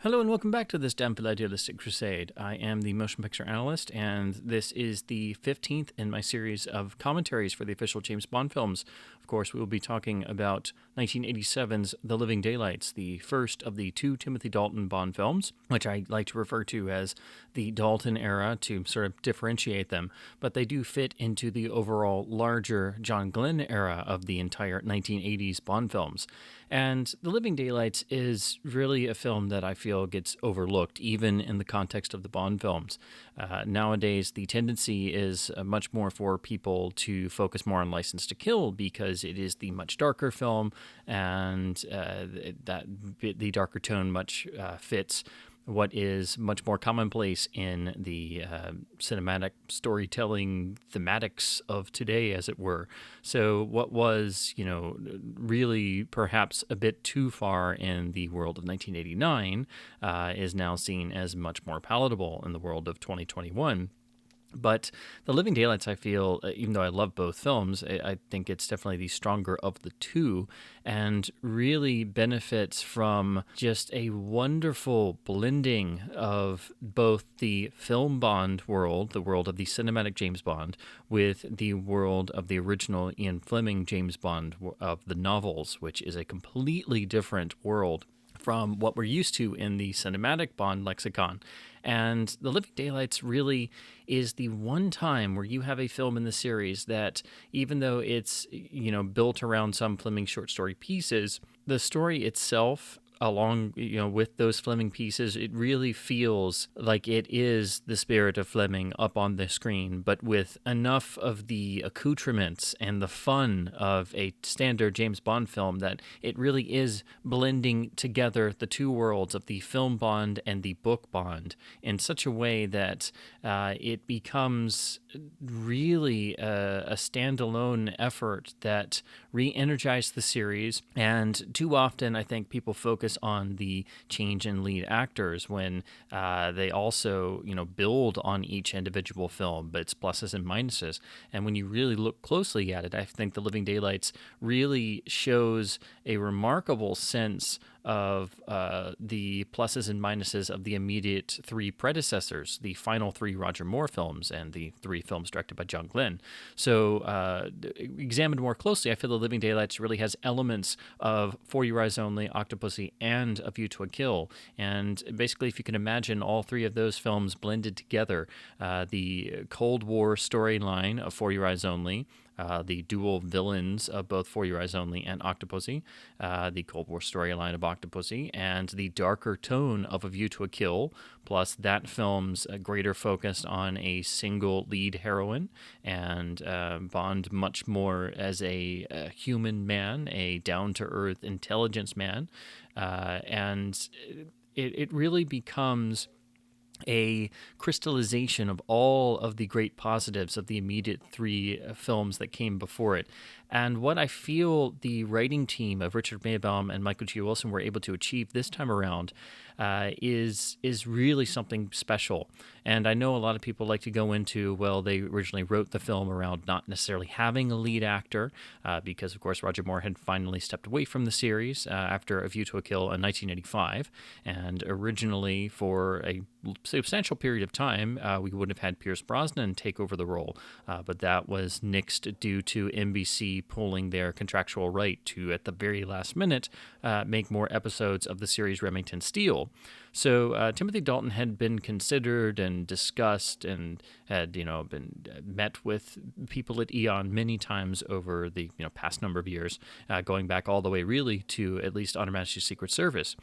Hello and welcome back to this damnable idealistic crusade. I am the motion picture analyst, and this is the 15th in my series of commentaries for the official James Bond films. Of course, we will be talking about 1987's The Living Daylights, the first of the two Timothy Dalton Bond films, which I like to refer to as the Dalton era to sort of differentiate them, but they do fit into the overall larger John Glenn era of the entire 1980s Bond films. And The Living Daylights is really a film that I feel gets overlooked, even in the context of the Bond films. Nowadays, the tendency is much more for people to focus more on License to Kill because it is the much darker film, and that the darker tone much fits what is much more commonplace in the cinematic storytelling thematics of today, as it were. So what was, really perhaps a bit too far in the world of 1989 is now seen as much more palatable in the world of 2021. But The Living Daylights, I feel, even though I love both films, I think it's definitely the stronger of the two and really benefits from just a wonderful blending of both the film Bond world, the world of the cinematic James Bond, with the world of the original Ian Fleming James Bond of the novels, which is a completely different world from what we're used to in the cinematic Bond lexicon. And The Living Daylights really is the one time where you have a film in the series that, even though it's, built around some Fleming short story pieces, the story itself, along with those Fleming pieces, it really feels like it is the spirit of Fleming up on the screen, but with enough of the accoutrements and the fun of a standard James Bond film that it really is blending together the two worlds of the film Bond and the book Bond in such a way that it becomes really a standalone effort that re-energized the series. And too often, I think people focus on the change in lead actors when they also, build on each individual film, but it's pluses and minuses. And when you really look closely at it, I think The Living Daylights really shows a remarkable sense of the pluses and minuses of the immediate three predecessors, the final three Roger Moore films and the three films directed by John Glenn. So examined more closely, I feel The Living Daylights really has elements of For Your Eyes Only, Octopussy, and A View to a Kill. And basically, if you can imagine all three of those films blended together, the Cold War storyline of For Your Eyes Only, the dual villains of both For Your Eyes Only and Octopussy, the Cold War storyline of Octopussy, and the darker tone of A View to a Kill, plus that film's greater focus on a single lead heroine, and Bond much more as a human man, a down-to-earth intelligence man, and it really becomes a crystallization of all of the great positives of the immediate three films that came before it. And what I feel the writing team of Richard Maybaum and Michael G. Wilson were able to achieve this time around is really something special. And I know a lot of people like to go into, well, they originally wrote the film around not necessarily having a lead actor, because, of course, Roger Moore had finally stepped away from the series after A View to a Kill in 1985. And originally, for a substantial period of time, we would have had Pierce Brosnan take over the role, but that was nixed due to NBC pulling their contractual right to, at the very last minute, make more episodes of the series Remington Steele. So Timothy Dalton had been considered and discussed and had, been met with people at Eon many times over the past number of years, going back all the way really to at least On Her Majesty's Secret Service.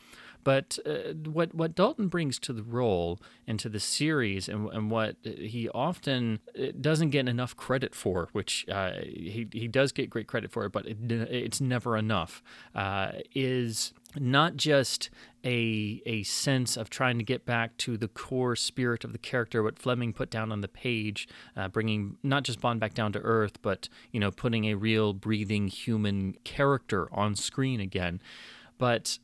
But what Dalton brings to the role and to the series, and what he often doesn't get enough credit for, which he does get great credit for it, but it's never enough, is not just a sense of trying to get back to the core spirit of the character, what Fleming put down on the page, bringing not just Bond back down to earth, but putting a real breathing human character on screen again, but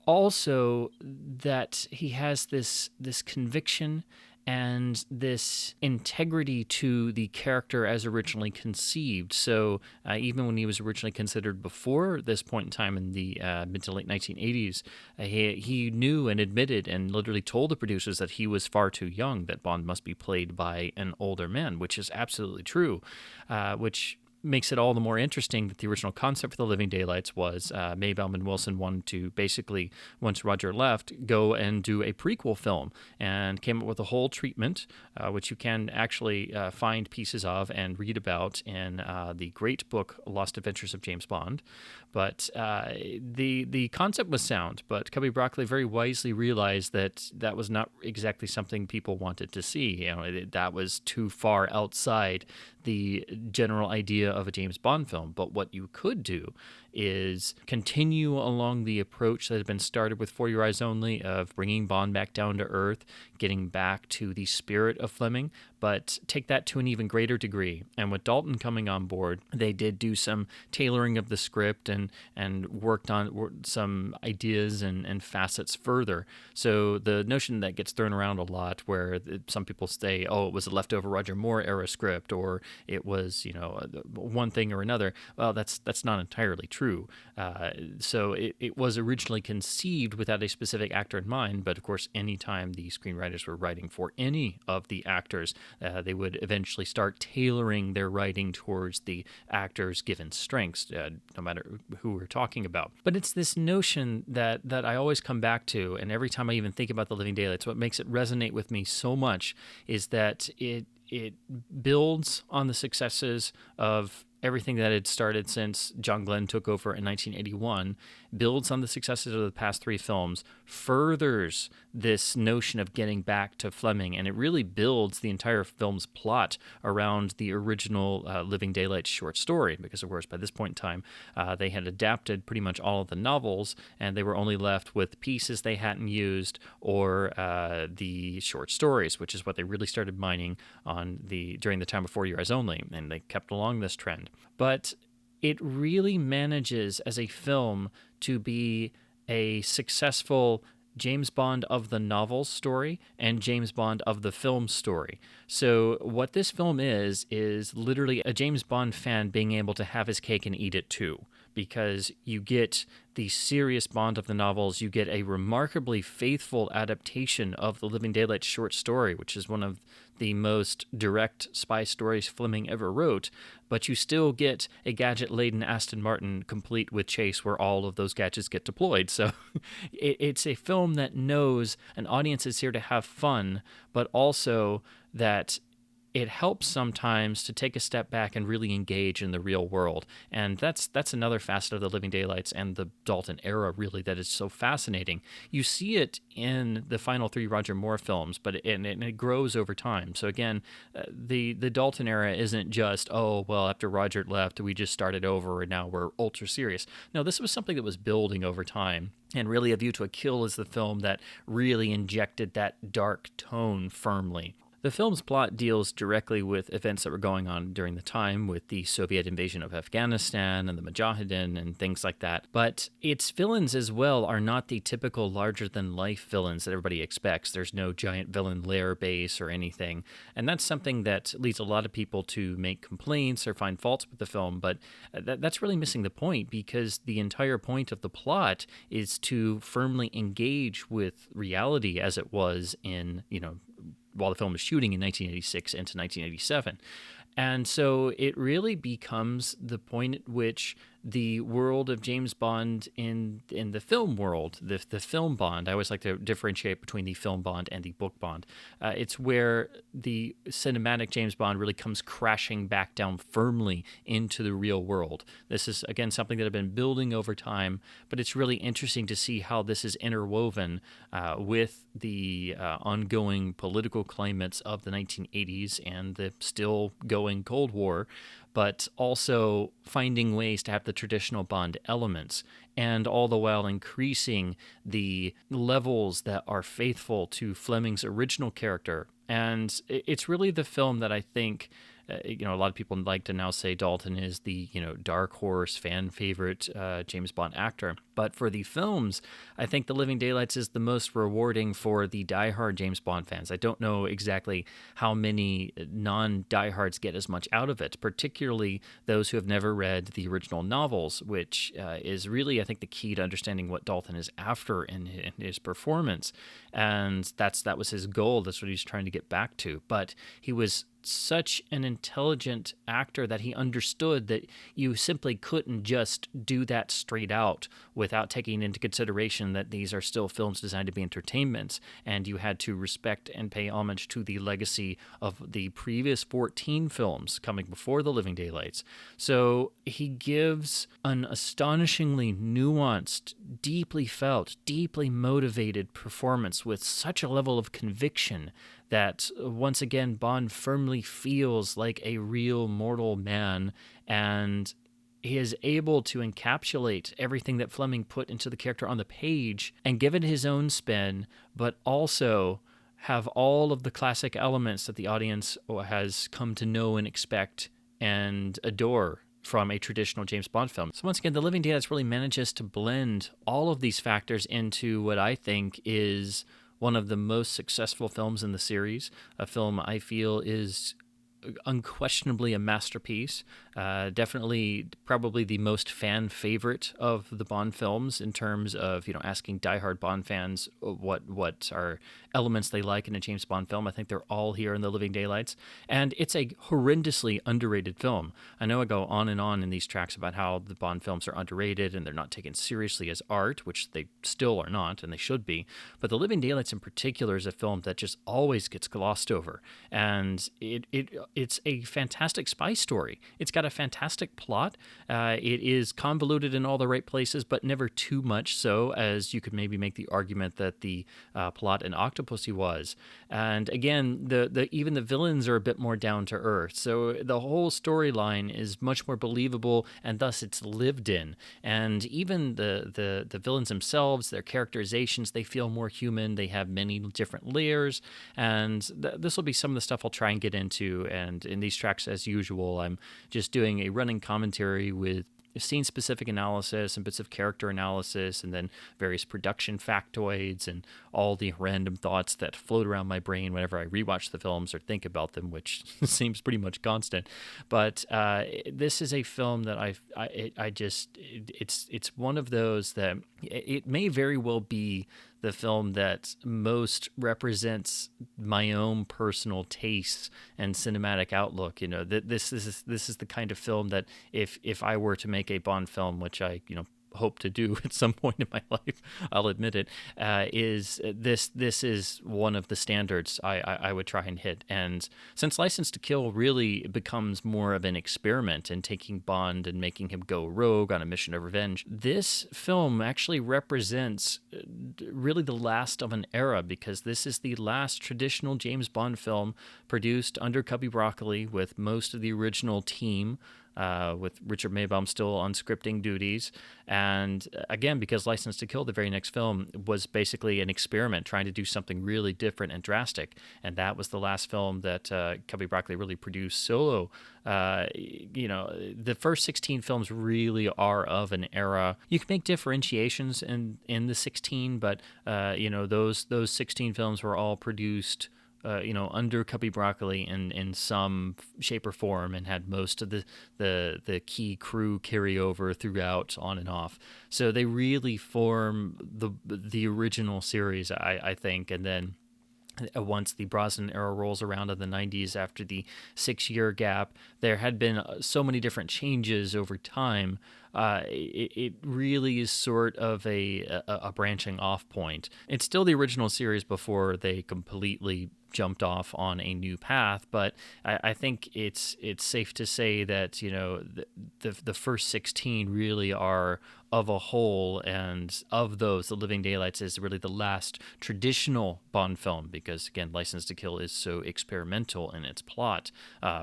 also that he has this conviction and this integrity to the character as originally conceived. So even when he was originally considered before this point in time in the mid to late 1980s, he knew and admitted and literally told the producers that he was far too young, that Bond must be played by an older man, which is absolutely true, which makes it all the more interesting that the original concept for The Living Daylights was Maybelle and Wilson wanted to basically, once Roger left, go and do a prequel film, and came up with a whole treatment, which you can actually find pieces of and read about in the great book Lost Adventures of James Bond. But the concept was sound, but Cubby Broccoli very wisely realized that that was not exactly something people wanted to see. That was too far outside the general idea of a James Bond film. But what you could do is continue along the approach that had been started with For Your Eyes Only, of bringing Bond back down to earth, getting back to the spirit of Fleming, but take that to an even greater degree. And with Dalton coming on board, they did do some tailoring of the script and worked on some ideas and facets further. So the notion that gets thrown around a lot, where some people say, oh, it was a leftover Roger Moore era script, or it was, one thing or another. Well, that's not entirely true. So it was originally conceived without a specific actor in mind, but of course, anytime the screenwriters were writing for any of the actors, they would eventually start tailoring their writing towards the actor's given strengths, no matter who we're talking about. But it's this notion that I always come back to, and every time I even think about The Living Daylights, what makes it resonate with me so much is that it builds on the successes of everything that had started since John Glenn took over in 1981, builds on the successes of the past three films, furthers this notion of getting back to Fleming, and it really builds the entire film's plot around the original Living Daylights short story, because of course by this point in time they had adapted pretty much all of the novels, and they were only left with pieces they hadn't used, or the short stories, which is what they really started mining on during the time before Your Eyes Only, and they kept along this trend. But it really manages as a film to be a successful James Bond of the novel story and James Bond of the film story. So what this film is literally a James Bond fan being able to have his cake and eat it too, because you get the serious Bond of the novels, you get a remarkably faithful adaptation of the Living Daylights short story, which is one of the most direct spy stories Fleming ever wrote, but you still get a gadget-laden Aston Martin complete with chase where all of those gadgets get deployed. So it's a film that knows an audience is here to have fun, but also that it helps sometimes to take a step back and really engage in the real world. And that's another facet of the Living Daylights and the Dalton era, really, that is so fascinating. You see it in the final three Roger Moore films, but it grows over time. So again, the Dalton era isn't just, oh, well, after Roger left, we just started over and now we're ultra serious. No, this was something that was building over time. And really, A View to a Kill is the film that really injected that dark tone firmly. The film's plot deals directly with events that were going on during the time, with the Soviet invasion of Afghanistan and the Mujahideen and things like that. But its villains as well are not the typical larger-than-life villains that everybody expects. There's no giant villain lair base or anything. And that's something that leads a lot of people to make complaints or find faults with the film. But that's really missing the point, because the entire point of the plot is to firmly engage with reality as it was in, while the film was shooting in 1986 into 1987. And so it really becomes the point at which the world of James Bond in the film world, the film Bond, I always like to differentiate between the film Bond and the book Bond. It's where the cinematic James Bond really comes crashing back down firmly into the real world. This is, again, something that I've been building over time, but it's really interesting to see how this is interwoven with the ongoing political climates of the 1980s and the still going Cold War, but also finding ways to have the traditional Bond elements, and all the while increasing the levels that are faithful to Fleming's original character. And it's really the film that I think a lot of people like to now say Dalton is the, dark horse fan favorite James Bond actor. But for the films, I think The Living Daylights is the most rewarding for the diehard James Bond fans. I don't know exactly how many non-diehards get as much out of it, particularly those who have never read the original novels, which is really, I think, the key to understanding what Dalton is after in his performance. And that was his goal. That's what he's trying to get back to. But he was such an intelligent actor that he understood that you simply couldn't just do that straight out without taking into consideration that these are still films designed to be entertainments, and you had to respect and pay homage to the legacy of the previous 14 films coming before The Living Daylights. So he gives an astonishingly nuanced, deeply felt, deeply motivated performance with such a level of conviction that once again Bond firmly feels like a real mortal man, and he is able to encapsulate everything that Fleming put into the character on the page and give it his own spin, but also have all of the classic elements that the audience has come to know and expect and adore from a traditional James Bond film. So once again, The Living Daylights really manages to blend all of these factors into what I think is one of the most successful films in the series, a film I feel is unquestionably a masterpiece. Definitely, probably the most fan favorite of the Bond films in terms of asking diehard Bond fans what are elements they like in a James Bond film. I think they're all here in The Living Daylights, and it's a horrendously underrated film. I know I go on and on in these tracks about how the Bond films are underrated and they're not taken seriously as art, which they still are not, and they should be. But The Living Daylights in particular is a film that just always gets glossed over, and it's a fantastic spy story. It's got a fantastic plot. It is convoluted in all the right places, but never too much so, as you could maybe make the argument that the plot in Octopussy was. And again, even the villains are a bit more down to earth. So the whole storyline is much more believable, and thus it's lived in. And even the villains themselves, their characterizations, they feel more human. They have many different layers, and this will be some of the stuff I'll try and get into. And in these tracks, as usual, I'm just doing a running commentary with scene-specific analysis and bits of character analysis, and then various production factoids and all the random thoughts that float around my brain whenever I rewatch the films or think about them, which seems pretty much constant. But this is a film that it's one of those that it may very well be the film that most represents my own personal tastes and cinematic outlook. This is the kind of film that if I were to make a Bond film, which I hope to do at some point in my life, I'll admit it, is one of the standards I would try and hit. And since License to Kill really becomes more of an experiment in taking Bond and making him go rogue on a mission of revenge, this film actually represents really the last of an era, because this is the last traditional James Bond film produced under Cubby Broccoli with most of the original team, with Richard Maybaum still on scripting duties. And again, because License to Kill, the very next film, was basically an experiment trying to do something really different and drastic. And that was the last film that Cubby Broccoli really produced solo. The first 16 films really are of an era. You can make differentiations in the 16, but those 16 films were all produced under Cubby Broccoli in some shape or form, and had most of the key crew carry over throughout, on and off. So they really form the original series, I think. And then once the Brosnan era rolls around in the 90s, after the 6-year gap, there had been so many different changes over time. It really is sort of a branching off point. It's still the original series before they completely jumped off on a new path, but I think it's safe to say that the first 16 really are of a whole, and of those, The Living Daylights is really the last traditional Bond film, because again, License to Kill is so experimental in its plot,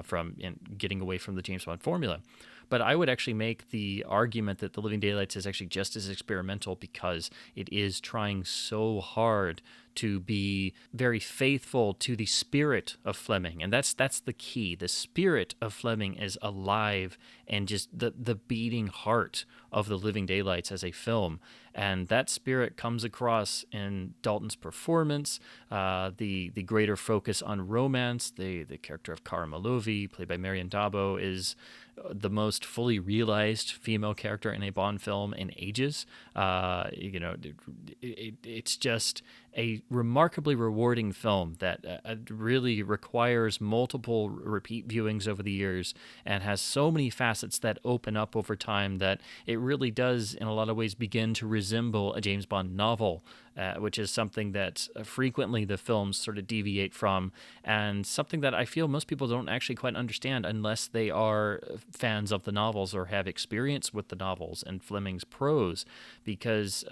from getting away from the James Bond formula. But I would actually make the argument that The Living Daylights is actually just as experimental, because it is trying so hard to be very faithful to the spirit of Fleming. And that's the key. The spirit of Fleming is alive and just the beating heart of The Living Daylights as a film. And that spirit comes across in Dalton's performance, the greater focus on romance. The character of Cara Malovi, played by Marion Dabo, is the most fully realized female character in a Bond film in ages. It's just a remarkably rewarding film that really requires multiple repeat viewings over the years and has so many facets that open up over time that it really does, in a lot of ways, begin to resemble a James Bond novel, which is something that frequently the films sort of deviate from, and something that I feel most people don't actually quite understand unless they are fans of the novels or have experience with the novels and Fleming's prose, because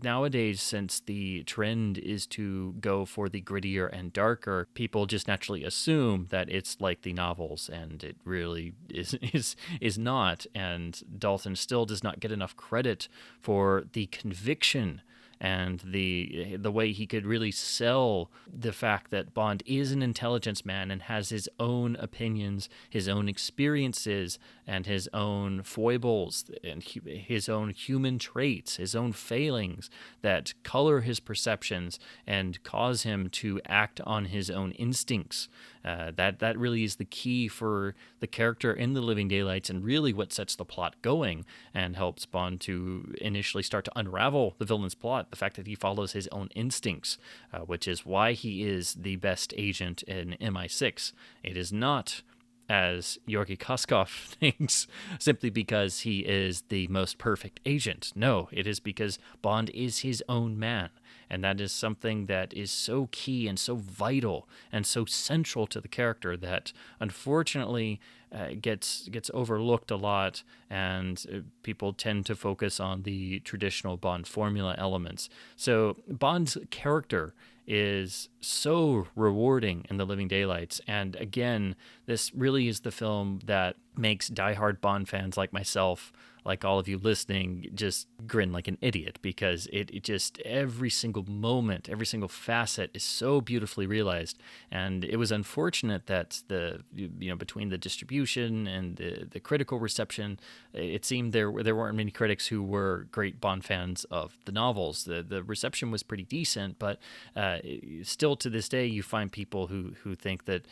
nowadays, since the trend is to go for the grittier and darker, people just naturally assume that it's like the novels, and it really is not. And Dalton still does not get enough credit for the conviction and the way he could really sell the fact that Bond is an intelligence man and has his own opinions, his own experiences, and his own foibles, and his own human traits, his own failings that color his perceptions and cause him to act on his own instincts. That really is the key for the character in The Living Daylights, and really what sets the plot going and helps Bond to initially start to unravel the villain's plot. The fact that he follows his own instincts, which is why he is the best agent in MI6. It is not, as Georgi Koskov thinks, simply because he is the most perfect agent. No, it is because Bond is his own man. And that is something that is so key and so vital and so central to the character that unfortunately gets overlooked a lot, and people tend to focus on the traditional Bond formula elements. So Bond's character is so rewarding in The Living Daylights. And again, this really is the film that makes diehard Bond fans like myself, like all of you listening, just grin like an idiot, because it just, every single moment, every single facet is so beautifully realized. And it was unfortunate that between the distribution and the critical reception, it seemed there weren't many critics who were great Bond fans of the novels. The reception was pretty decent, but still to this day, you find people who think that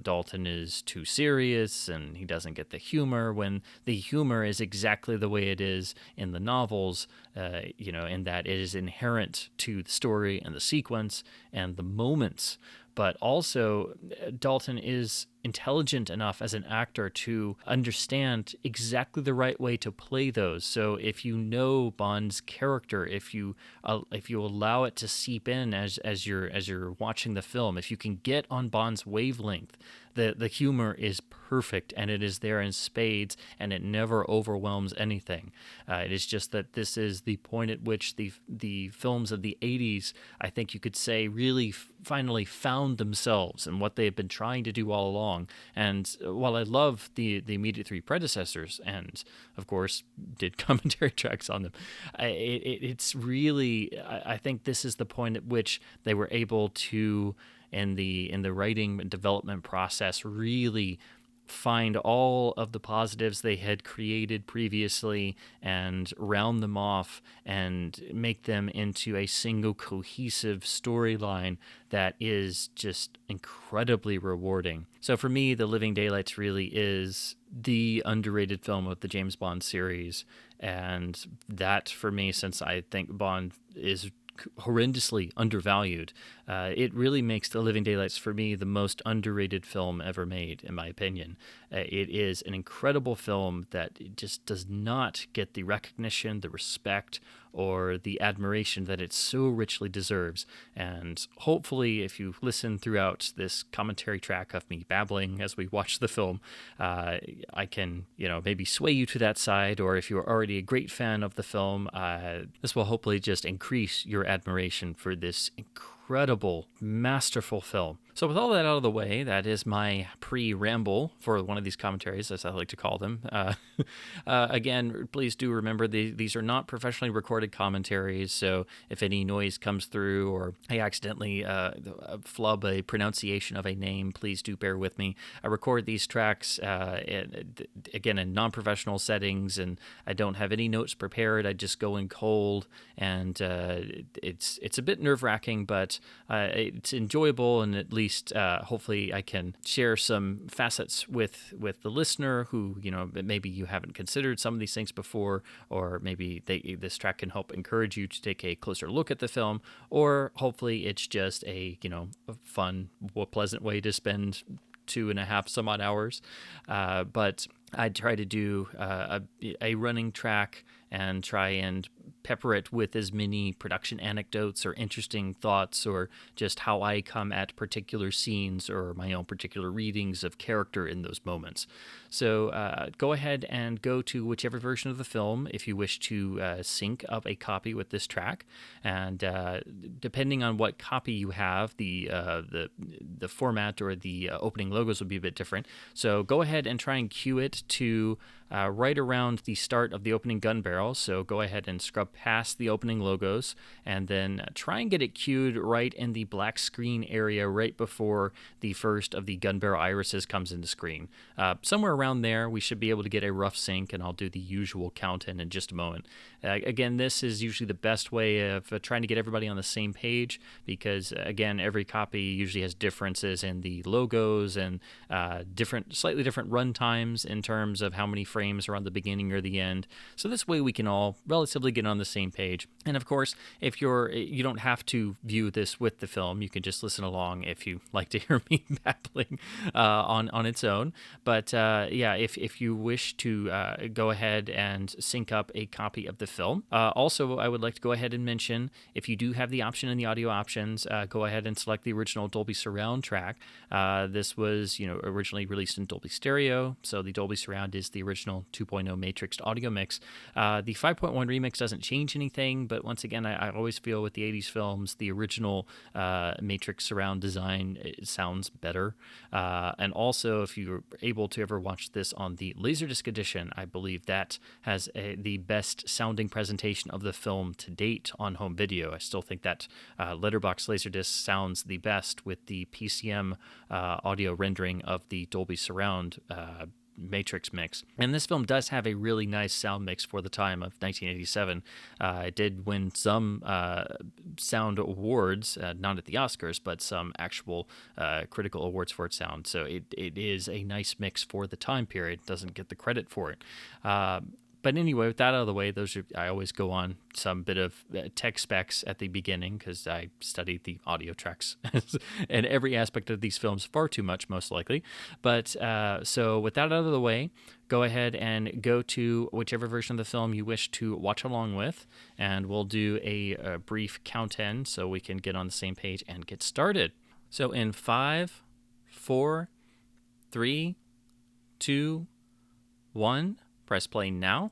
Dalton is too serious and he doesn't get the humor, when the humor is exactly the way it is in the novels, in that it is inherent to the story and the sequence and the moments. But also, Dalton is intelligent enough as an actor to understand exactly the right way to play those. So if you know Bond's character, if you allow it to seep in as you're watching the film, if you can get on Bond's wavelength, the humor is perfect, and it is there in spades, and it never overwhelms anything. It is just that this is the point at which the films of the 80s, I think you could say, really finally found themselves and what they have been trying to do all along. And while I love the immediate three predecessors, and of course did commentary tracks on them, it's really, I think this is the point at which they were able to, in the writing and development process, really find all of the positives they had created previously and round them off and make them into a single cohesive storyline that is just incredibly rewarding. So for me, The Living Daylights really is the underrated film of the James Bond series. And that, for me, since I think Bond is horrendously undervalued, it really makes The Living Daylights, for me, the most underrated film ever made, in my opinion. It is an incredible film that just does not get the recognition, the respect, or the admiration that it so richly deserves. And hopefully, if you listen throughout this commentary track of me babbling as we watch the film, I can, maybe sway you to that side, or if you're already a great fan of the film, this will hopefully just increase your admiration for this incredible, masterful film. So with all that out of the way, that is my pre-ramble for one of these commentaries, as I like to call them. Again, please do remember these are not professionally recorded commentaries, so if any noise comes through or I accidentally flub a pronunciation of a name, please do bear with me. I record these tracks, again, in non-professional settings, and I don't have any notes prepared. I just go in cold, and it's a bit nerve-wracking, but it's enjoyable, and at least hopefully I can share some facets with the listener who, maybe you haven't considered some of these things before, or maybe this track can help encourage you to take a closer look at the film, or hopefully it's just a fun, pleasant way to spend 2.5 some odd hours. But I try to do a running track and try and pepper it with as many production anecdotes or interesting thoughts, or just how I come at particular scenes or my own particular readings of character in those moments. So go ahead and go to whichever version of the film if you wish to sync up a copy with this track. And depending on what copy you have, the format or the opening logos will be a bit different. So go ahead and try and cue it to right around the start of the opening gun barrel. So go ahead and scrub past the opening logos, and then try and get it cued right in the black screen area right before the first of the gun barrel irises comes into screen. Somewhere around there, we should be able to get a rough sync, and I'll do the usual count in just a moment. Again, this is usually the best way of trying to get everybody on the same page, because, again, every copy usually has differences in the logos and slightly different run times in terms of how many frames are on the beginning or the end. So this way we can all relatively get on the same page. And of course, if you don't have to view this with the film, you can just listen along if you like to hear me babbling on its own. But if you wish to go ahead and sync up a copy of the film. Also, I would like to go ahead and mention, if you do have the option in the audio options, go ahead and select the original Dolby Surround track. This was originally released in Dolby Stereo, so the Dolby Surround is the original 2.0 matrixed audio mix. The 5.1 remix doesn't change anything, but once again, I always feel with the 80s films, the original matrix surround design, it sounds better. And also, if you're able to ever watch this on the Laserdisc edition, I believe that has the best sounding presentation of the film to date on home video. I still think that letterbox Laserdisc sounds the best with the PCM audio rendering of the Dolby Surround matrix mix. And this film does have a really nice sound mix for the time of 1987. It did win some sound awards, not at the Oscars, but some actual critical awards for its sound. So it is a nice mix for the time period. Doesn't get the credit for it. But anyway, with that out of the way, I always go on some bit of tech specs at the beginning, because I studied the audio tracks and every aspect of these films far too much, most likely. But so with that out of the way, go ahead and go to whichever version of the film you wish to watch along with, and we'll do a brief count in so we can get on the same page and get started. So in 5, 4, 3, 2, 1... press play now.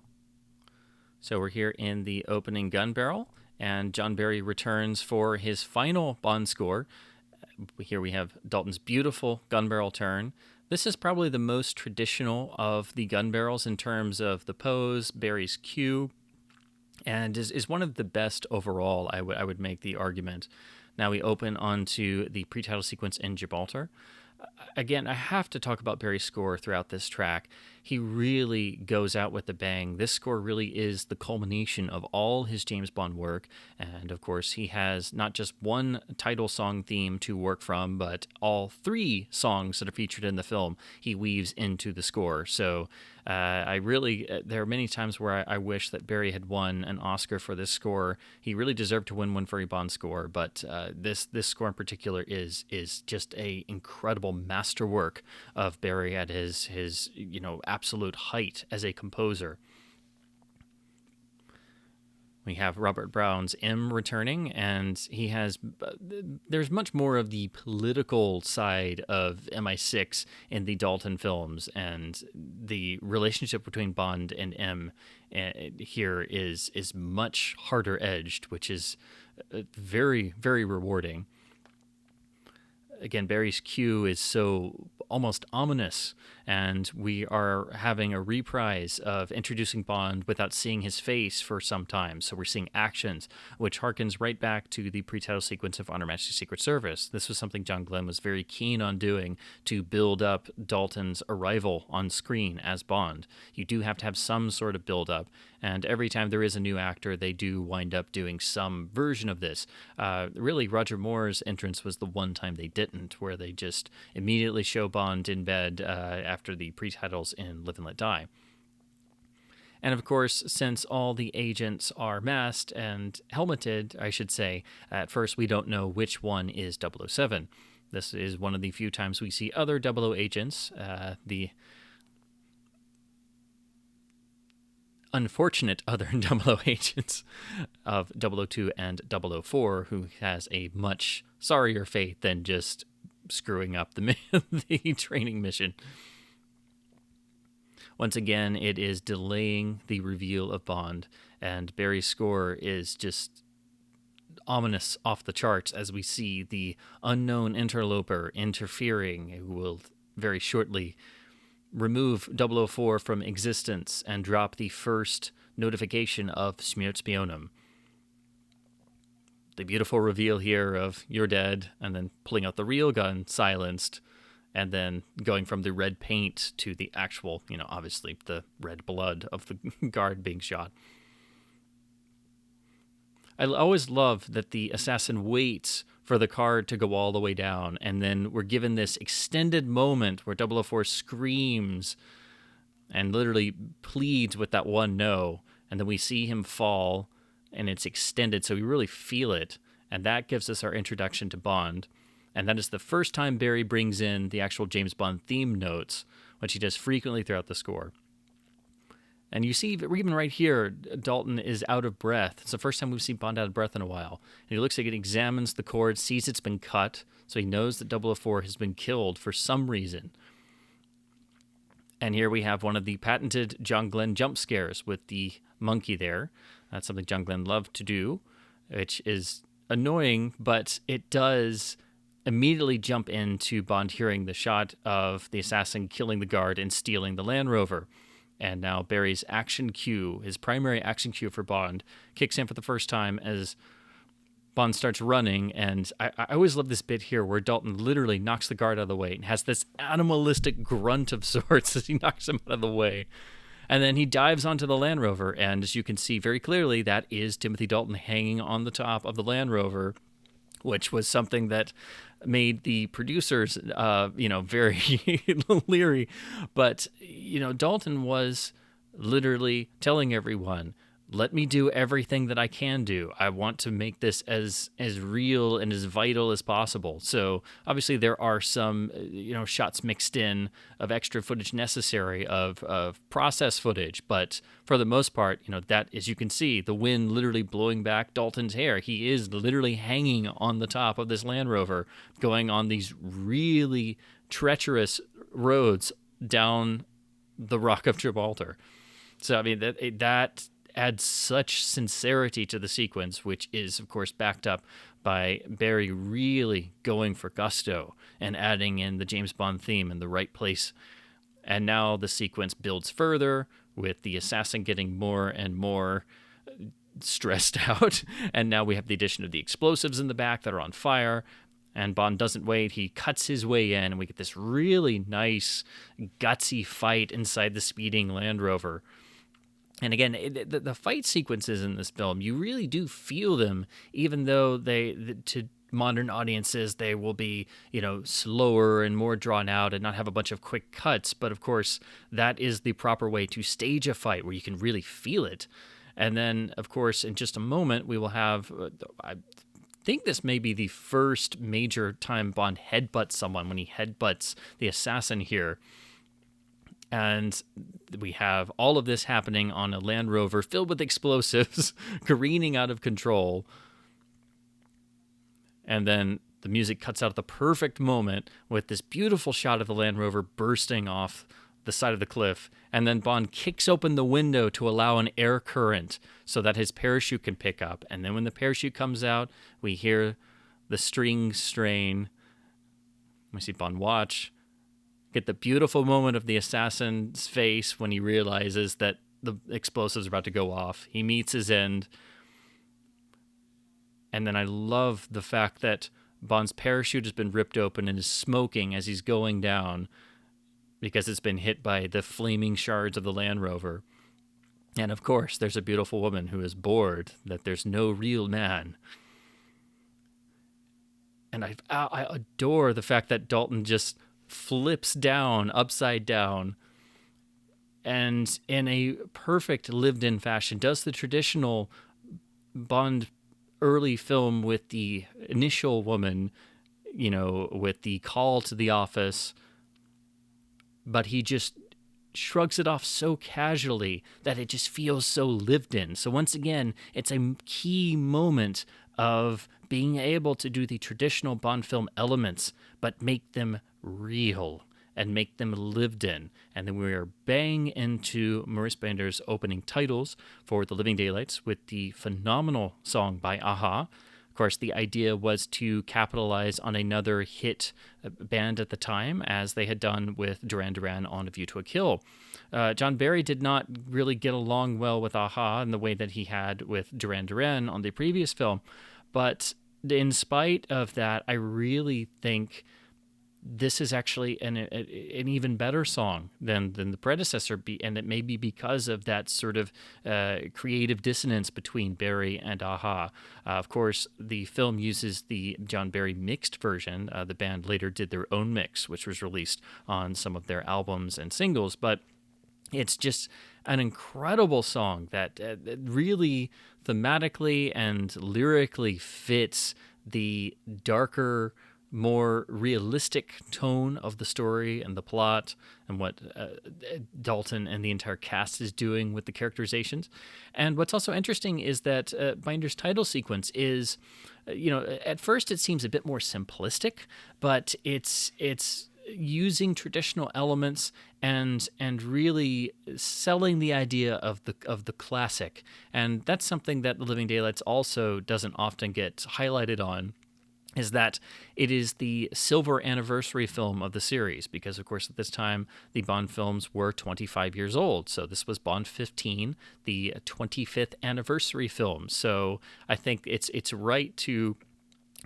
So we're here in the opening gun barrel, and John Barry returns for his final Bond score. Here we have Dalton's beautiful gun barrel turn. This is probably the most traditional of the gun barrels in terms of the pose, Barry's cue, and is one of the best overall, I would make the argument. Now we open onto the pre-title sequence in Gibraltar. Again, I have to talk about Barry's score throughout this track. He really goes out with a bang. This score really is the culmination of all his James Bond work. And of course, he has not just one title song theme to work from, but all 3 songs that are featured in the film he weaves into the score. So there are many times where I wish that Barry had won an Oscar for this score. He really deserved to win one for a Bond score, but this score in particular is just a incredible masterwork of Barry at his absolute height as a composer. We have Robert Brown's M returning, and there's much more of the political side of MI6 in the Dalton films, and the relationship between Bond and M here is much harder edged, which is very, very rewarding. again, Barry's cue is so almost ominous, and we are having a reprise of introducing Bond without seeing his face for some time. So we're seeing actions, which harkens right back to the pre-title sequence of On Her Majesty's Secret Service. This was something John Glenn was very keen on doing to build up Dalton's arrival on screen as Bond. You do have to have some sort of build-up, and every time there is a new actor, they do wind up doing some version of this. Really, Roger Moore's entrance was the one time they didn't, where they just immediately show Bond in bed after the pre-titles in Live and Let Die. And of course, since all the agents are masked and helmeted, I should say, at first we don't know which one is 007. This is one of the few times we see other 00 agents, the unfortunate other 00 agents of 002 and 004, who has a much sorrier fate than just screwing up the training mission. Once again, it is delaying the reveal of Bond, and Barry's score is just ominous off the charts as we see the unknown interloper interfering, who will very shortly remove 004 from existence and drop the first notification of Smert-Spionum. The beautiful reveal here of "you're dead," and then pulling out the real gun, silenced, and then going from the red paint to the actual, obviously the red blood of the guard being shot. I always love that the assassin waits for the card to go all the way down, and then we're given this extended moment where 004 screams and literally pleads with that one no, and then we see him fall, and it's extended, so we really feel it, and that gives us our introduction to Bond. And that is the first time Barry brings in the actual James Bond theme notes, which he does frequently throughout the score. And you see, even right here, Dalton is out of breath. It's the first time we've seen Bond out of breath in a while. And he looks like it examines the cord, sees it's been cut, so he knows that 004 has been killed for some reason. And here we have one of the patented John Glenn jump scares with the monkey there. That's something John Glenn loved to do, which is annoying, but it does immediately jump into Bond hearing the shot of the assassin killing the guard and stealing the Land Rover. And now Barry's action cue, his primary action cue for Bond, kicks in for the first time as Bond starts running. And I always love this bit here where Dalton literally knocks the guard out of the way and has this animalistic grunt of sorts as he knocks him out of the way. And then he dives onto the Land Rover, and as you can see very clearly, that is Timothy Dalton hanging on the top of the Land Rover, which was something that made the producers, very leery. But, Dalton was literally telling everyone, let me do everything that I can do. I want to make this as real and as vital as possible. So obviously there are some, shots mixed in of extra footage necessary of process footage. But for the most part, that, as you can see, the wind literally blowing back Dalton's hair. He is literally hanging on the top of this Land Rover, going on these really treacherous roads down the Rock of Gibraltar. So, I mean, that adds such sincerity to the sequence, which is, of course, backed up by Barry really going for gusto and adding in the James Bond theme in the right place. And now the sequence builds further with the assassin getting more and more stressed out. And now we have the addition of the explosives in the back that are on fire. And Bond doesn't wait. He cuts his way in, and we get this really nice, gutsy fight inside the speeding Land Rover. And again, the fight sequences in this film, you really do feel them, even though to modern audiences, they will be, slower and more drawn out and not have a bunch of quick cuts. But of course, that is the proper way to stage a fight where you can really feel it. And then, of course, in just a moment, we will have, I think this may be the first major time Bond headbutts someone when he headbutts the assassin here. And we have all of this happening on a Land Rover filled with explosives, careening out of control. And then the music cuts out at the perfect moment with this beautiful shot of the Land Rover bursting off the side of the cliff. And then Bond kicks open the window to allow an air current so that his parachute can pick up. And then when the parachute comes out, we hear the strings strain. We see Bond watch, get the beautiful moment of the assassin's face when he realizes that the explosives are about to go off. He meets his end. And then I love the fact that Bond's parachute has been ripped open and is smoking as he's going down because it's been hit by the flaming shards of the Land Rover. And of course, there's a beautiful woman who is bored that there's no real man. And I adore the fact that Dalton just flips down, upside down, and in a perfect lived-in fashion does the traditional Bond early film with the initial woman, with the call to the office, but he just shrugs it off so casually that it just feels so lived in. So once again, it's a key moment of being able to do the traditional Bond film elements, but make them real and make them lived in. And then we are bang into Maurice Bander's opening titles for The Living Daylights with the phenomenal song by a-ha. Of course, the idea was to capitalize on another hit band at the time, as they had done with Duran Duran on A View to a Kill. John Barry did not really get along well with a-ha in the way that he had with Duran Duran on the previous film. But in spite of that, I really think this is actually an even better song than the predecessor, and it may be because of that sort of creative dissonance between Barry and a-ha. Of course, the film uses the John Barry mixed version. The band later did their own mix, which was released on some of their albums and singles, but it's just an incredible song that really thematically and lyrically fits the darker, more realistic tone of the story and the plot and what Dalton and the entire cast is doing with the characterizations. And what's also interesting is that Binder's title sequence is, at first it seems a bit more simplistic, but it's using traditional elements and really selling the idea of the classic. And that's something that The Living Daylights also doesn't often get highlighted on, is that it is the silver anniversary film of the series, because of course at this time the Bond films were 25 years old. So this was Bond 15, the 25th anniversary film. So I think it's right to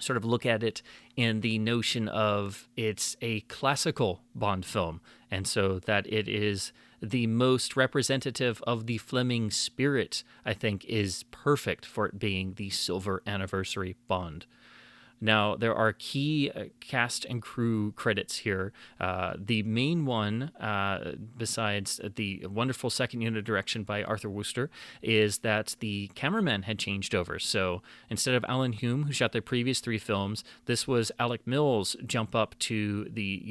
sort of look at it in the notion of it's a classical Bond film, and so that it is the most representative of the Fleming spirit, I think, is perfect for it being the silver anniversary Bond. Now, there are key cast and crew credits here. The main one, besides the wonderful second unit direction by Arthur Wooster, is that the cameraman had changed over. So instead of Alan Hume, who shot the previous three films, this was Alec Mills jump up to the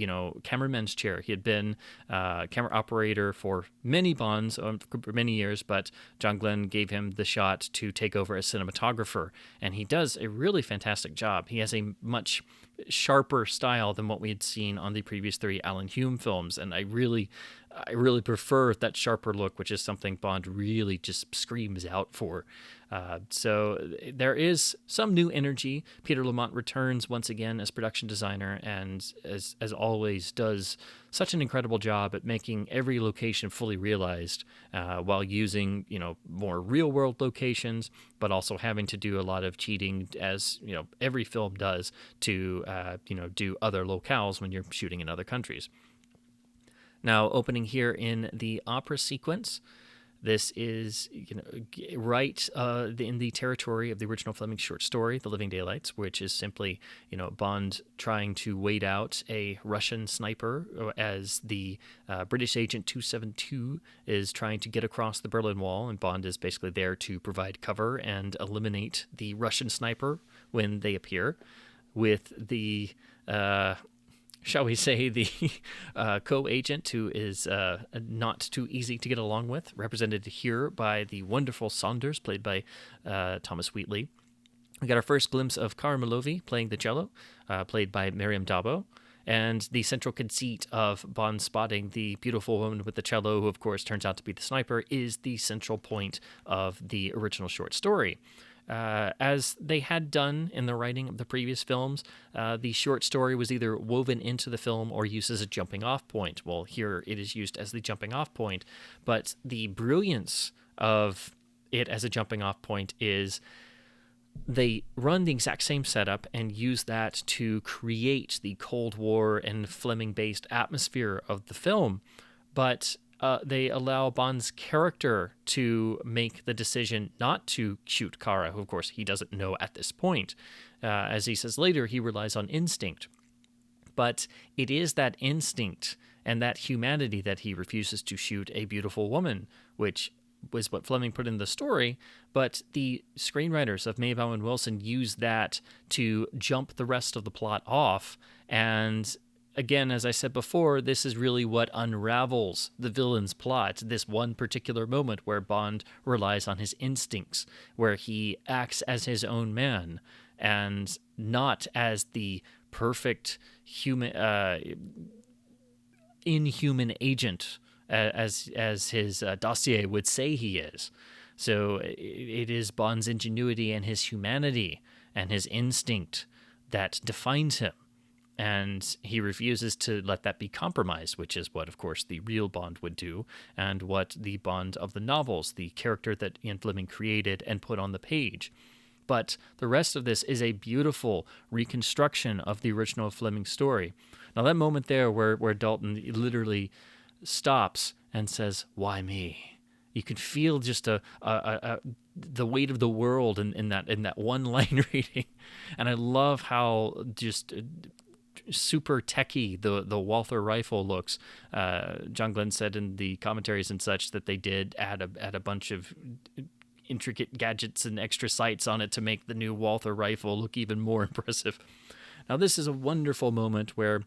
cameraman's chair. He had been camera operator for many Bonds for many years, but John Glenn gave him the shot to take over as cinematographer, and he does a really fantastic job. He has a much sharper style than what we had seen on the previous three Alan Hume films, and I really prefer that sharper look, which is something Bond really just screams out for. So there is some new energy. Peter Lamont returns once again as production designer, and as always does such an incredible job at making every location fully realized, while using more real world locations, but also having to do a lot of cheating, as every film does, to do other locales when you're shooting in other countries. Now, opening here in the opera sequence, this is right in the territory of the original Fleming short story, The Living Daylights, which is simply Bond trying to wait out a Russian sniper as the British agent 272 is trying to get across the Berlin Wall, and Bond is basically there to provide cover and eliminate the Russian sniper when they appear, with the shall we say, the co-agent who is not too easy to get along with, represented here by the wonderful Saunders, played by Thomas Wheatley. We got our first glimpse of Cara Malovi playing the cello, played by Miriam Dabo. And the central conceit of Bond spotting the beautiful woman with the cello, who of course turns out to be the sniper, is the central point of the original short story. As they had done in the writing of the previous films, the short story was either woven into the film or used as a jumping off point. Well, here it is used as the jumping off point, but the brilliance of it as a jumping off point is they run the exact same setup and use that to create the Cold War and Fleming-based atmosphere of the film, but they allow Bond's character to make the decision not to shoot Kara, who, of course, he doesn't know at this point. As he says later, he relies on instinct. But it is that instinct and that humanity that he refuses to shoot a beautiful woman, which was what Fleming put in the story, but the screenwriters of Maybaum and Wilson use that to jump the rest of the plot off. And again, as I said before, this is really what unravels the villain's plot, this one particular moment where Bond relies on his instincts, where he acts as his own man and not as the perfect inhuman agent as his dossier would say he is. So it is Bond's ingenuity and his humanity and his instinct that defines him. And he refuses to let that be compromised, which is what, of course, the real Bond would do, and what the Bond of the novels, the character that Ian Fleming created and put on the page. But the rest of this is a beautiful reconstruction of the original Fleming story. Now, that moment there where Dalton literally stops and says, "Why me?" You can feel just the weight of the world in that one line reading, and I love how just super techy the Walther rifle looks. John Glenn said in the commentaries and such that they did add a bunch of intricate gadgets and extra sights on it to make the new Walther rifle look even more impressive. Now, this is a wonderful moment where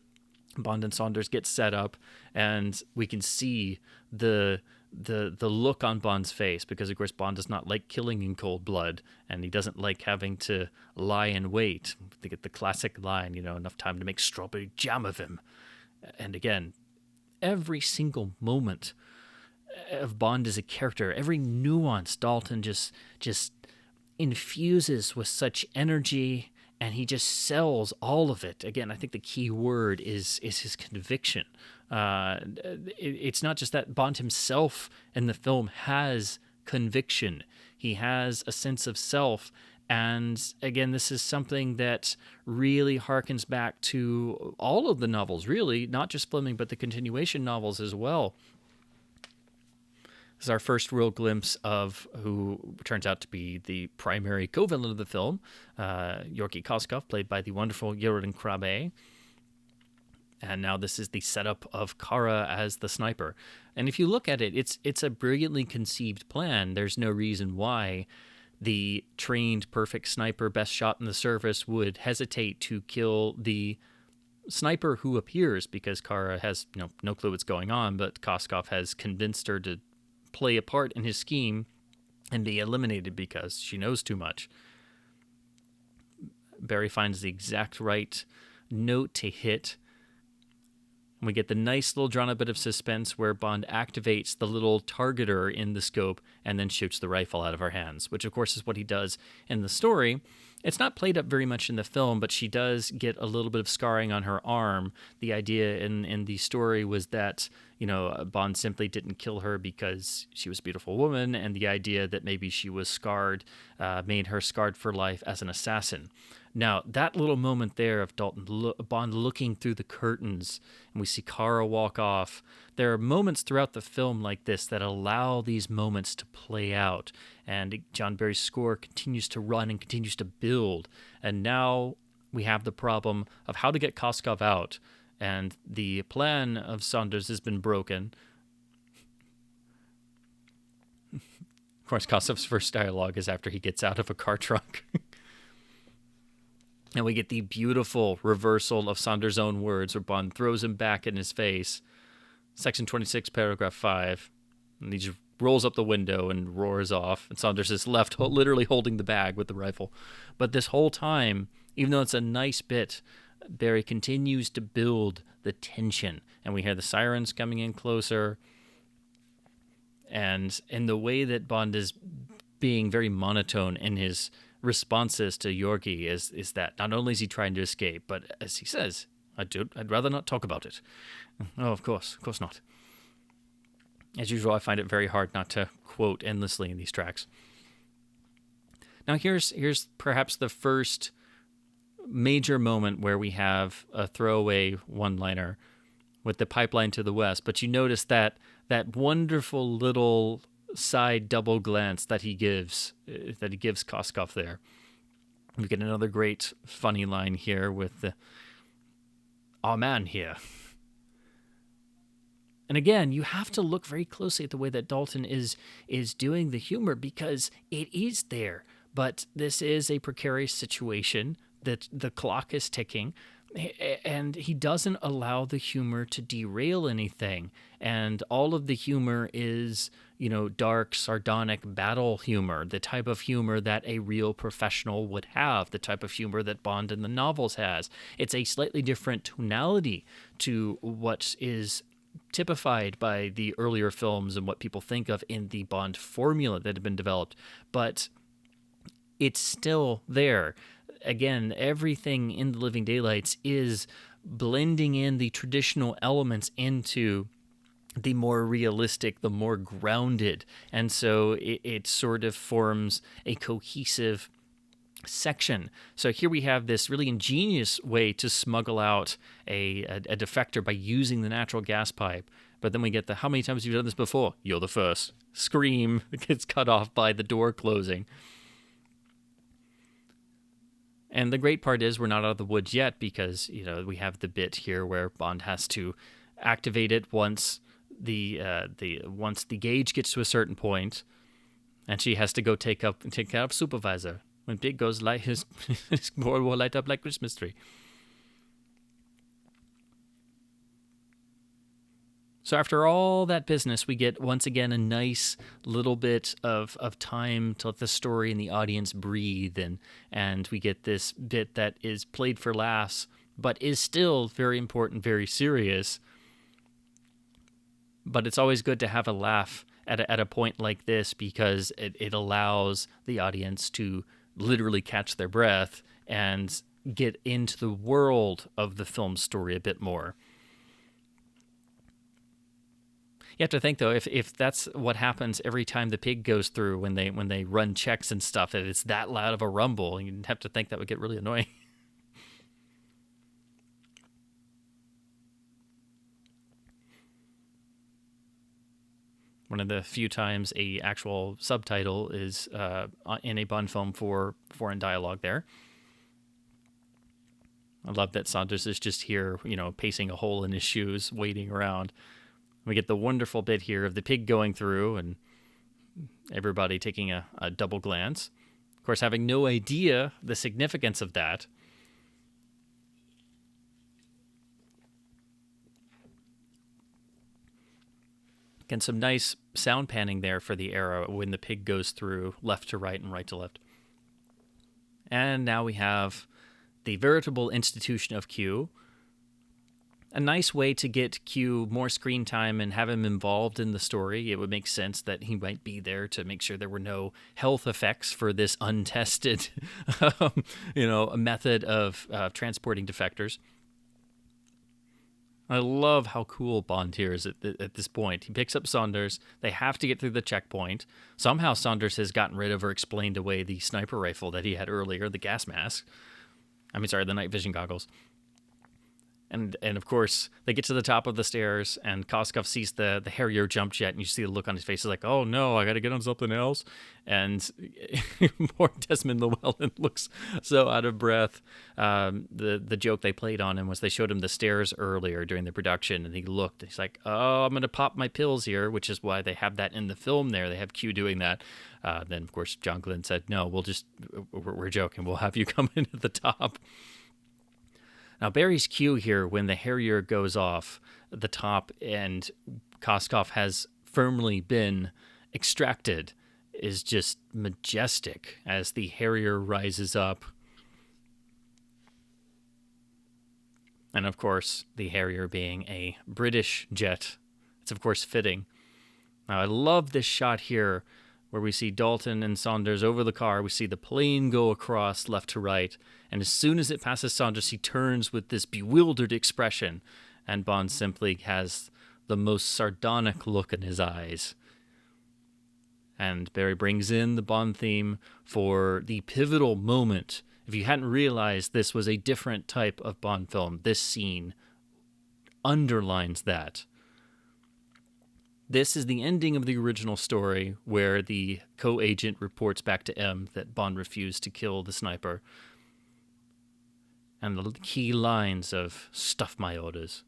Bond and Saunders get set up, and we can see the look on Bond's face, because of course Bond does not like killing in cold blood, and he doesn't like having to lie in wait to get the classic line, enough time to make strawberry jam of him. And again, every single moment of Bond as a character, every nuance Dalton just infuses with such energy, and he just sells all of it. Again, I think the key word is his conviction. It's not just that Bond himself in the film has conviction. He has a sense of self. And again, this is something that really harkens back to all of the novels, really, not just Fleming, but the continuation novels as well. This is our first real glimpse of who turns out to be the primary co-villain of the film, Yorki Koskov, played by the wonderful Jeroen Krabbe. And now this is the setup of Kara as the sniper. And if you look at it, it's a brilliantly conceived plan. There's no reason why the trained, perfect sniper, best shot in the service, would hesitate to kill the sniper who appears, because Kara has no clue what's going on, but Koskov has convinced her to play a part in his scheme and be eliminated because she knows too much. Barry finds the exact right note to hit. We get the nice little drawn up bit of suspense where Bond activates the little targeter in the scope and then shoots the rifle out of her hands, which of course is what he does in the story. It's not played up very much in the film, but she does get a little bit of scarring on her arm. The idea in the story was that, Bond simply didn't kill her because she was a beautiful woman, and the idea that maybe she was scarred made her scarred for life as an assassin. Now, that little moment there of Bond looking through the curtains, and we see Kara walk off, there are moments throughout the film like this that allow these moments to play out. And John Barry's score continues to run and continues to build. And now we have the problem of how to get Koskov out. And the plan of Saunders has been broken. Of course, Koskov's first dialogue is after he gets out of a car trunk. And we get the beautiful reversal of Saunders' own words, where Bond throws him back in his face. Section 26, paragraph 5. And he just rolls up the window and roars off. And Saunders is left literally holding the bag with the rifle. But this whole time, even though it's a nice bit, Barry continues to build the tension. And we hear the sirens coming in closer. And in the way that Bond is being very monotone in his responses to Yorgi is that not only is he trying to escape, but as he says, I'd rather not talk about it. Oh, of course not. As usual, I find it very hard not to quote endlessly in these tracks. Now here's perhaps the first major moment where we have a throwaway one-liner with the pipeline to the west, but you notice that wonderful little side double glance that he gives Koskov there. We get another great funny line here with our man here. And again, you have to look very closely at the way that Dalton is doing the humor, because it is there. But this is a precarious situation, that the clock is ticking, and he doesn't allow the humor to derail anything. And all of the humor is, dark, sardonic battle humor, the type of humor that a real professional would have, the type of humor that Bond in the novels has. It's a slightly different tonality to what is typified by the earlier films and what people think of in the Bond formula that had been developed, but it's still there. Again, everything in The Living Daylights is blending in the traditional elements into the more realistic, the more grounded, and so it sort of forms a cohesive section. So here we have this really ingenious way to smuggle out a defector by using the natural gas pipe. But then we get the, how many times have you done this before? You're the first. Scream gets cut off by the door closing. And the great part is we're not out of the woods yet, because, we have the bit here where Bond has to activate it once the gauge gets to a certain point, and she has to go take care of supervisor. When Big goes light, his board will light up like Christmas tree. So after all that business, we get once again a nice little bit of time to let the story and the audience breathe, and we get this bit that is played for laughs, but is still very important, very serious. But it's always good to have a laugh at a point like this, because it allows the audience to literally catch their breath and get into the world of the film story a bit more. You have to think, though, if that's what happens every time the pig goes through when they run checks and stuff, that it's that loud of a rumble, you'd have to think that would get really annoying. One of the few times a actual subtitle is in a Bond film for foreign dialogue there. I love that Saunders is just here, pacing a hole in his shoes, waiting around. We get the wonderful bit here of the pig going through and everybody taking a double glance. Of course, having no idea the significance of that. And some nice sound panning there for the era when the pig goes through left to right and right to left. And now we have the veritable institution of Q. A nice way to get Q more screen time and have him involved in the story. It would make sense that he might be there to make sure there were no health effects for this untested, method of transporting defectors. I love how cool Bond here is at this point. He picks up Saunders. They have to get through the checkpoint. Somehow Saunders has gotten rid of or explained away the sniper rifle that he had earlier, the gas mask. The night vision goggles. And of course, they get to the top of the stairs, and Koskov sees the Harrier jump jet, and you see the look on his face. He's like, oh no, I got to get on something else. And poor Desmond Llewellyn looks so out of breath. The joke they played on him was they showed him the stairs earlier during the production, and he looked, and he's like, oh, I'm going to pop my pills here, which is why they have that in the film there. They have Q doing that. Then, of course, John Glenn said, no, we're joking. We'll have you come in at the top. Now, Barry's cue here, when the Harrier goes off the top and Koskov has firmly been extracted, is just majestic as the Harrier rises up. And, of course, the Harrier being a British jet, it's, of course, fitting. Now, I love this shot here where we see Dalton and Saunders over the car. We see the plane go across left to right, and as soon as it passes Saunders, he turns with this bewildered expression, and Bond simply has the most sardonic look in his eyes. And Barry brings in the Bond theme for the pivotal moment. If you hadn't realized this was a different type of Bond film, this scene underlines that. This is the ending of the original story where the co-agent reports back to M that Bond refused to kill the sniper. And the key lines of "Stuff my orders.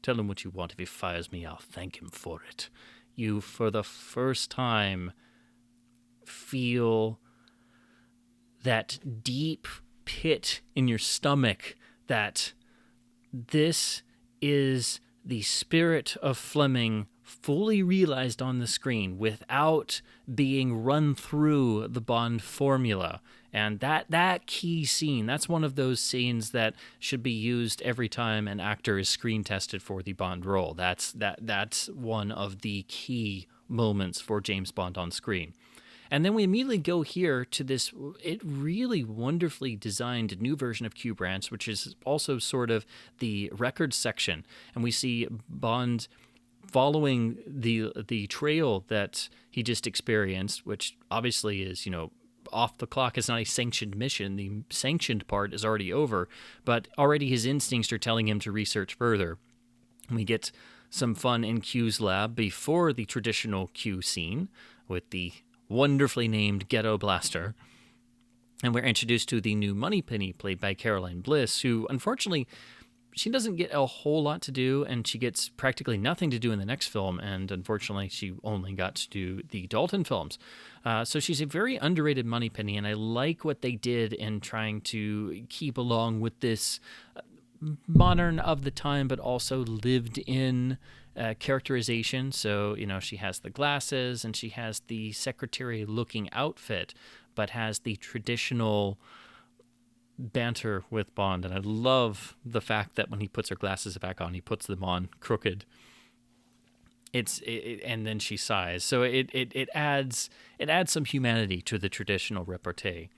Tell him what you want. If he fires me, I'll thank him for it." You, for the first time, feel that deep pit in your stomach that this is the spirit of Fleming fully realized on the screen without being run through the Bond formula. And that key scene, that's one of those scenes that should be used every time an actor is screen tested for the Bond role. That's one of the key moments for James Bond on screen. And then we immediately go here to this really wonderfully designed new version of Q Branch, which is also sort of the record section. And we see Bond following the trail that he just experienced, which obviously is, off the clock. It's not a sanctioned mission. The sanctioned part is already over, but already his instincts are telling him to research further. And we get some fun in Q's lab before the traditional Q scene with the wonderfully named Ghetto Blaster. And we're introduced to the new Moneypenny, played by Caroline Bliss, who, unfortunately, she doesn't get a whole lot to do, and she gets practically nothing to do in the next film, and unfortunately, she only got to do the Dalton films. So she's a very underrated Moneypenny, and I like what they did in trying to keep along with this modern of the time, but also lived-in characterization. So, she has the glasses, and she has the secretary-looking outfit, but has the traditional banter with Bond. And I love the fact that when he puts her glasses back on, he puts them on crooked. And then she sighs. So it adds some humanity to the traditional repartee.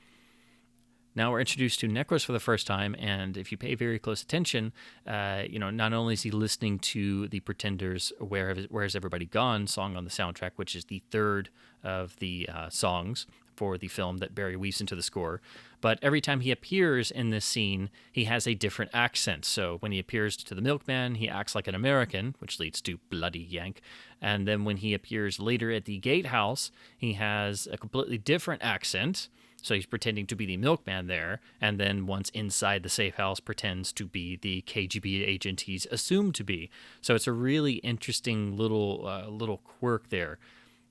Now we're introduced to Nekros for the first time, and if you pay very close attention, not only is he listening to the Pretenders' Where's Everybody Gone song on the soundtrack, which is the third of the songs for the film that Barry weaves into the score, but every time he appears in this scene, he has a different accent. So when he appears to the milkman, he acts like an American, which leads to bloody yank. And then when he appears later at the gatehouse, he has a completely different accent. So he's pretending to be the milkman there, and then once inside the safe house, pretends to be the KGB agent he's assumed to be. So it's a really interesting little quirk there.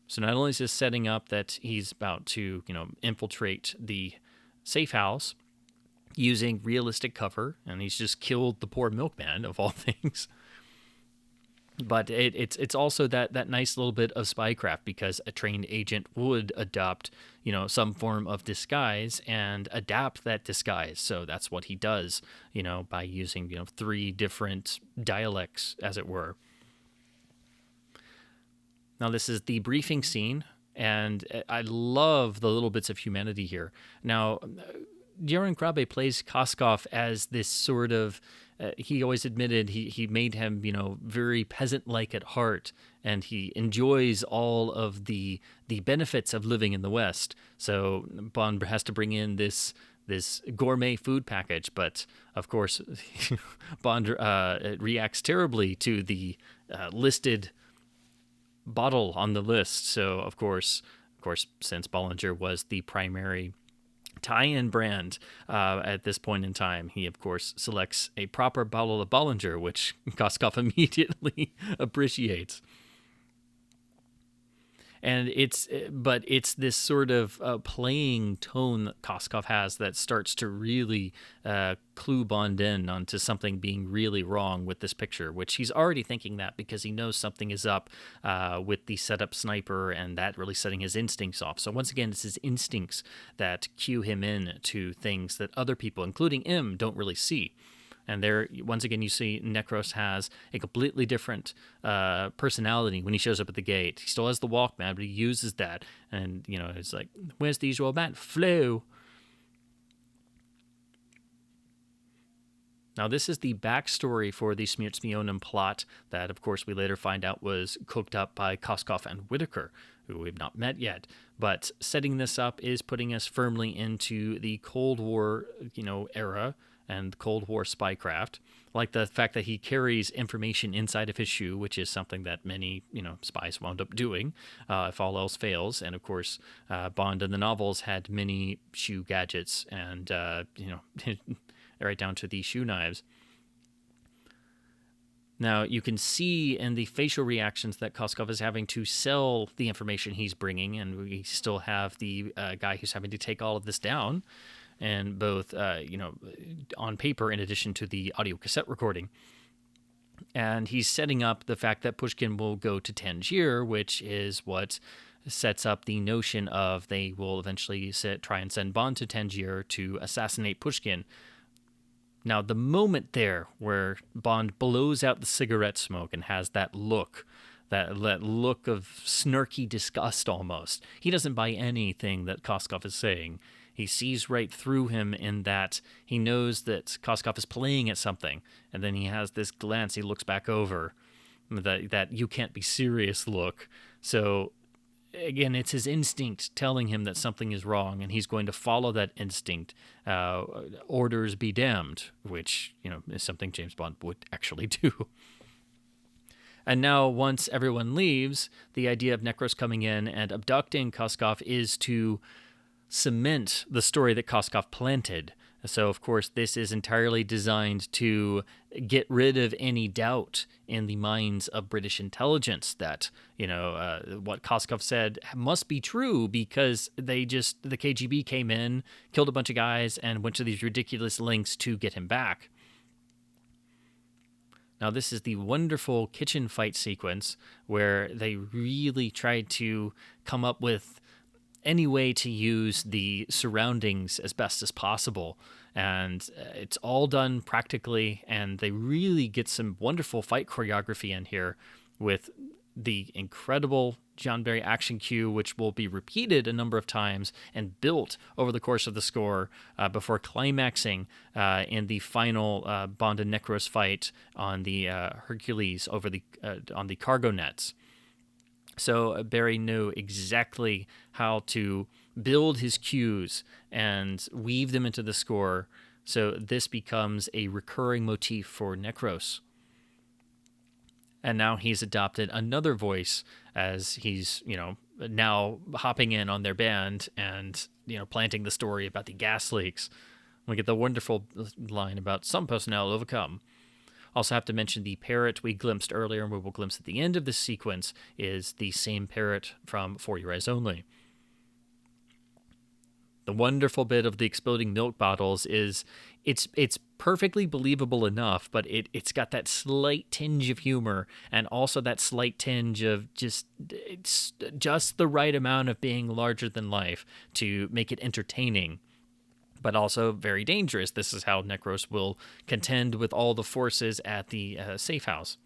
So not only is this setting up that he's about to, infiltrate the safe house using realistic cover, and he's just killed the poor milkman of all things. But it's also that nice little bit of spycraft, because a trained agent would adopt, some form of disguise and adapt that disguise. So that's what he does, by using, 3 different dialects, as it were. Now, this is the briefing scene, and I love the little bits of humanity here. Now, Jeroen Krabbe plays Koskov as this sort of, he always admitted he made him, very peasant-like at heart, and he enjoys all of the benefits of living in the West. So Bond has to bring in this gourmet food package, but of course, Bond reacts terribly to the listed bottle on the list. So of course, since Bollinger was the primary tie-in brand at this point in time, he of course selects a proper bottle of Bollinger, which Koskov immediately appreciates. And it's this sort of playing tone that Koskov has that starts to really clue Bond in onto something being really wrong with this picture, which he's already thinking that because he knows something is up with the setup sniper, and that really setting his instincts off. So once again, it's his instincts that cue him in to things that other people, including him, don't really see. And there, once again, you see Nekros has a completely different personality when he shows up at the gate. He still has the Walkman, but he uses that. And, it's like, where's the usual man? Flew. Now, this is the backstory for the Smiertspionen plot that, of course, we later find out was cooked up by Koskov and Whitaker, who we've not met yet. But setting this up is putting us firmly into the Cold War, era and Cold War spycraft, like the fact that he carries information inside of his shoe, which is something that many, spies wound up doing if all else fails. And, of course, Bond in the novels had many shoe gadgets and, right down to the shoe knives. Now, you can see in the facial reactions that Koskov is having to sell the information he's bringing, and we still have the guy who's having to take all of this down, and both, on paper in addition to the audio cassette recording. And he's setting up the fact that Pushkin will go to Tangier, which is what sets up the notion of they will eventually try and send Bond to Tangier to assassinate Pushkin. Now, the moment there where Bond blows out the cigarette smoke and has that look of snarky disgust almost, he doesn't buy anything that Koskov is saying. He sees right through him in that he knows that Koskov is playing at something, and then he has this glance, he looks back over, that you can't be serious look. So again, it's his instinct telling him that something is wrong, and he's going to follow that instinct. Orders be damned, which, is something James Bond would actually do. And now, once everyone leaves, the idea of Nekros coming in and abducting Koskov is to cement the story that Koskov planted. So, of course, this is entirely designed to get rid of any doubt in the minds of British intelligence that, what Koskov said must be true because the KGB came in, killed a bunch of guys, and went to these ridiculous lengths to get him back. Now, this is the wonderful kitchen fight sequence where they really tried to come up with any way to use the surroundings as best as possible. And it's all done practically, and they really get some wonderful fight choreography in here with the incredible John Barry action cue, which will be repeated a number of times and built over the course of the score before climaxing in the final Bond and Nekros fight on the Hercules on the cargo nets. So Barry knew exactly how to build his cues and weave them into the score. So this becomes a recurring motif for Nekros. And now he's adopted another voice as he's, now hopping in on their band and, planting the story about the gas leaks. We get the wonderful line about some personnel overcome. Also have to mention the parrot we glimpsed earlier, and we will glimpse at the end of this sequence, is the same parrot from For Your Eyes Only. The wonderful bit of the exploding milk bottles is it's perfectly believable enough, but it's got that slight tinge of humor and also that slight tinge of just the right amount of being larger than life to make it entertaining, but also very dangerous. This is how Nekros will contend with all the forces at the safe house.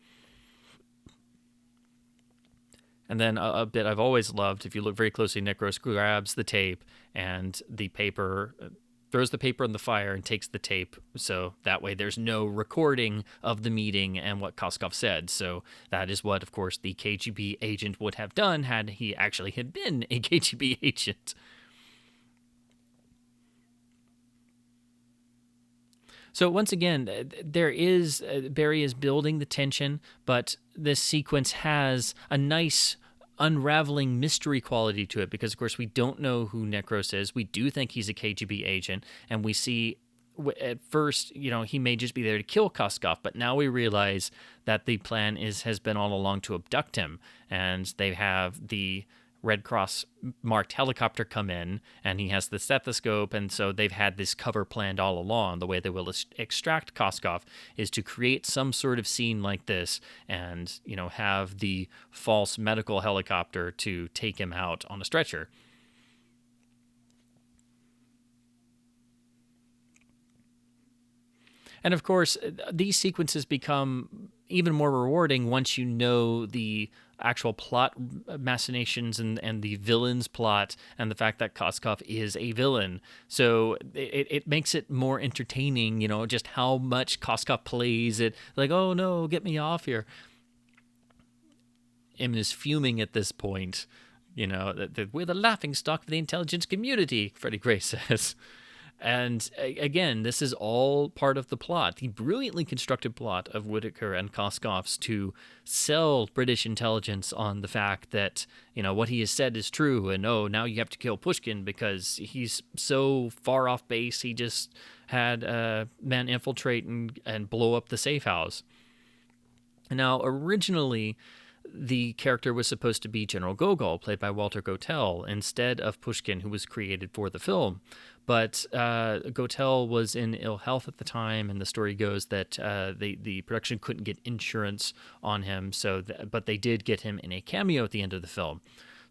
And then a bit I've always loved, if you look very closely, Nekros grabs the tape and the paper, throws the paper in the fire and takes the tape. So that way there's no recording of the meeting and what Koskov said. So that is what, of course, the KGB agent would have done had he actually had been a KGB agent. So once again, Barry is building the tension, but this sequence has a nice unraveling mystery quality to it because, of course, we don't know who Nekros is. We do think he's a KGB agent, and we see at first, he may just be there to kill Koskov, but now we realize that the plan has been all along to abduct him, and they have the Red Cross marked helicopter come in, and he has the stethoscope, and so they've had this cover planned all along. The way they will extract Koskov is to create some sort of scene like this and, have the false medical helicopter to take him out on a stretcher. And of course, these sequences become even more rewarding once you know the actual plot machinations and the villain's plot and the fact that Koskov is a villain. So it makes it more entertaining, just how much Koskov plays it. Like, oh no, get me off here. M is fuming at this point. That we're the laughingstock of the intelligence community, Freddie Gray says. And again, this is all part of the plot, the brilliantly constructed plot of Whitaker and Koskov's to sell British intelligence on the fact that, what he has said is true. And, now you have to kill Pushkin because he's so far off base. He just had men infiltrate and blow up the safe house. Now, originally, the character was supposed to be General Gogol, played by Walter Gotell, instead of Pushkin, who was created for the film. But Gotell was in ill health at the time, and the story goes that the production couldn't get insurance on him, but they did get him in a cameo at the end of the film.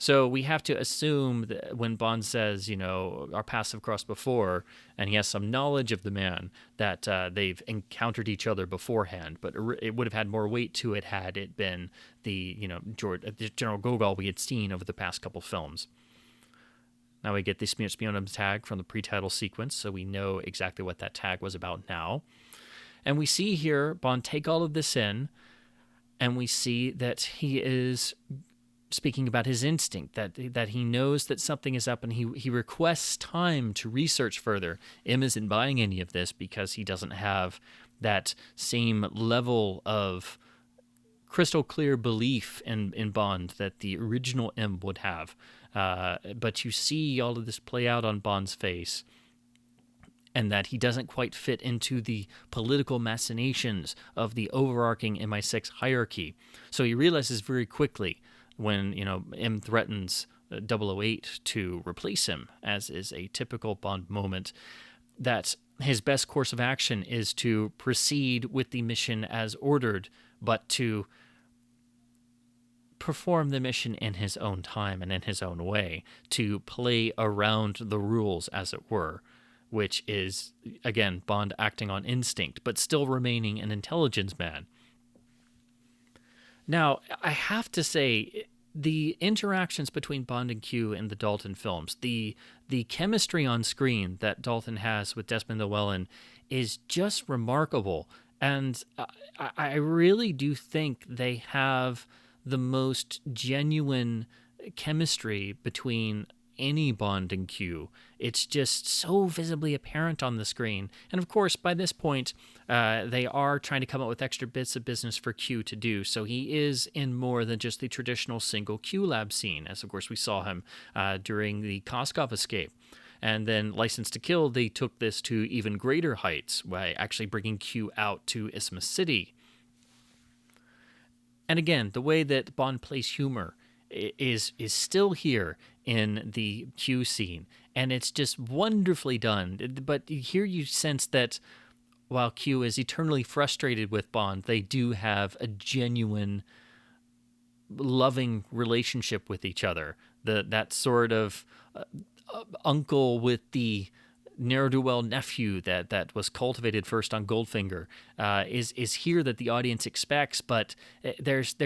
So we have to assume that when Bond says, our paths have crossed before, and he has some knowledge of the man, that they've encountered each other beforehand. But it would have had more weight to it had it been the General Gogol we had seen over the past couple films. Now we get the Spionum tag from the pre-title sequence, so we know exactly what that tag was about now. And we see here Bond take all of this in, and we see that he is speaking about his instinct, that he knows that something is up, and he requests time to research further. M isn't buying any of this because he doesn't have that same level of crystal clear belief in Bond that the original M would have. But you see all of this play out on Bond's face, and that he doesn't quite fit into the political machinations of the overarching MI6 hierarchy. So he realizes very quickly when M threatens 008 to replace him, as is a typical Bond moment, that his best course of action is to proceed with the mission as ordered, but to perform the mission in his own time and in his own way, to play around the rules, as it were, which is, again, Bond acting on instinct, but still remaining an intelligence man. Now, I have to say, the interactions between Bond and Q in the Dalton films, the chemistry on screen that Dalton has with Desmond Llewellyn is just remarkable. And I really do think they have the most genuine chemistry between any Bond and Q. It's just so visibly apparent on the screen. And of course, by this point, they are trying to come up with extra bits of business for Q to do. So he is in more than just the traditional single Q lab scene, as of course we saw him during the Koskov escape. And then License to Kill, they took this to even greater heights by actually bringing Q out to Isthmus City. And again, the way that Bond plays humor is still here in the Q scene, and it's just wonderfully done. But here you sense that while Q is eternally frustrated with Bond, they do have a genuine, loving relationship with each other. That sort of uncle with the ne'er-do-well nephew that was cultivated first on Goldfinger is here that the audience expects, but there's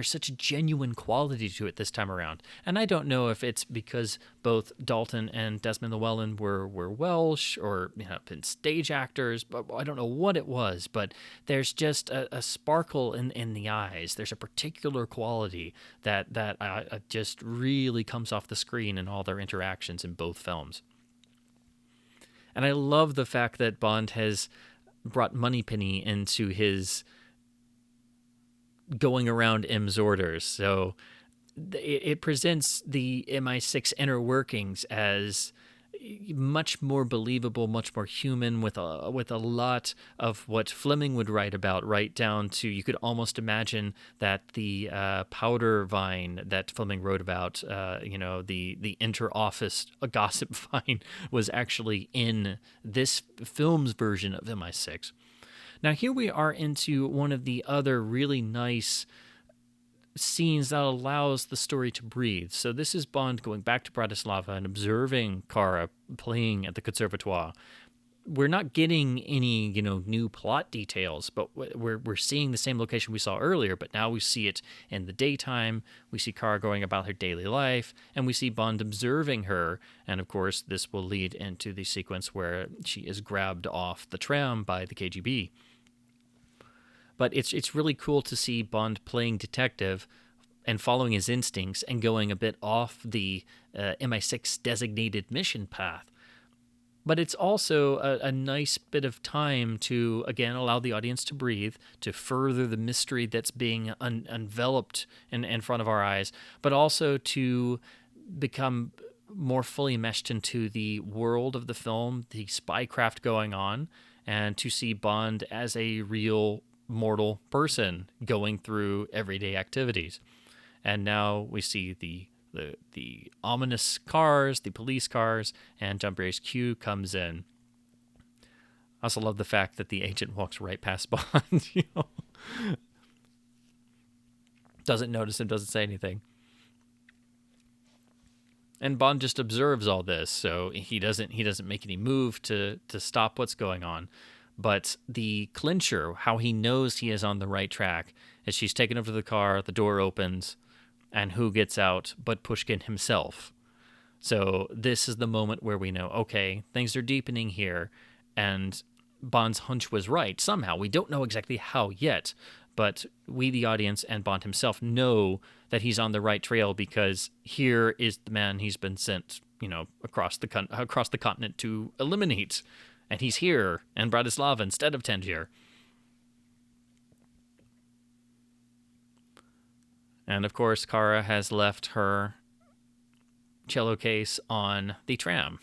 such a genuine quality to it this time around. And I don't know if it's because both Dalton and Desmond Llewellyn were Welsh or been stage actors, but I don't know what it was, but there's just a sparkle in the eyes. There's a particular quality that just really comes off the screen in all their interactions in both films. And I love the fact that Bond has brought Moneypenny into his going around M's orders. So it presents the MI6 inner workings as much more believable, much more human, with a lot of what Fleming would write about, right down to, you could almost imagine that the powder vine that Fleming wrote about, the inter-office gossip vine, was actually in this film's version of MI6. Now here we are into one of the other really nice scenes that allows the story to breathe. So this is Bond going back to Bratislava and observing Kara playing at the Conservatoire. we're not getting any, new plot details, but we're seeing the same location we saw earlier, but now we see it in the daytime. We see Kara going about her daily life, and we see Bond observing her. And of course, this will lead into the sequence where she is grabbed off the tram by the KGB. But it's really cool to see Bond playing detective and following his instincts and going a bit off the MI6 designated mission path. But it's also a nice bit of time to, again, allow the audience to breathe, to further the mystery that's being enveloped in front of our eyes, but also to become more fully meshed into the world of the film, the spycraft going on, and to see Bond as a real mortal person going through everyday activities. And now we see the ominous cars, the police cars, and John Barry's Q comes in. I also love the fact that the agent walks right past Bond, doesn't notice him, doesn't say anything. And Bond just observes all this, so he doesn't make any move to stop what's going on. But the clincher, how he knows he is on the right track, is she's taken over to the car, the door opens, and who gets out but Pushkin himself. So this is the moment where we know, okay, things are deepening here, and Bond's hunch was right somehow. We don't know exactly how yet, but we, the audience, and Bond himself know that he's on the right trail because here is the man he's been sent, across the continent to eliminate, and he's here in Bratislava instead of Tangier. And of course, Kara has left her cello case on the tram.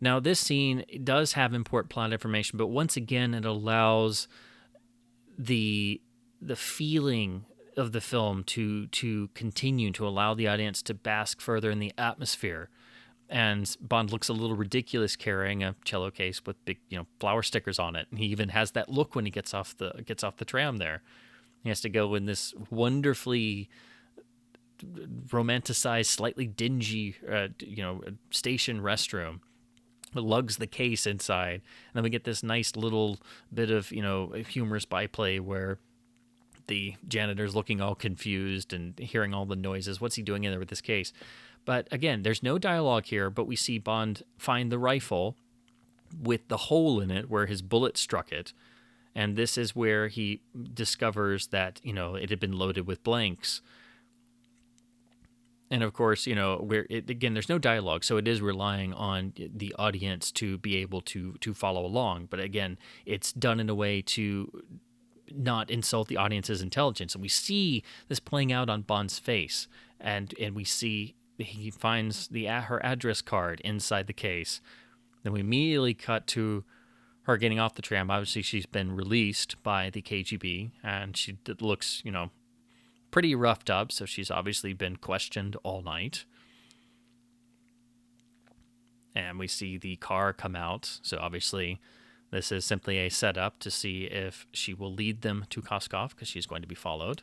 Now, this scene does have important plot information, but once again, it allows the feeling of the film to continue, to allow the audience to bask further in the atmosphere. And Bond looks a little ridiculous carrying a cello case with big, flower stickers on it. And he even has that look when he gets off the tram there. He has to go in this wonderfully romanticized, slightly dingy, station restroom. Lugs the case inside. And then we get this nice little bit of, humorous byplay where the janitor's looking all confused and hearing all the noises. What's he doing in there with this case? But again, there's no dialogue here, but we see Bond find the rifle with the hole in it where his bullet struck it. And this is where he discovers that, it had been loaded with blanks. And of course, again, there's no dialogue, so it is relying on the audience to be able to follow along. But again, it's done in a way to not insult the audience's intelligence. And we see this playing out on Bond's face. And we see he finds her address card inside the case. Then we immediately cut to her getting off the tram. Obviously, she's been released by the KGB, and she looks, pretty roughed up, so she's obviously been questioned all night. And we see the car come out, so obviously this is simply a setup to see if she will lead them to Koskov, because she's going to be followed.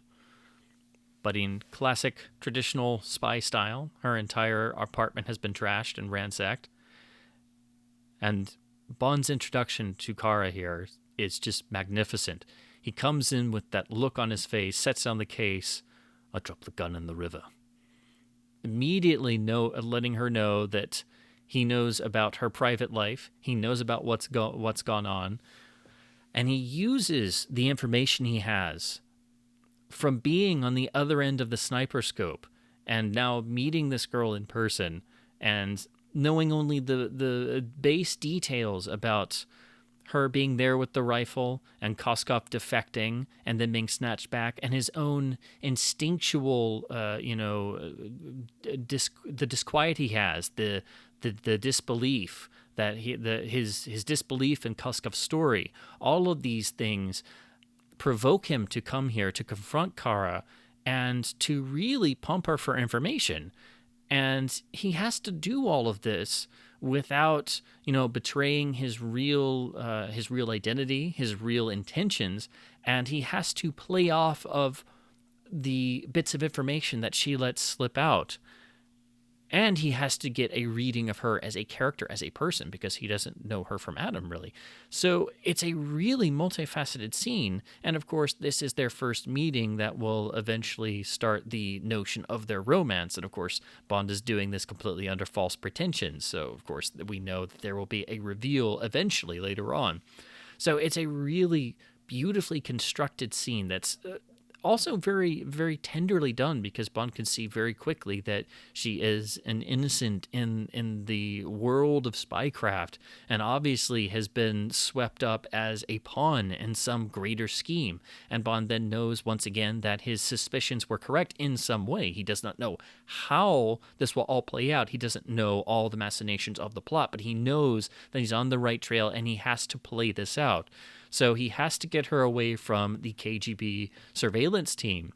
But in classic traditional spy style, her entire apartment has been trashed and ransacked. And Bond's introduction to Kara here is just magnificent. He comes in with that look on his face, sets down the case. "I dropped the gun in the river." Immediately letting her know that he knows about her private life. He knows about what's gone on. And he uses the information he has from being on the other end of the sniper scope and now meeting this girl in person and knowing only the base details about her being there with the rifle and Koskov defecting and then being snatched back, and his own instinctual, the disquiet he has, the disbelief that his disbelief in Koskov's story. All of these things provoke him to come here to confront Kara and to really pump her for information. And he has to do all of this without, betraying his real identity, his real intentions, and he has to play off of the bits of information that she lets slip out. And he has to get a reading of her as a character, as a person, because he doesn't know her from Adam, really. So it's a really multifaceted scene. And of course, this is their first meeting that will eventually start the notion of their romance. And of course, Bond is doing this completely under false pretensions. So, of course, we know that there will be a reveal eventually later on. So it's a really beautifully constructed scene that's also very, very tenderly done, because Bond can see very quickly that she is an innocent in the world of spycraft, and obviously has been swept up as a pawn in some greater scheme. And Bond then knows once again that his suspicions were correct in some way. He does not know how this will all play out. He doesn't know all the machinations of the plot, but he knows that he's on the right trail, and he has to play this out. So he has to get her away from the KGB surveillance team,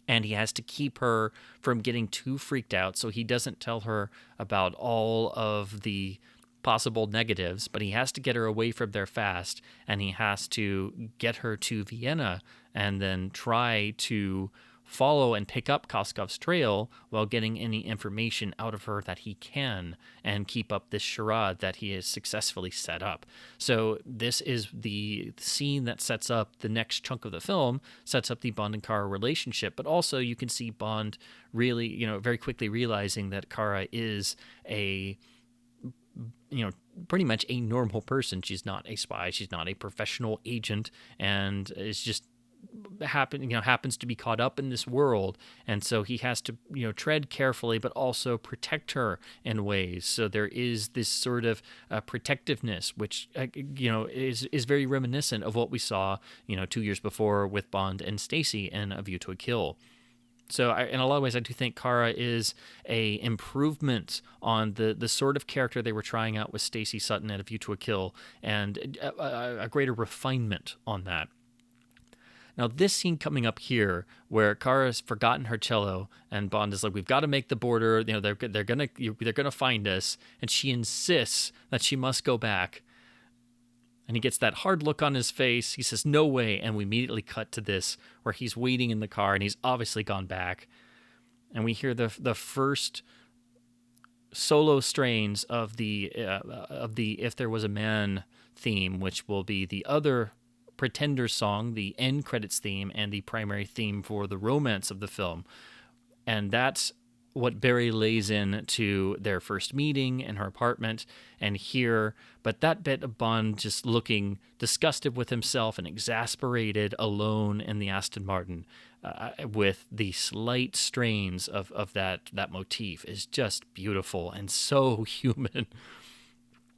and he has to keep her from getting too freaked out, so he doesn't tell her about all of the possible negatives, but he has to get her away from there fast, and he has to get her to Vienna and then try to follow and pick up Koskov's trail while getting any information out of her that he can, and keep up this charade that he has successfully set up. So this is the scene that sets up the next chunk of the film, sets up the Bond and Kara relationship, but also you can see Bond really, very quickly realizing that Kara is pretty much a normal person. She's not a spy, she's not a professional agent, and is just happens to be caught up in this world, and so he has to tread carefully but also protect her in ways. So there is this sort of protectiveness, which is very reminiscent of what we saw 2 years before with Bond and Stacy in A View to a Kill. So in a lot of ways, I do think Kara is a improvement on the sort of character they were trying out with Stacey Sutton at A View to a Kill, and a greater refinement on that. Now, this scene coming up here, where Kara's forgotten her cello, and Bond is like, "We've got to make the border. They're gonna find us," and she insists that she must go back. And he gets that hard look on his face. He says, "No way," and we immediately cut to this where he's waiting in the car, and he's obviously gone back, and we hear the first solo strains of the "If There Was a Man" theme, which will be the other Pretender song, the end credits theme, and the primary theme for the romance of the film. And that's what Barry lays in to their first meeting in her apartment and here. But that bit of Bond just looking disgusted with himself and exasperated alone in the Aston Martin with the slight strains of that motif is just beautiful and so human.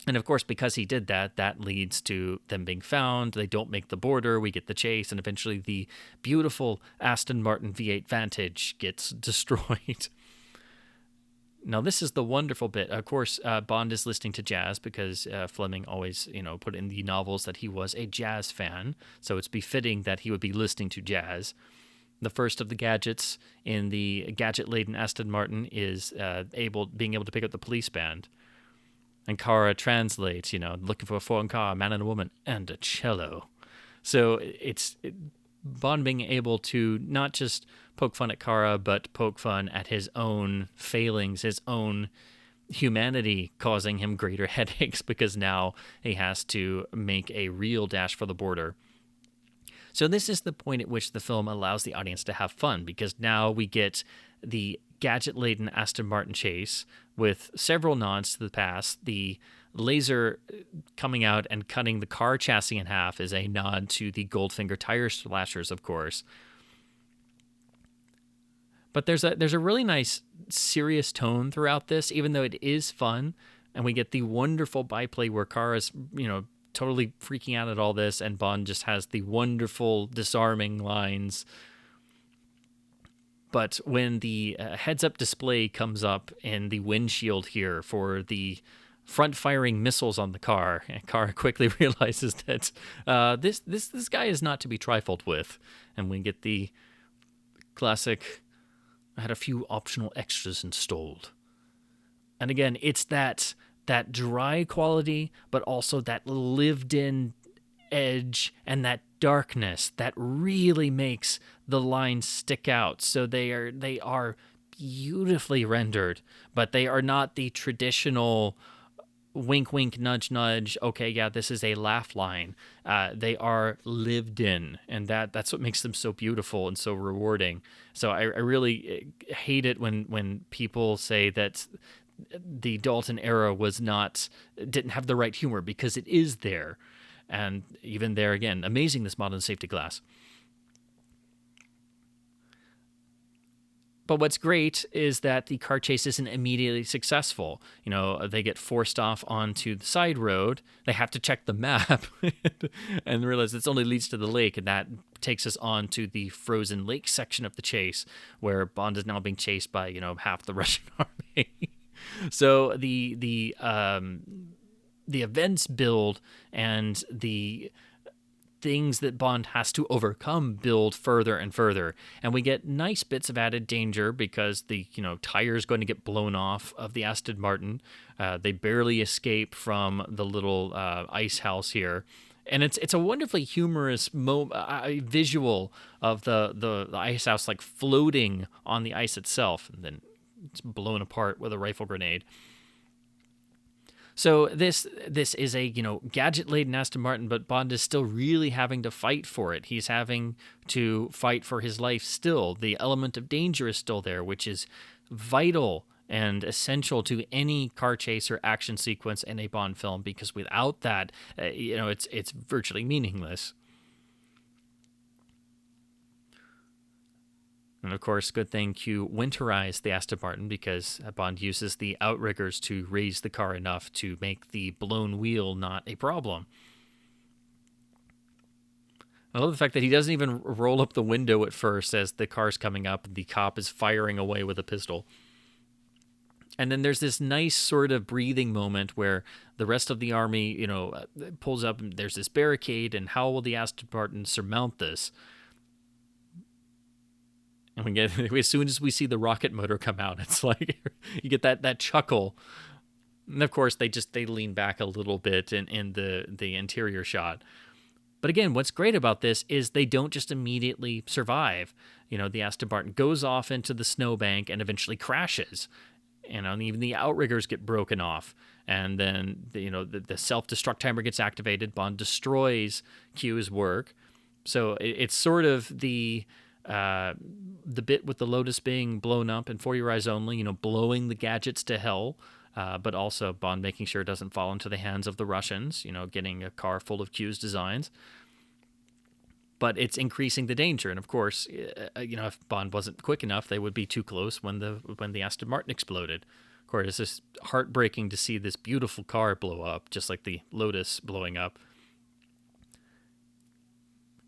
And of course, because he did that, that leads to them being found. They don't make the border. We get the chase, and eventually the beautiful Aston Martin V8 Vantage gets destroyed. Now, this is the wonderful bit. Of course, Bond is listening to jazz because Fleming always, put in the novels that he was a jazz fan. So it's befitting that he would be listening to jazz. The first of the gadgets in the gadget-laden Aston Martin is being able to pick up the police band. And Kara translates, looking for a foreign car, a man and a woman, and a cello. So it's Bond being able to not just poke fun at Kara, but poke fun at his own failings, his own humanity, causing him greater headaches because now he has to make a real dash for the border. So this is the point at which the film allows the audience to have fun, because now we get the gadget-laden Aston Martin chase with several nods to the past. The laser coming out and cutting the car chassis in half is a nod to the Goldfinger tire slashers, of course. But there's a really nice serious tone throughout this, even though it is fun, and we get the wonderful byplay where Kara's, totally freaking out at all this, and Bond just has the wonderful disarming lines. But when the heads-up display comes up in the windshield here for the front-firing missiles on the car, and Kara quickly realizes that this guy is not to be trifled with, and we get the classic, "I had a few optional extras installed." And again, it's that dry quality, but also that lived-in edge and that darkness that really makes the lines stick out. So they are beautifully rendered, but they are not the traditional wink, wink, nudge, nudge. Okay, yeah, this is a laugh line. They are lived in, and that's what makes them so beautiful and so rewarding. So I really hate it when people say that the Dalton era didn't have the right humor, because it is there. And even there again, amazing, this modern safety glass. But what's great is that the car chase isn't immediately successful. They get forced off onto the side road. They have to check the map and realize this only leads to the lake, and that takes us on to the frozen lake section of the chase, where Bond is now being chased by half the Russian army. So the events build, and the things that Bond has to overcome build further and further. And we get nice bits of added danger because the tire is going to get blown off of the Aston Martin. They barely escape from the little ice house here. And it's a wonderfully humorous visual of the ice house like floating on the ice itself, and then it's blown apart with a rifle grenade. So this is a gadget-laden Aston Martin, but Bond is still really having to fight for it. He's having to fight for his life still. The element of danger is still there, which is vital and essential to any car chase or action sequence in a Bond film, because without that, it's virtually meaningless. And of course, good thing Q winterized the Aston Martin, because Bond uses the outriggers to raise the car enough to make the blown wheel not a problem. I love the fact that he doesn't even roll up the window at first as the car's coming up and the cop is firing away with a pistol. And then there's this nice sort of breathing moment where the rest of the army, pulls up, and there's this barricade, and how will the Aston Martin surmount this? And as soon as we see the rocket motor come out, it's like you get that chuckle. And of course, they lean back a little bit in the interior shot. But again, what's great about this is they don't just immediately survive. The Aston Martin goes off into the snowbank and eventually crashes. And even the outriggers get broken off. And then the self-destruct timer gets activated. Bond destroys Q's work. So it's sort of the bit with the Lotus being blown up and For Your Eyes Only, blowing the gadgets to hell, but also Bond making sure it doesn't fall into the hands of the Russians, getting a car full of Q's designs. But it's increasing the danger, and of course, if Bond wasn't quick enough, they would be too close when the Aston Martin exploded. Of course, it's just heartbreaking to see this beautiful car blow up, just like the Lotus blowing up.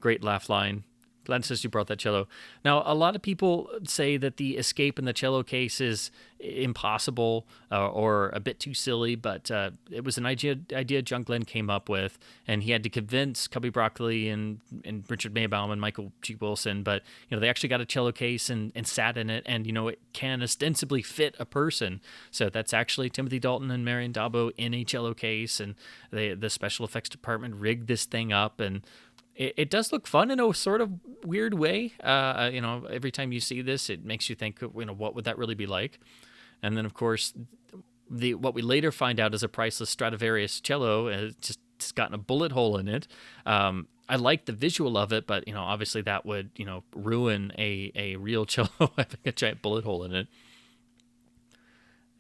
Great laugh line. Glad since you brought that cello. Now, a lot of people say that the escape in the cello case is impossible or a bit too silly, but it was an idea John Glenn came up with, and he had to convince Cubby Broccoli and Richard Maybaum and Michael G. Wilson, but they actually got a cello case and sat in it, and it can ostensibly fit a person. So that's actually Timothy Dalton and Marion Dabo in a cello case, and the special effects department rigged this thing up, and it does look fun in a sort of weird way. Every time you see this, it makes you think, what would that really be like? And then, of course, what we later find out is a priceless Stradivarius cello. It's gotten a bullet hole in it. I like the visual of it, but, obviously that would, ruin a real cello having a giant bullet hole in it.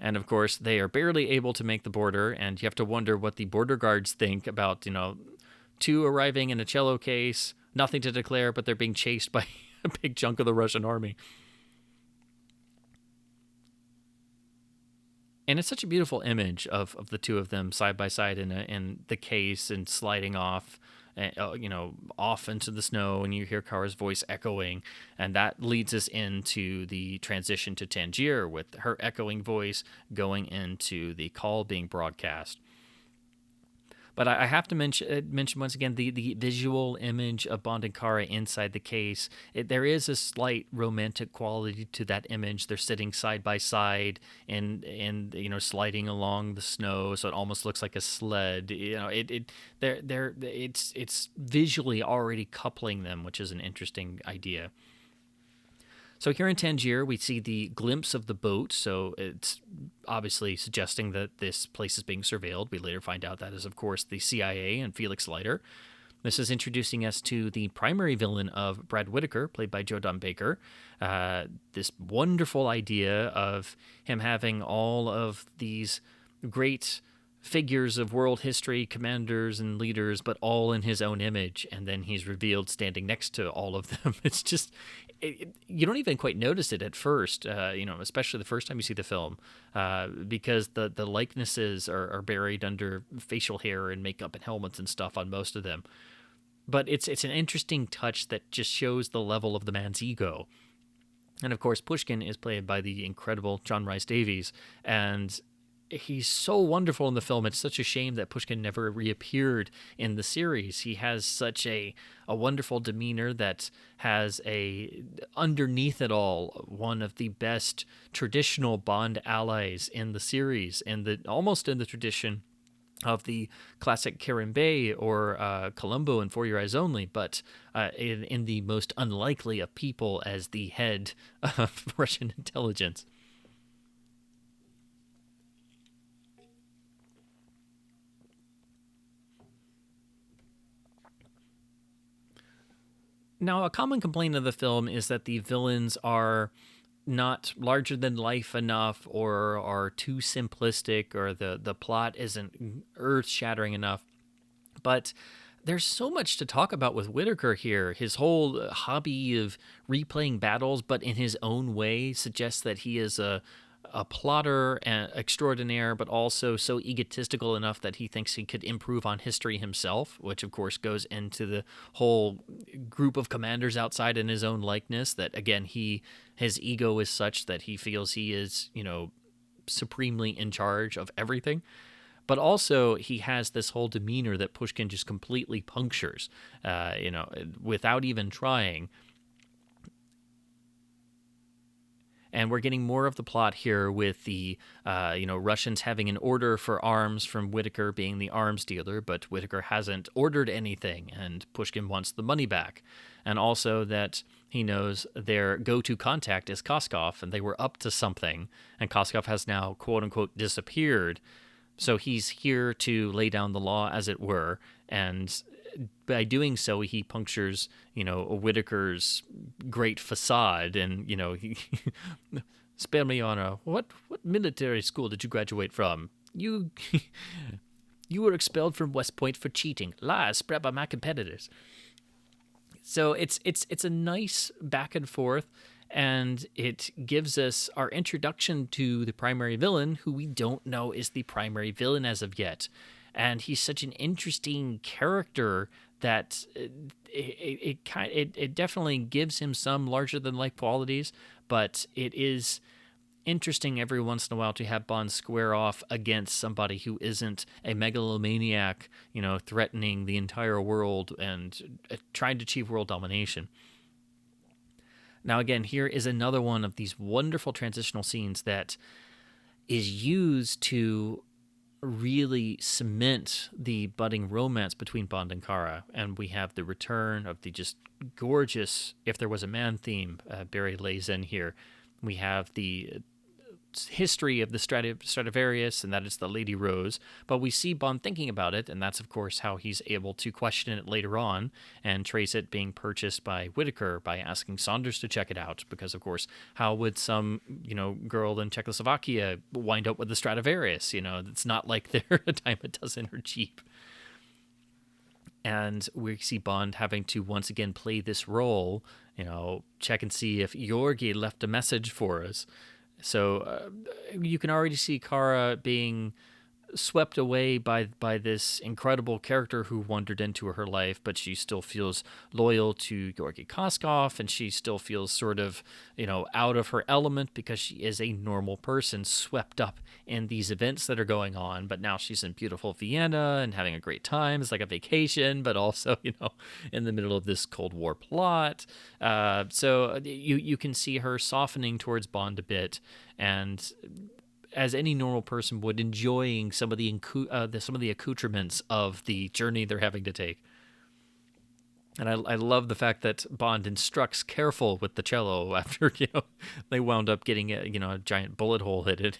And, of course, they are barely able to make the border, and you have to wonder what the border guards think about, two arriving in a cello case, nothing to declare, but they're being chased by a big chunk of the Russian army. And it's such a beautiful image of the two of them side by side in the case and sliding off, off into the snow, and you hear Kara's voice echoing, and that leads us into the transition to Tangier with her echoing voice going into the call being broadcast. But I have to mention once again the visual image of Bond and Kara inside the case. There is a slight romantic quality to that image. They're sitting side by side and sliding along the snow, so it almost looks like a sled. It's visually already coupling them, which is an interesting idea. So here in Tangier, we see the glimpse of the boat, so it's obviously suggesting that this place is being surveilled. We later find out that is, of course, the CIA and Felix Slider. This is introducing us to the primary villain of Brad Whitaker, played by Joe Don Baker. This wonderful idea of him having all of these great figures of world history, commanders and leaders, but all in his own image, and then he's revealed standing next to all of them. It's just, you don't even quite notice it at first, especially the first time you see the film, because the likenesses are buried under facial hair and makeup and helmets and stuff on most of them. But it's an interesting touch that just shows the level of the man's ego. And of course, Pushkin is played by the incredible John Rhys Davies, and he's so wonderful in the film. It's such a shame that Pushkin never reappeared in the series. He has such a wonderful demeanor that has underneath it all, one of the best traditional Bond allies in the series, and almost in the tradition of the classic Karen Bay or Columbo in For Your Eyes Only, but in the most unlikely of people as the head of Russian intelligence. Now, a common complaint of the film is that the villains are not larger than life enough, or are too simplistic, or the plot isn't earth-shattering enough. But there's so much to talk about with Whitaker here. His whole hobby of replaying battles, but in his own way, suggests that he is a plotter extraordinaire, but also so egotistical enough that he thinks he could improve on history himself, which of course goes into the whole group of commanders outside in his own likeness, that again, his ego is such that he feels he is, supremely in charge of everything. But also, he has this whole demeanor that Pushkin just completely punctures, without even trying. And we're getting more of the plot here with the, Russians having an order for arms from Whitaker being the arms dealer, but Whitaker hasn't ordered anything, and Pushkin wants the money back. And also that he knows their go-to contact is Koskov, and they were up to something, and Koskov has now, quote-unquote, disappeared. So he's here to lay down the law, as it were, and by doing so, he punctures, Whitaker's great facade, and, he spare me honor. What military school did you graduate from? You you were expelled from West Point for cheating. Lies spread by my competitors. So it's a nice back and forth, and it gives us our introduction to the primary villain, who we don't know is the primary villain as of yet. And he's such an interesting character that it definitely gives him some larger than life qualities, but it is interesting every once in a while to have Bond square off against somebody who isn't a megalomaniac, threatening the entire world and trying to achieve world domination. Now, again, here is another one of these wonderful transitional scenes that is used to really cement the budding romance between Bond and Kara. And we have the return of the just gorgeous If There Was a Man theme Barry lays in here. We have the history of the Stradivarius, and that is the Lady Rose, but we see Bond thinking about it, and that's of course how he's able to question it later on and trace it being purchased by Whitaker by asking Saunders to check it out, because of course how would some girl in Czechoslovakia wind up with the Stradivarius? It's not like they're a dime a dozen or cheap. And we see Bond having to once again play this role, check and see if Georgi left a message for us. So you can already see Kara being swept away by this incredible character who wandered into her life, but she still feels loyal to Georgi Koskov, and she still feels sort of, out of her element because she is a normal person swept up in these events that are going on. But now she's in beautiful Vienna and having a great time. It's like a vacation, but also, in the middle of this Cold War plot. So you can see her softening towards Bond a bit, and as any normal person would, enjoying some of the accoutrements of the journey they're having to take. And I love the fact that Bond instructs careful with the cello after, they wound up getting a giant bullet hole hit it.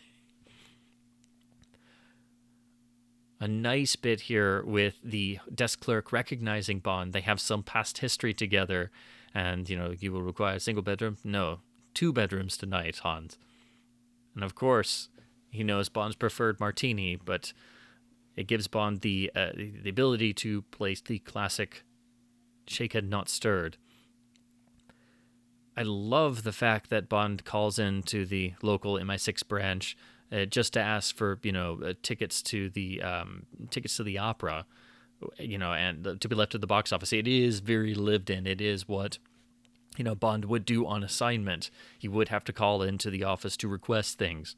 A nice bit here with the desk clerk recognizing Bond. They have some past history together, and, you will require a single bedroom? No, 2 bedrooms tonight, Hans. And of course, he knows Bond's preferred martini, but it gives Bond the ability to place the classic shaken, not stirred. I love the fact that Bond calls in to the local MI6 branch just to ask for tickets to the opera, and to be left at the box office. It is very lived in. It is what Bond would do on assignment. He would have to call into the office to request things.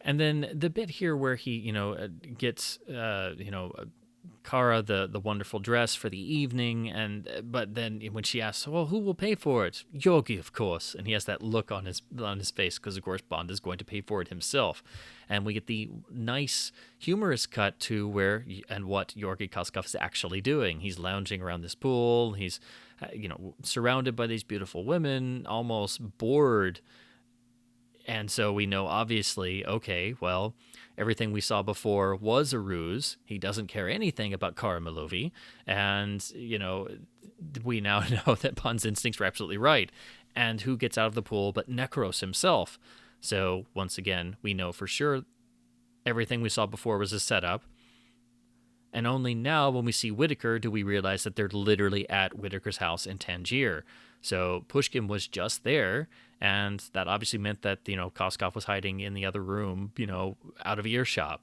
And then the bit here where he, gets, Kara the wonderful dress for the evening, but then when she asks, well, who will pay for it? Yogi, of course. And he has that look on his face because, of course, Bond is going to pay for it himself. And we get the nice, humorous cut to where and what Georgi Koskov is actually doing. He's lounging around this pool. He's, surrounded by these beautiful women, almost bored. And so we know, obviously, okay, well, everything we saw before was a ruse. He doesn't care anything about Kara Malovi. And, we now know that Bond's instincts were absolutely right. And who gets out of the pool but Nekros himself? So, once again, we know for sure everything we saw before was a setup. And only now, when we see Whitaker, do we realize that they're literally at Whitaker's house in Tangier. So Pushkin was just there, and that obviously meant that, Koskov was hiding in the other room, out of earshot.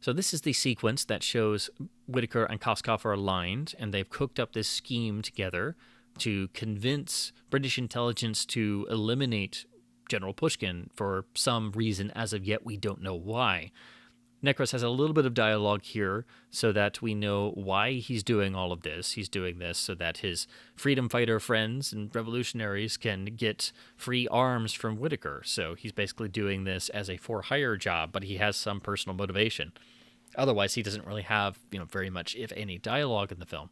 So this is the sequence that shows Whitaker and Koskov are aligned, and they've cooked up this scheme together to convince British intelligence to eliminate General Pushkin for some reason. As of yet, we don't know why. Nekros has a little bit of dialogue here so that we know why he's doing all of this. He's doing this so that his freedom fighter friends and revolutionaries can get free arms from Whitaker. So he's basically doing this as a for-hire job, but he has some personal motivation. Otherwise, he doesn't really have, very much, if any, dialogue in the film.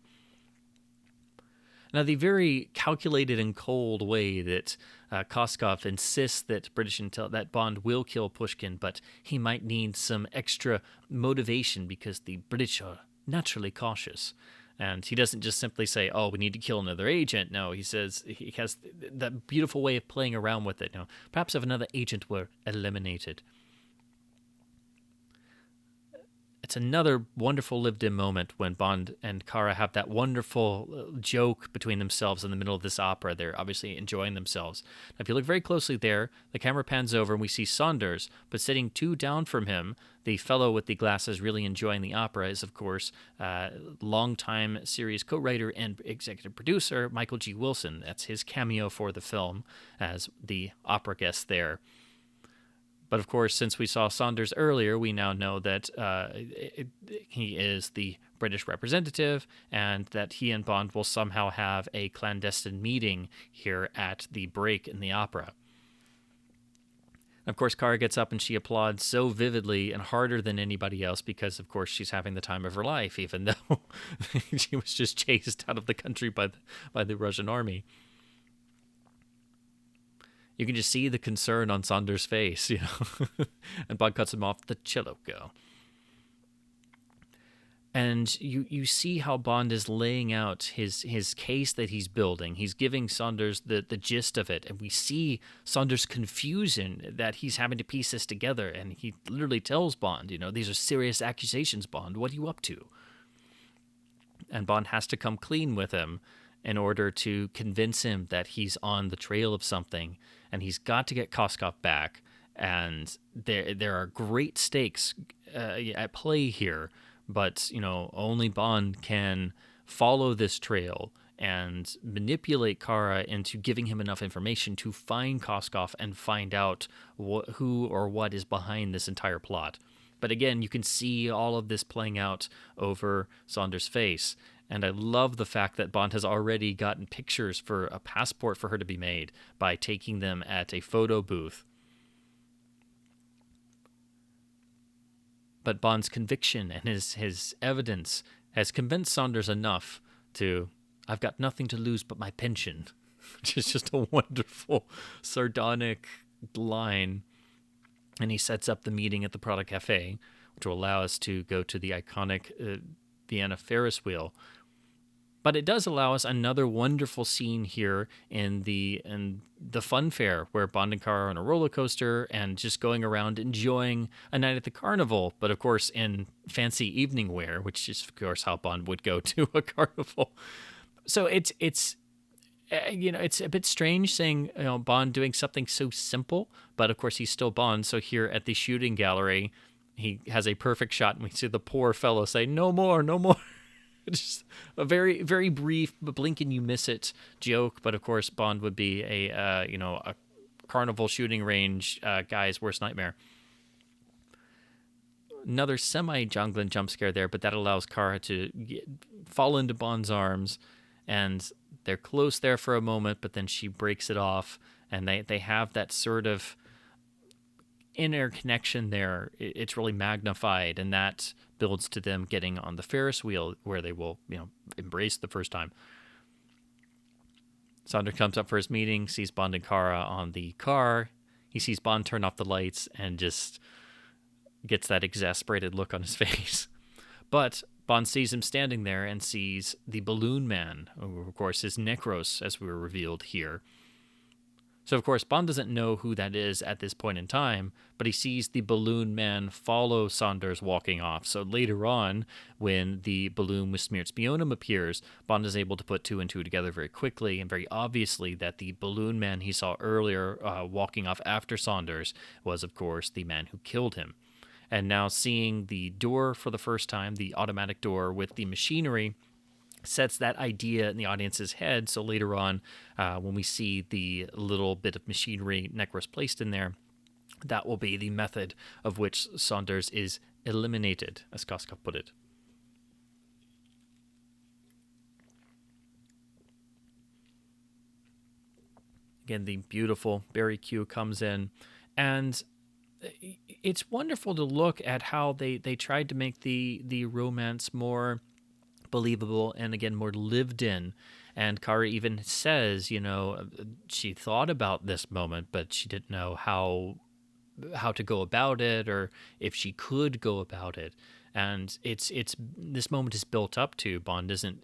Now, the very calculated and cold way that Koskov insists that that Bond will kill Pushkin, but he might need some extra motivation because the British are naturally cautious. And he doesn't just simply say, oh, we need to kill another agent. No, he says he has that beautiful way of playing around with it. Perhaps if another agent were eliminated. It's another wonderful lived-in moment when Bond and Kara have that wonderful joke between themselves in the middle of this opera. They're obviously enjoying themselves. Now, if you look very closely there, the camera pans over and we see Saunders, but sitting 2 down from him, the fellow with the glasses really enjoying the opera is, of course, longtime series co-writer and executive producer Michael G. Wilson. That's his cameo for the film as the opera guest there. But of course, since we saw Saunders earlier, we now know that he is the British representative and that he and Bond will somehow have a clandestine meeting here at the break in the opera. Of course, Kara gets up and she applauds so vividly and harder than anybody else because, of course, she's having the time of her life, even though she was just chased out of the country by the Russian army. You can just see the concern on Saunders' face, and Bond cuts him off, the cello girl. And you see how Bond is laying out his case that he's building. He's giving Saunders the gist of it, and we see Saunders' confusion that he's having to piece this together, and he literally tells Bond, these are serious accusations, Bond, what are you up to? And Bond has to come clean with him in order to convince him that he's on the trail of something, and he's got to get Koskov back. And there are great stakes at play here, but only Bond can follow this trail and manipulate Kara into giving him enough information to find Koskov and find out who or what is behind this entire plot. But again, you can see all of this playing out over Saunders' face. And I love the fact that Bond has already gotten pictures for a passport for her to be made by taking them at a photo booth. But Bond's conviction and his evidence has convinced Saunders enough to, I've got nothing to lose but my pension, which is just a wonderful, sardonic line. And he sets up the meeting at the Prada Cafe, which will allow us to go to the iconic Vienna Ferris wheel. But it does allow us another wonderful scene here in the fun fair, where Bond and Kara are on a roller coaster and just going around enjoying a night at the carnival, but of course in fancy evening wear, which is of course how Bond would go to a carnival. So it's it's a bit strange saying Bond doing something so simple, but of course he's still Bond. So here at the shooting gallery, he has a perfect shot, and we see the poor fellow say, "No more, no more." Just a very, very brief, blink and you miss it joke. But of course, Bond would be a carnival shooting range guy's worst nightmare. Another semi-John Glenn jump scare there, but that allows Kara to fall into Bond's arms, and they're close there for a moment, but then she breaks it off, and they have that sort of inner connection there. It's really magnified, and that builds to them getting on the Ferris wheel, where they will, embrace the first time. Saunders comes up for his meeting, sees Bond and Kara on the car. He sees Bond turn off the lights and just gets that exasperated look on his face. But Bond sees him standing there and sees the Balloon Man, who of course is Nekros, as we were revealed here. So, of course, Bond doesn't know who that is at this point in time, but he sees the Balloon Man follow Saunders walking off. So later on, when the balloon with smeared spionum appears, Bond is able to put two and two together very quickly and very obviously that the Balloon Man he saw earlier walking off after Saunders was, of course, the man who killed him. And now seeing the door for the first time, the automatic door with the machinery, sets that idea in the audience's head. So later on, when we see the little bit of machinery Nekros placed in there, that will be the method of which Saunders is eliminated, as Koskov put it. Again, the beautiful Barry Q comes in, and it's wonderful to look at how they tried to make the romance more believable and again more lived in. And Kara even says, she thought about this moment, but she didn't know how to go about it, or if she could go about it. And it's this moment is built up to Bond isn't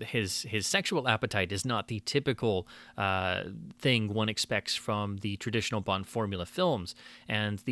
his sexual appetite is not the typical thing one expects from the traditional Bond formula films, and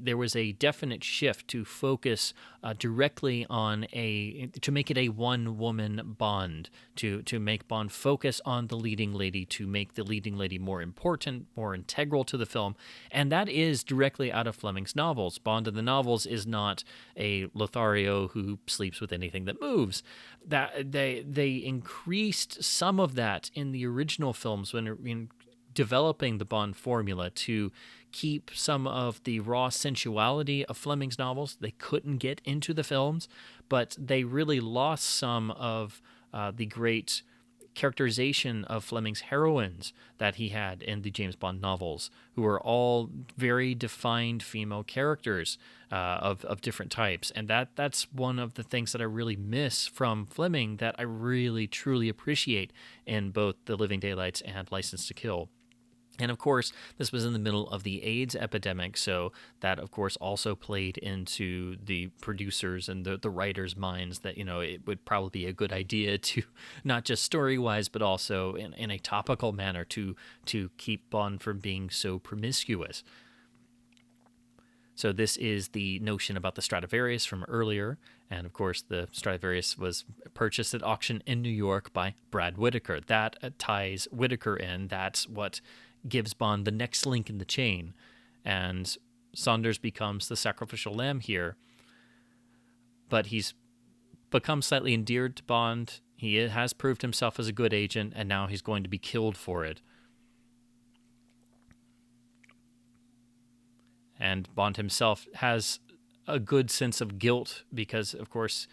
there was a definite shift to focus directly on to make it a one-woman Bond, to make Bond focus on the leading lady, to make the leading lady more important, more integral to the film, and that is directly out of Fleming's novels. Bond in the novels is not a Lothario who sleeps with anything that moves. That they increased some of that in the original films when in developing the Bond formula to keep some of the raw sensuality of Fleming's novels. They couldn't get into the films, but they really lost some of the great characterization of Fleming's heroines that he had in the James Bond novels, who were all very defined female characters of different types. And that's one of the things that I really miss from Fleming, that I really, truly appreciate in both The Living Daylights and License to Kill. And of course, this was in the middle of the AIDS epidemic, so that, of course, also played into the producers and the writers' minds that, it would probably be a good idea to, not just story-wise, but also in a topical manner, to keep Bond from being so promiscuous. So this is the notion about the Stradivarius from earlier, and of course the Stradivarius was purchased at auction in New York by Brad Whitaker. That ties Whitaker in. That's what gives Bond the next link in the chain, and Saunders becomes the sacrificial lamb here, but he's become slightly endeared to Bond. He has proved himself as a good agent, and now he's going to be killed for it. And Bond himself has a good sense of guilt because, of course,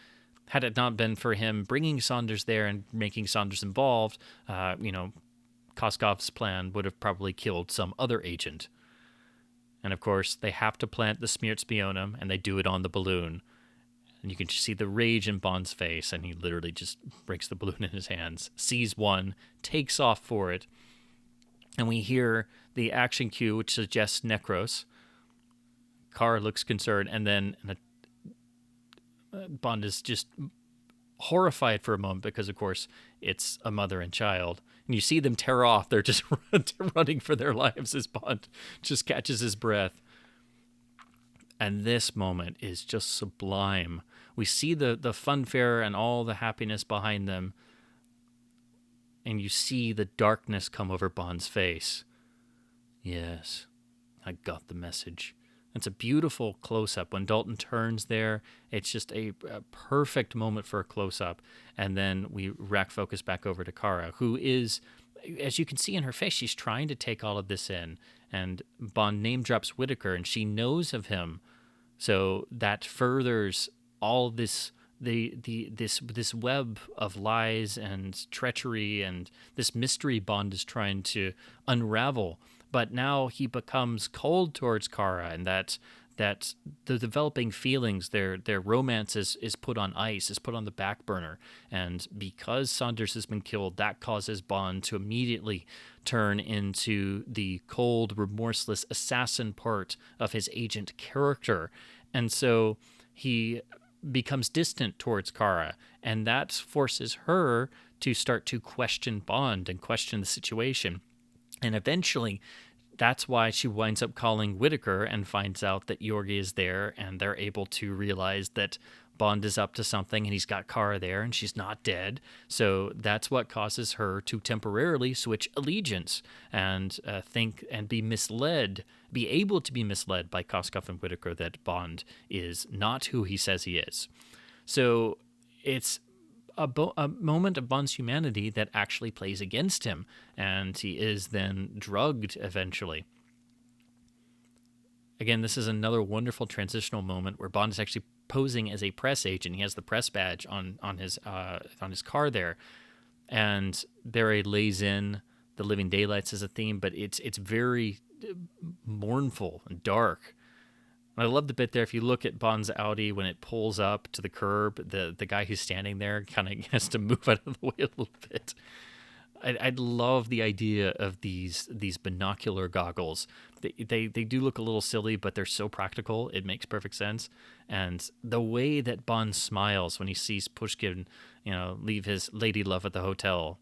had it not been for him bringing Saunders there and making Saunders involved, Koskov's plan would have probably killed some other agent. And of course, they have to plant the smeared spionum, and they do it on the balloon. And you can just see the rage in Bond's face, and he literally just breaks the balloon in his hands, sees one, takes off for it, and we hear the action cue, which suggests Nekros. Kara looks concerned, and then Bond is just horrified for a moment because, of course, it's a mother and child. And you see them tear off. They're just running for their lives as Bond just catches his breath. And this moment is just sublime. We see the funfair and all the happiness behind them. And you see the darkness come over Bond's face. Yes, I got the message. It's a beautiful close-up. When Dalton turns there, it's just a perfect moment for a close-up. And then we rack focus back over to Kara, who is, as you can see in her face, she's trying to take all of this in. And Bond name drops Whitaker, and she knows of him. So that furthers all this this web of lies and treachery and this mystery Bond is trying to unravel. But now he becomes cold towards Kara, and that the developing feelings, their romance is put on ice, is put on the back burner. And because Saunders has been killed, that causes Bond to immediately turn into the cold, remorseless assassin part of his agent character. And so he becomes distant towards Kara, and that forces her to start to question Bond and question the situation. And eventually, that's why she winds up calling Whitaker and finds out that Yorgi is there, and they're able to realize that Bond is up to something, and he's got Kara there, and she's not dead. So that's what causes her to temporarily switch allegiance and think and be able to be misled by Koskov and Whitaker that Bond is not who he says he is. So it's a moment of Bond's humanity that actually plays against him, and he is then drugged eventually. Again, this is another wonderful transitional moment where Bond is actually posing as a press agent. He has the press badge on his car there, and Barry lays in the Living Daylights as a theme, but it's very mournful and dark. I love the bit there. If you look at Bond's Audi when it pulls up to the curb, the guy who's standing there kind of has to move out of the way a little bit. I love the idea of these binocular goggles. They do look a little silly, but they're so practical. It makes perfect sense. And the way that Bond smiles when he sees Pushkin, leave his lady love at the hotel.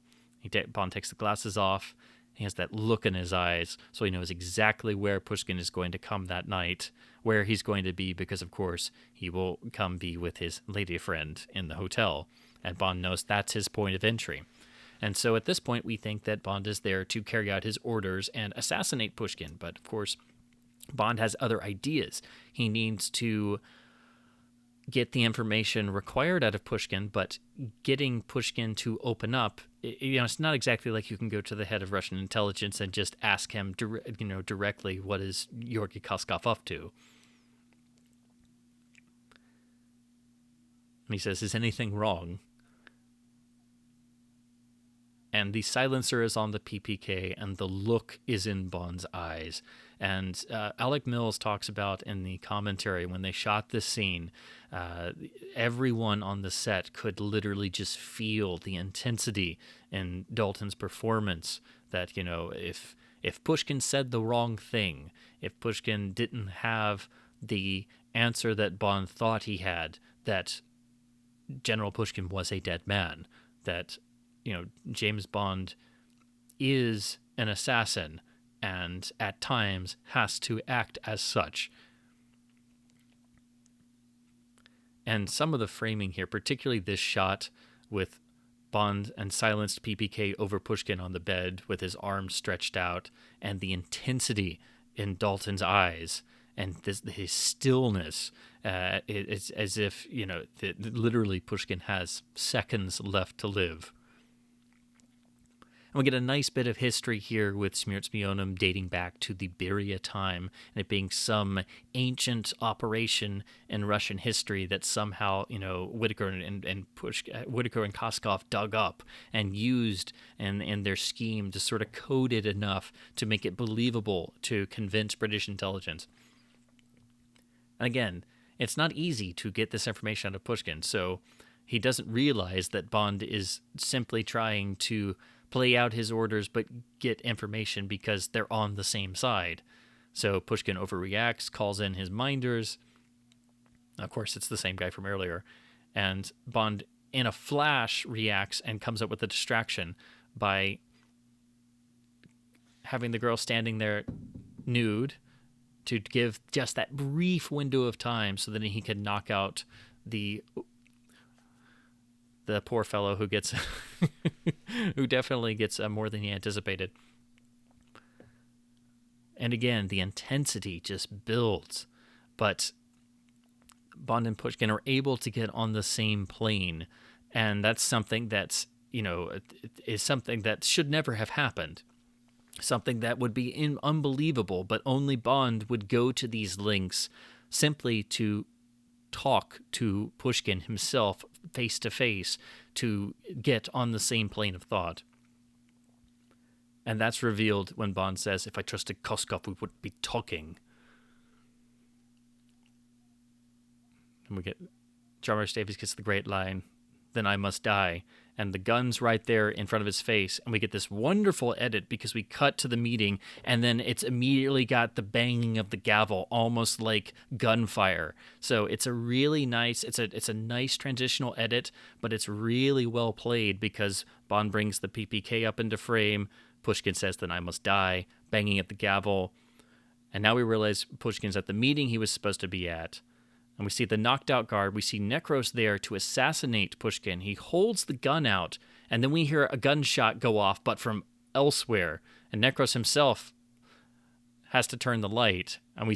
Bond takes the glasses off. He has that look in his eyes, so he knows exactly where Pushkin is going to come that night, where he's going to be, because, of course, he will come be with his lady friend in the hotel, and Bond knows that's his point of entry. And so at this point, we think that Bond is there to carry out his orders and assassinate Pushkin, but, of course, Bond has other ideas. He needs to get the information required out of Pushkin, but getting Pushkin to open up, it's not exactly like you can go to the head of Russian intelligence and just ask him, directly, what is Georgy Koskov up to? And he says, is anything wrong? And the silencer is on the PPK, and the look is in Bond's eyes. And Alec Mills talks about in the commentary when they shot this scene, everyone on the set could literally just feel the intensity in Dalton's performance. That, if Pushkin said the wrong thing, if Pushkin didn't have the answer that Bond thought he had, that General Pushkin was a dead man, that James Bond is an assassin and at times has to act as such. And some of the framing here, particularly this shot with Bond and silenced PPK over Pushkin on the bed with his arms stretched out, and the intensity in Dalton's eyes and his stillness, it's as if, literally Pushkin has seconds left to live. And we get a nice bit of history here with Smyrtspionum dating back to the Beria time, and it being some ancient operation in Russian history that somehow, Whitaker Whitaker and Koskov dug up and used in their scheme to sort of code it enough to make it believable to convince British intelligence. And again, it's not easy to get this information out of Pushkin, so he doesn't realize that Bond is simply trying to play out his orders but get information because they're on the same side. So Pushkin overreacts, calls in his minders. Of course, it's the same guy from earlier. And Bond, in a flash, reacts and comes up with a distraction by having the girl standing there nude to give just that brief window of time so that he can knock out the poor fellow who gets who definitely gets more than he anticipated. And again, the intensity just builds, but Bond and Pushkin are able to get on the same plane, and that's something that's, is something that should never have happened. Something that would be unbelievable, but only Bond would go to these lengths simply to talk to Pushkin himself face to face to get on the same plane of thought. And that's revealed when Bond says, "If I trusted Koskov, we wouldn't be talking." And we get Jarvis Davies gets the great line, "Then I must die." And the gun's right there in front of his face. And we get this wonderful edit because we cut to the meeting and then it's immediately got the banging of the gavel, almost like gunfire. So it's a really nice, it's a nice transitional edit, but it's really well played because Bond brings the PPK up into frame. Pushkin says, "Then I must die," banging at the gavel. And now we realize Pushkin's at the meeting he was supposed to be at. And we see the knocked out guard. We see Nekros there to assassinate Pushkin. He holds the gun out, and then we hear a gunshot go off, but from elsewhere. And Nekros himself has to turn the light. And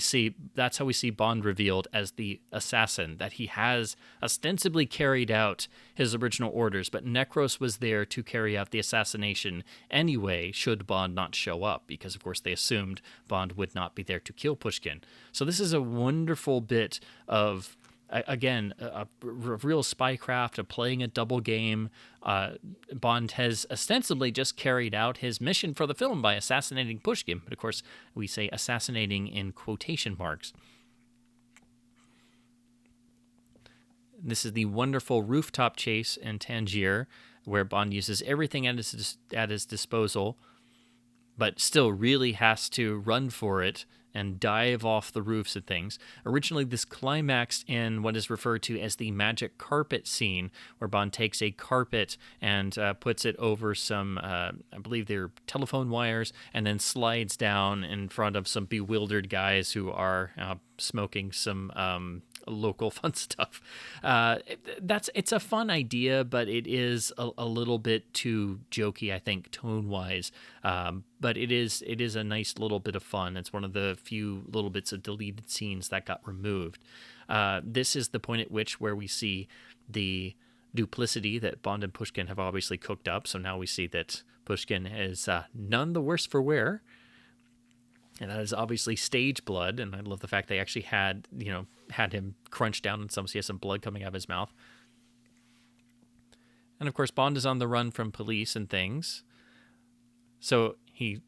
that's how we see Bond revealed as the assassin, that he has ostensibly carried out his original orders, but Nekros was there to carry out the assassination anyway, should Bond not show up, because of course they assumed Bond would not be there to kill Pushkin. So this is a wonderful bit of, again, a real spycraft, of playing a double game. Bond has ostensibly just carried out his mission for the film by assassinating Pushkin, but of course we say assassinating in quotation marks. This is the wonderful rooftop chase in Tangier, where Bond uses everything at his disposal, but still really has to run for it and dive off the roofs and things. Originally, this climaxed in what is referred to as the magic carpet scene, where Bond takes a carpet and puts it over some, I believe they're telephone wires, and then slides down in front of some bewildered guys who are smoking some local fun stuff. It's a fun idea, but it is a little bit too jokey, I think, tone-wise. But it is a nice little bit of fun. It's one of the few little bits of deleted scenes that got removed. This is the point at which where we see the duplicity that Bond and Pushkin have obviously cooked up. So now we see that Pushkin is none the worse for wear. And that is obviously stage blood, and I love the fact they actually had him crunch down on some, so he has some blood coming out of his mouth. And of course, Bond is on the run from police and things, so he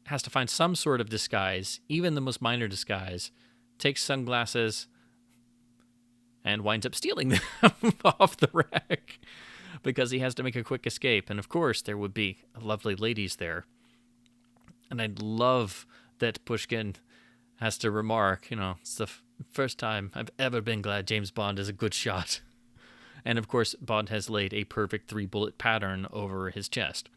has to find some sort of disguise, even the most minor disguise, takes sunglasses, and winds up stealing them off the rack because he has to make a quick escape. And of course, there would be lovely ladies there. And I'd love that Pushkin has to remark, it's the first time I've ever been glad James Bond is a good shot. And of course, Bond has laid a perfect 3-bullet pattern over his chest.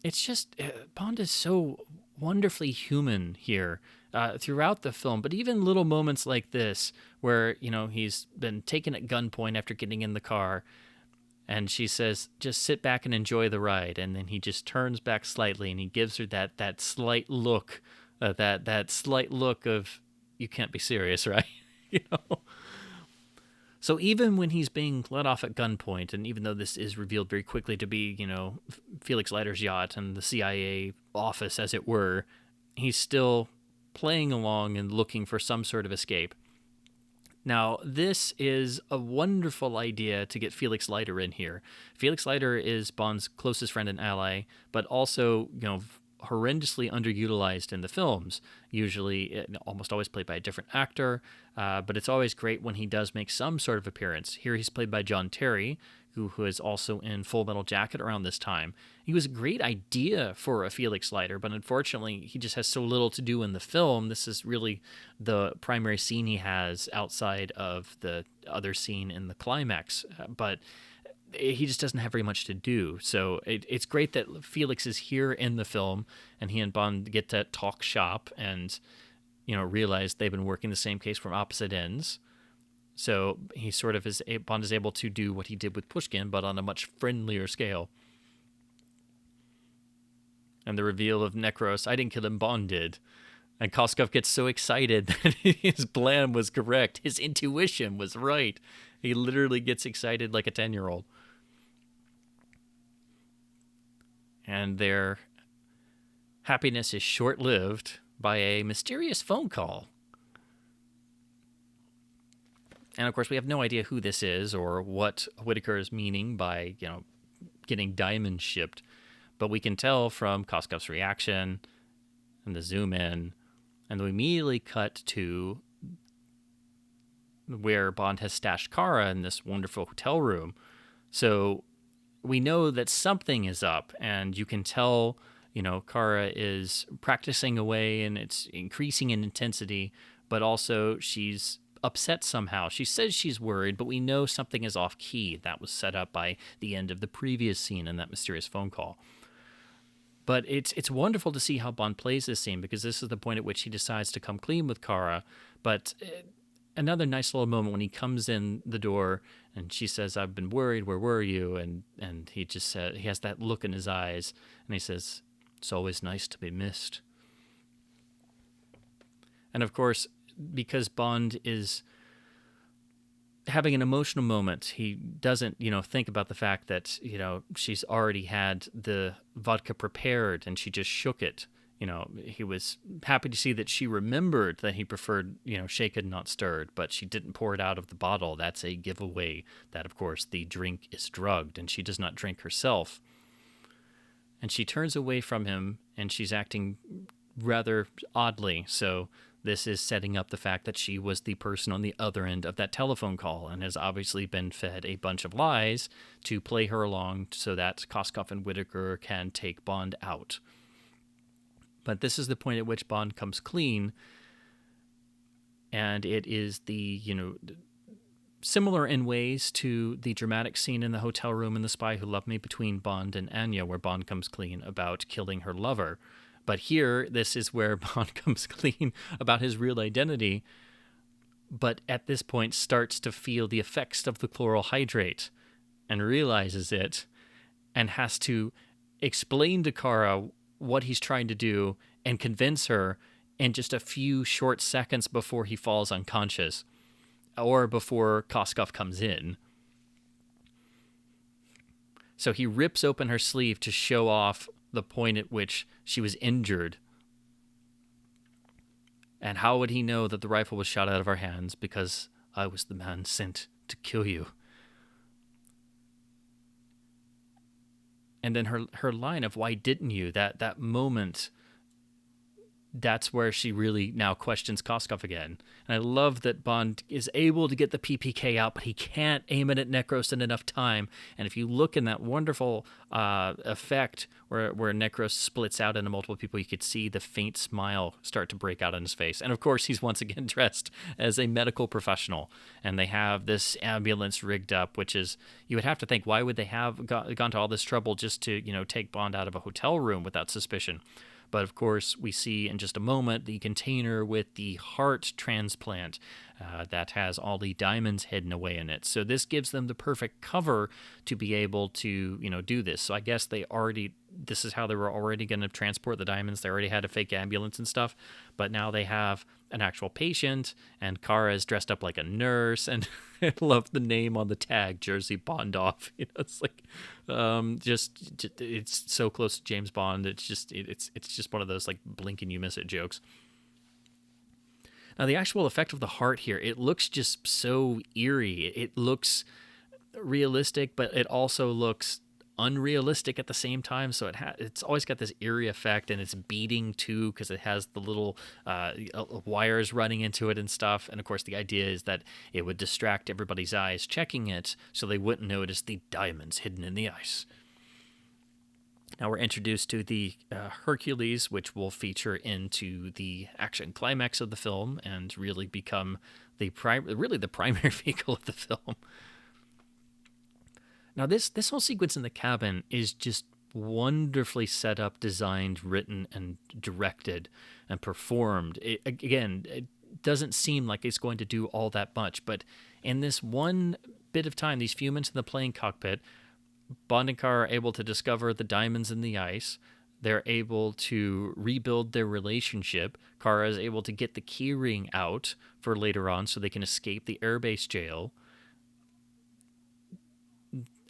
It's just, Bond is so wonderfully human here throughout the film, but even little moments like this where, he's been taken at gunpoint after getting in the car, and she says, "Just sit back and enjoy the ride," and then he just turns back slightly and he gives her that slight look That slight look of, you can't be serious, right? you know. So even when he's being let off at gunpoint, and even though this is revealed very quickly to be, Felix Leiter's yacht and the CIA office, as it were, he's still playing along and looking for some sort of escape. Now, this is a wonderful idea to get Felix Leiter in here. Felix Leiter is Bond's closest friend and ally, but also, horrendously underutilized in the films. Usually, almost always played by a different actor, but it's always great when he does make some sort of appearance. Here he's played by John Terry, who is also in Full Metal Jacket around this time. He was a great idea for a Felix Leiter, but unfortunately, he just has so little to do in the film. This is really the primary scene he has outside of the other scene in the climax. But he just doesn't have very much to do. So it's great that Felix is here in the film, and he and Bond get to talk shop and, realize they've been working the same case from opposite ends. So he sort of Bond is able to do what he did with Pushkin, but on a much friendlier scale. And the reveal of Nekros, I didn't kill him, Bond did. And Koskov gets so excited that his plan was correct. His intuition was right. He literally gets excited like a 10-year-old. And their happiness is short-lived by a mysterious phone call. And of course, we have no idea who this is or what Whitaker is meaning by, getting diamonds shipped. But we can tell from Koskov's reaction and the zoom in, and we immediately cut to where Bond has stashed Kara in this wonderful hotel room. So we know that something is up, and you can tell, Kara is practicing away and it's increasing in intensity, but also she's upset somehow. She says she's worried, but we know something is off key. That was set up by the end of the previous scene in that mysterious phone call. But it's wonderful to see how Bond plays this scene, because this is the point at which he decides to come clean with Kara. But another nice little moment when he comes in the door and she says, "I've been worried, where were you?" And he just said, he has that look in his eyes, and he says, "It's always nice to be missed." And of course, because Bond is having an emotional moment, he doesn't, think about the fact that, she's already had the vodka prepared and she just shook it. He was happy to see that she remembered that he preferred, shaken, not stirred, but she didn't pour it out of the bottle. That's a giveaway that, of course, the drink is drugged, and she does not drink herself. And she turns away from him, and she's acting rather oddly. So this is setting up the fact that she was the person on the other end of that telephone call and has obviously been fed a bunch of lies to play her along so that Koskov and Whitaker can take Bond out. But this is the point at which Bond comes clean, and it is the, similar in ways to the dramatic scene in the hotel room in The Spy Who Loved Me between Bond and Anya, where Bond comes clean about killing her lover. But here, this is where Bond comes clean about his real identity, but at this point starts to feel the effects of the chloral hydrate and realizes it and has to explain to Kara what he's trying to do and convince her in just a few short seconds before he falls unconscious or before Koskov comes in. So he rips open her sleeve to show off the point at which she was injured. And how would he know that the rifle was shot out of our hands? Because I was the man sent to kill you. And then her line of, "Why didn't you?" That moment, that's where she really now questions Koskov again. And I love that Bond is able to get the PPK out, but he can't aim it at Nekros in enough time. And if you look in that wonderful effect where Nekros splits out into multiple people, you could see the faint smile start to break out on his face. And of course, he's once again dressed as a medical professional. And they have this ambulance rigged up, which is, you would have to think, why would they have gone to all this trouble just to, take Bond out of a hotel room without suspicion? But of course, we see in just a moment the container with the heart transplant that has all the diamonds hidden away in it. So this gives them the perfect cover to be able to, do this. So I guess they already this is how they were already going to transport the diamonds. They already had a fake ambulance and stuff, but now they have an actual patient, and Kara is dressed up like a nurse, and I love the name on the tag, Jersey Bondoff. It's like, it's so close to James Bond. It's just one of those like blink and you miss it jokes. Now, the actual effect of the heart here, it looks just so eerie. It looks realistic, but it also looks unrealistic at the same time. So it's always got this eerie effect, and it's beating too because it has the little wires running into it and stuff. And of course, the idea is that it would distract everybody's eyes checking it so they wouldn't notice the diamonds hidden in the ice. Now we're introduced to the Hercules, which will feature into the action climax of the film and really become the primary vehicle of the film. Now this whole sequence in the cabin is just wonderfully set up, designed, written, and directed and performed. It doesn't seem like it's going to do all that much, but in this one bit of time, these few minutes in the plane cockpit, Bond and Kara are able to discover the diamonds in the ice. They're able to rebuild their relationship. Kara is able to get the key ring out for later on so they can escape the airbase jail.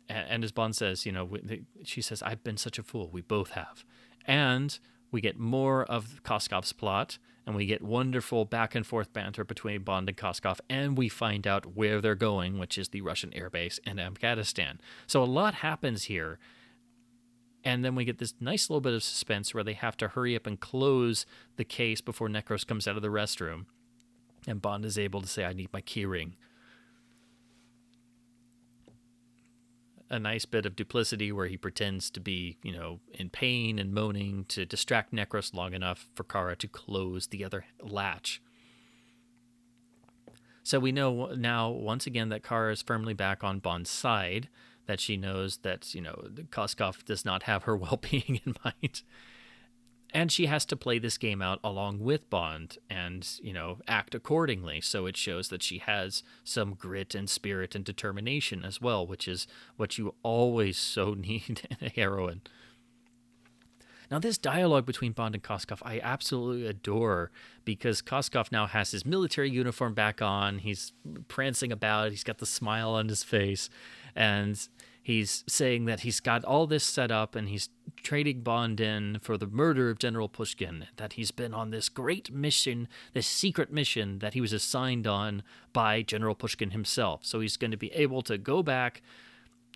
And as Bond says, she says, "I've been such a fool. We both have." And we get more of Koskov's plot, and we get wonderful back and forth banter between Bond and Koskov, and we find out where they're going, which is the Russian airbase in Afghanistan. So a lot happens here. And then we get this nice little bit of suspense where they have to hurry up and close the case before Nekros comes out of the restroom. And Bond is able to say, "I need my key ring." A nice bit of duplicity where he pretends to be, in pain and moaning to distract Nekros long enough for Kara to close the other latch. So we know now, once again, that Kara is firmly back on Bond's side, that she knows that, Koskov does not have her well-being in mind. And she has to play this game out along with Bond and, act accordingly. So it shows that she has some grit and spirit and determination as well, which is what you always so need in a heroine. Now, this dialogue between Bond and Koskov, I absolutely adore, because Koskov now has his military uniform back on. He's prancing about. He's got the smile on his face. And he's saying that he's got all this set up and he's trading Bond in for the murder of General Pushkin, that he's been on this great mission, this secret mission that he was assigned on by General Pushkin himself. So he's going to be able to go back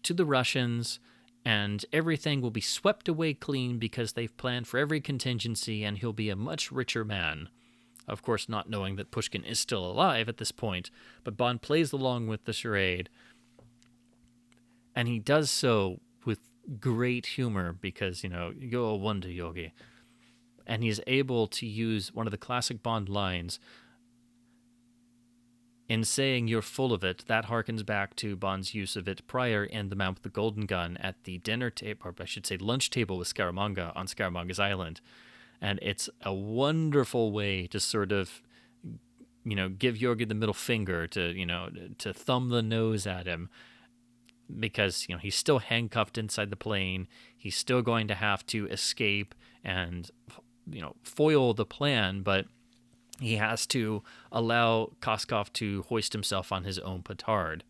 to the Russians and everything will be swept away clean because they've planned for every contingency, and he'll be a much richer man. Of course, not knowing that Pushkin is still alive at this point, but Bond plays along with the charade. And he does so with great humor because, you're a wonder, Yogi. And he's able to use one of the classic Bond lines. In saying "you're full of it," that harkens back to Bond's use of it prior in The Man with the Golden Gun at the dinner table, or I should say lunch table with Scaramanga on Scaramanga's Island. And it's a wonderful way to sort of, give Yogi the middle finger, to thumb the nose at him. Because, he's still handcuffed inside the plane. He's still going to have to escape and, foil the plan, but he has to allow Koskov to hoist himself on his own petard.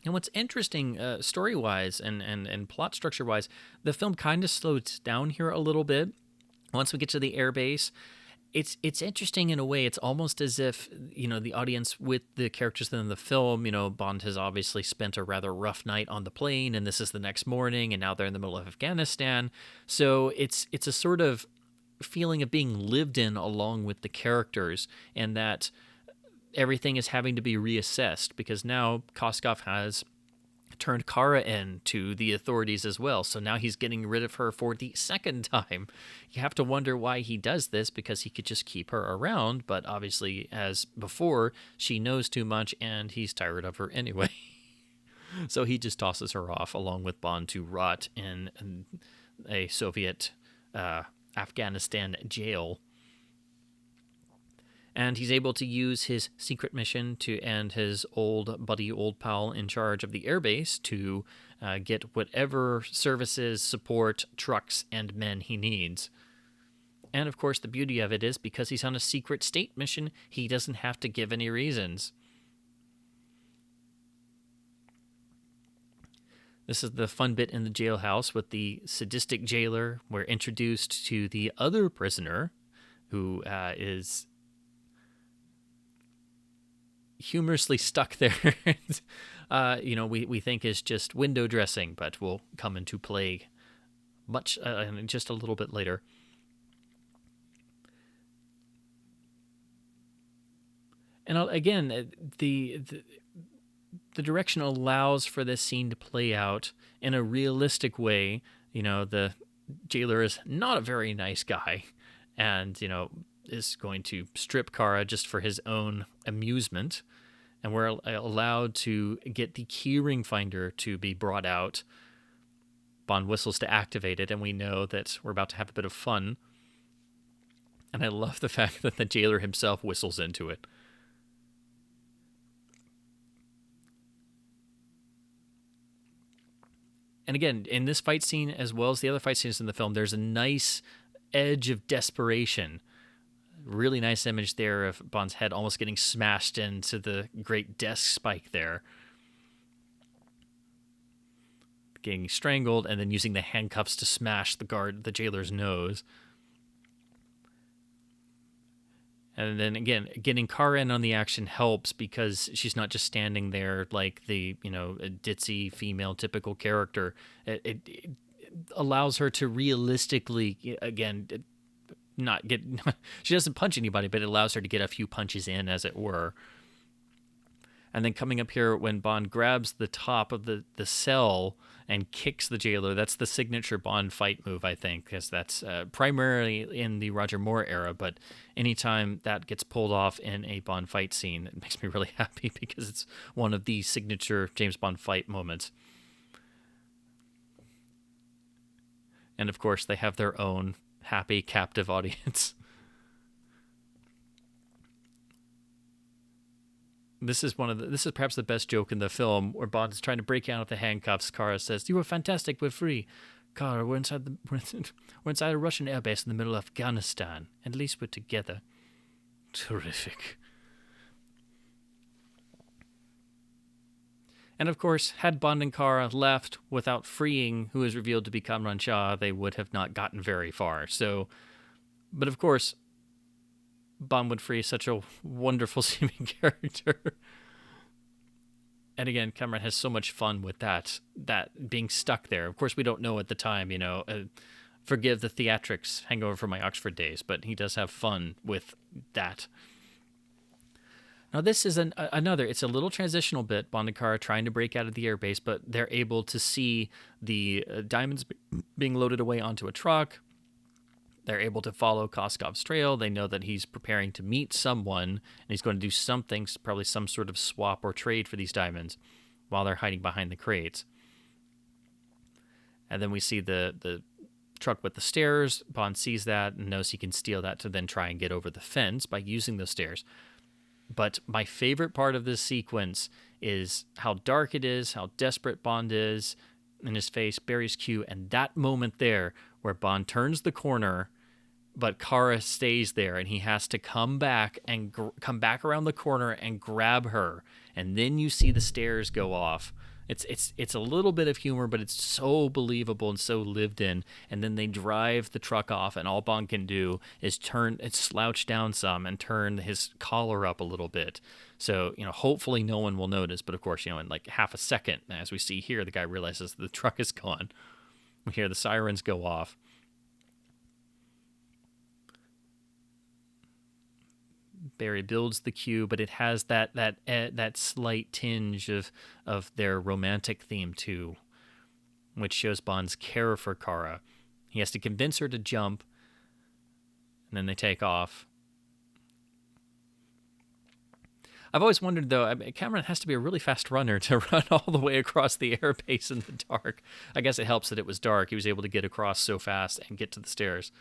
And what's interesting, story-wise and plot structure-wise, the film kind of slows down here a little bit. Once we get to the airbase, it's interesting in a way. It's almost as if, the audience with the characters in the film, Bond has obviously spent a rather rough night on the plane, and this is the next morning, and now they're in the middle of Afghanistan. So it's a sort of feeling of being lived in along with the characters, and that everything is having to be reassessed because now Koskov has turned Kara in to the authorities as well. So now he's getting rid of her for the second time. You have to wonder why he does this, because he could just keep her around. But obviously, as before, she knows too much and he's tired of her anyway. So he just tosses her off along with Bond to rot in a Soviet Afghanistan jail. And he's able to use his secret mission and his old buddy, old pal in charge of the airbase to get whatever services, support, trucks, and men he needs. And of course, the beauty of it is because he's on a secret state mission, he doesn't have to give any reasons. This is the fun bit in the jailhouse with the sadistic jailer. We're introduced to the other prisoner who is humorously stuck there. We think is just window dressing, but will come into play much just a little bit later. And again, the direction allows for this scene to play out in a realistic way. The jailer is not a very nice guy and, is going to strip Kara just for his own amusement. And we're allowed to get the keyring finder to be brought out. Bond whistles to activate it, and we know that we're about to have a bit of fun. And I love the fact that the jailer himself whistles into it. And again, in this fight scene, as well as the other fight scenes in the film, there's a nice edge of desperation. Really nice image there of Bond's head almost getting smashed into the great desk spike there. Getting strangled and then using the handcuffs to smash the jailer's nose. And then again, getting Kara in on the action helps because she's not just standing there like a ditzy female typical character. It allows her to realistically, again, not get. She doesn't punch anybody, but it allows her to get a few punches in, as it were. And then coming up here, when Bond grabs the top of the cell and kicks the jailer, that's the signature Bond fight move, I think, because that's primarily in the Roger Moore era. But anytime that gets pulled off in a Bond fight scene, it makes me really happy because it's one of the signature James Bond fight moments. And of course, they have their own happy, captive audience. This is perhaps the best joke in the film, where Bond is trying to break out of the handcuffs. Kara says, "You were fantastic. We're free." Kara, we're inside a Russian airbase in the middle of Afghanistan. At least we're together. Terrific. And of course, had Bond and Kara left without freeing who is revealed to be Kamran Shah, they would have not gotten very far. But of course, Bond would free such a wonderful seeming character. And again, Cameron has so much fun with that being stuck there. Of course, we don't know at the time, forgive the theatrics, hangover from my Oxford days, but he does have fun with that. Now, this is another, it's a little transitional bit, Bond and Kara trying to break out of the airbase, but they're able to see the diamonds being loaded away onto a truck. They're able to follow Koskov's trail. They know that he's preparing to meet someone, and he's going to do something, probably some sort of swap or trade for these diamonds while they're hiding behind the crates. And then we see the truck with the stairs. Bond sees that and knows he can steal that to then try and get over the fence by using those stairs. But my favorite part of this sequence is how dark it is, how desperate Bond is in his face, Barry's cue, and that moment there where Bond turns the corner, but Kara stays there, and he has to come back and come back around the corner and grab her, and then you see the stairs go off. It's a little bit of humor, but it's so believable and so lived in. And then they drive the truck off, and all Bond can do is slouch down some and turn his collar up a little bit. So, hopefully no one will notice. But of course, in like half a second, as we see here, the guy realizes the truck is gone. We hear the sirens go off. Barry builds the cue, but it has that slight tinge of their romantic theme too, which shows Bond's care for Kara. He has to convince her to jump, and then they take off. I've always wondered, though, Cameron has to be a really fast runner to run all the way across the airbase in the dark. I guess it helps that it was dark. He was able to get across so fast and get to the stairs.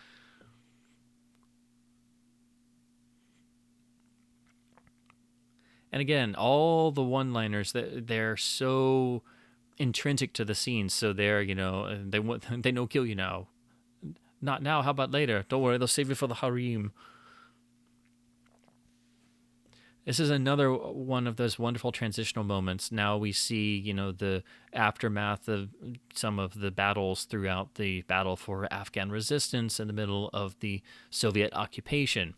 And again, all the one-liners, they're so intrinsic to the scene. So they're, they no kill you now. Not now, how about later? Don't worry, they'll save you for the harem. This is another one of those wonderful transitional moments. Now we see, the aftermath of some of the battles throughout the battle for Afghan resistance in the middle of the Soviet occupation.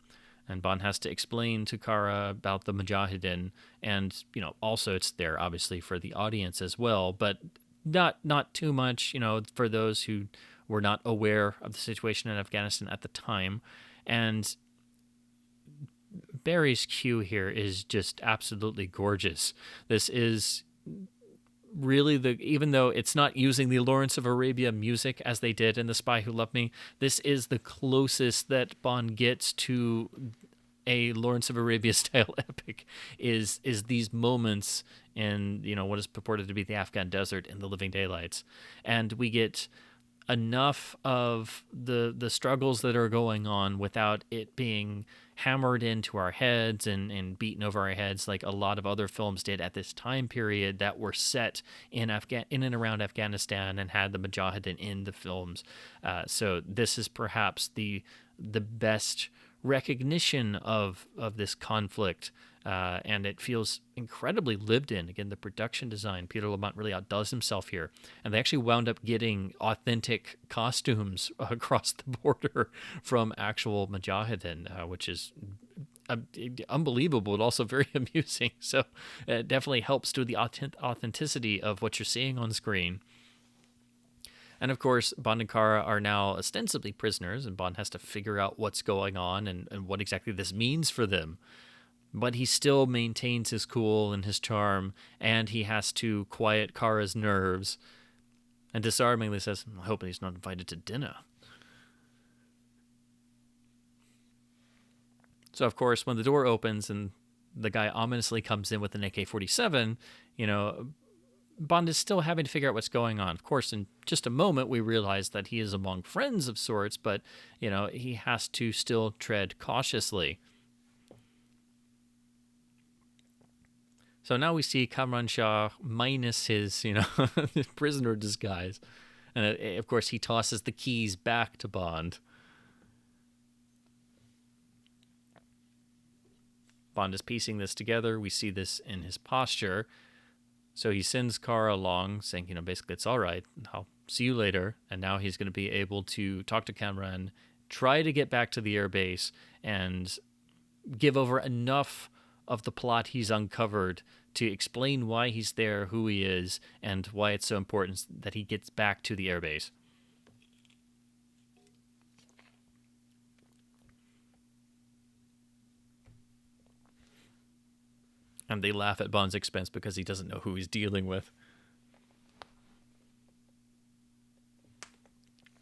And Bond has to explain to Kara about the Mujahideen. And, also it's there, obviously, for the audience as well. But not too much, for those who were not aware of the situation in Afghanistan at the time. And Barry's cue here is just absolutely gorgeous. This is really even though it's not using the Lawrence of Arabia music as they did in The Spy Who Loved Me, this is the closest that Bond gets to a Lawrence of Arabia style epic is these moments in, what is purported to be the Afghan desert in The Living Daylights. And we get enough of the struggles that are going on without it being hammered into our heads and beaten over our heads like a lot of other films did at this time period that were set in and around Afghanistan and had the Mujahideen in the films. So this is perhaps the best recognition of this conflict, and it feels incredibly lived in. Again, the production design, Peter Lamont really outdoes himself here, and they actually wound up getting authentic costumes across the border from actual Mujahideen, which is unbelievable, but also very amusing. So it definitely helps to the authenticity of what you're seeing on screen. And of course, Bond and Kara are now ostensibly prisoners, and Bond has to figure out what's going on and what exactly this means for them. But he still maintains his cool and his charm, and he has to quiet Kara's nerves, and disarmingly says, "I'm hoping he's not invited to dinner." So, of course, when the door opens and the guy ominously comes in with an AK-47, Bond is still having to figure out what's going on. Of course, in just a moment, we realize that he is among friends of sorts, but, he has to still tread cautiously. So now we see Kamran Shah minus his, prisoner disguise. And, of course, he tosses the keys back to Bond. Bond is piecing this together. We see this in his posture. So he sends Kara along, saying, basically, it's all right. I'll see you later. And now he's going to be able to talk to Kamran, try to get back to the airbase, and give over enough of the plot he's uncovered to explain why he's there, who he is, and why it's so important that he gets back to the airbase. And they laugh at Bond's expense because he doesn't know who he's dealing with.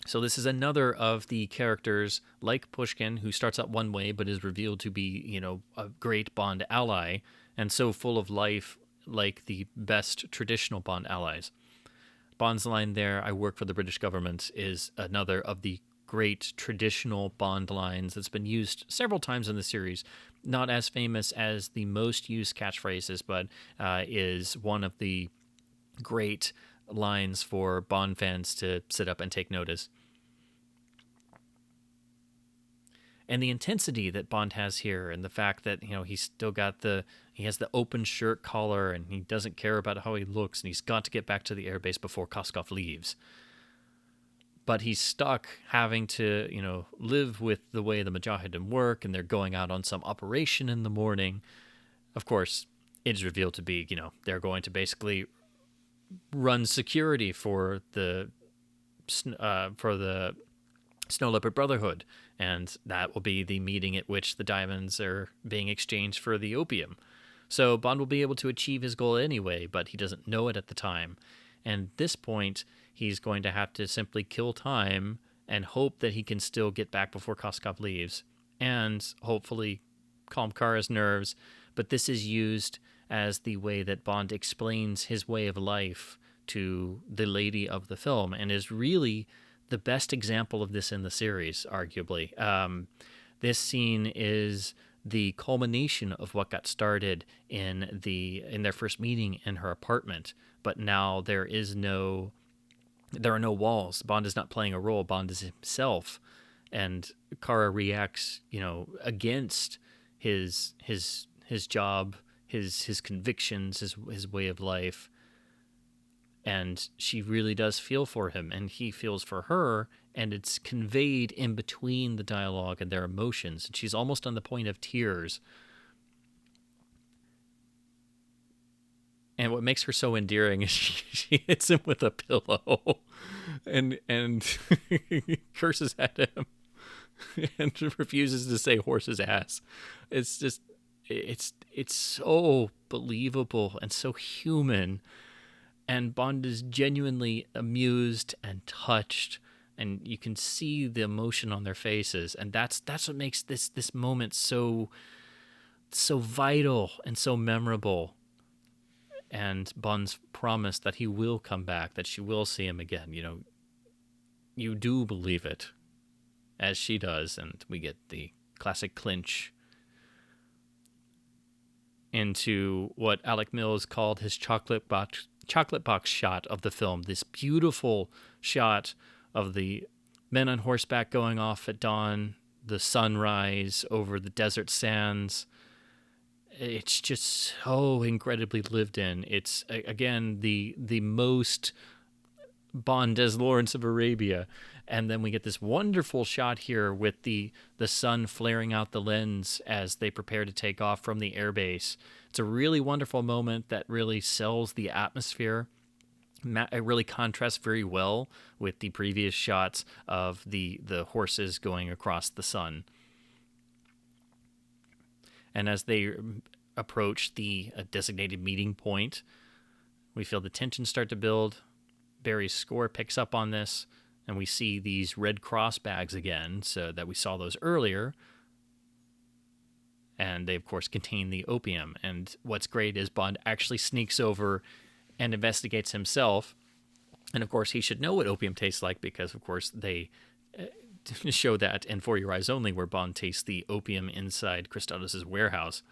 So this is another of the characters like Pushkin, who starts out one way but is revealed to be, a great Bond ally, and so full of life like the best traditional Bond allies. Bond's line there, "I work for the British government," is another of the great traditional Bond lines that's been used several times in the series. Not as famous as the most used catchphrases, but is one of the great lines for Bond fans to sit up and take notice. And the intensity that Bond has here, and the fact that he's still got he has the open shirt collar, and he doesn't care about how he looks, and he's got to get back to the airbase before Koskov leaves. But he's stuck having to live with the way the Mujahideen work, and they're going out on some operation in the morning. Of course, it is revealed to be they're going to basically run security for the Snow Leopard Brotherhood, and that will be the meeting at which the diamonds are being exchanged for the opium. So Bond will be able to achieve his goal anyway, but he doesn't know it at the time. And at this point, he's going to have to simply kill time and hope that he can still get back before Koskov leaves, and hopefully calm Kara's nerves. But this is used as the way that Bond explains his way of life to the lady of the film, and is really the best example of this in the series, arguably. This scene is the culmination of what got started in their first meeting in her apartment. But now there are no walls. Bond is not playing a role. Bond is himself, and Kara reacts, against his job, his convictions, his way of life, and she really does feel for him, and he feels for her, and it's conveyed in between the dialogue and their emotions. And she's almost on the point of tears. And what makes her so endearing is she hits him with a pillow and curses at him and refuses to say horse's ass. It's just, it's so believable and so human. And Bond is genuinely amused and touched, and you can see the emotion on their faces. And that's what makes this moment so vital and so memorable. And Bond's promise that he will come back, that she will see him again. You do believe it, as she does, and we get the classic clinch into what Alec Mills called his chocolate box shot of the film. This beautiful shot of the men on horseback going off at dawn, the sunrise over the desert sands. It's just so incredibly lived in. It's, again, the most Bond as Lawrence of Arabia. And then we get this wonderful shot here with the sun flaring out the lens as they prepare to take off from the airbase. It's a really wonderful moment that really sells the atmosphere. It really contrasts very well with the previous shots of the horses going across the sun. And as they approach the designated meeting point, we feel the tension start to build. Barry's score picks up on this, and we see these Red Cross bags again, so that we saw those earlier. And they, of course, contain the opium. And what's great is Bond actually sneaks over and investigates himself. And, of course, he should know what opium tastes like because, of course, they show that in For Your Eyes Only, where Bond tastes the opium inside Christodos' warehouse.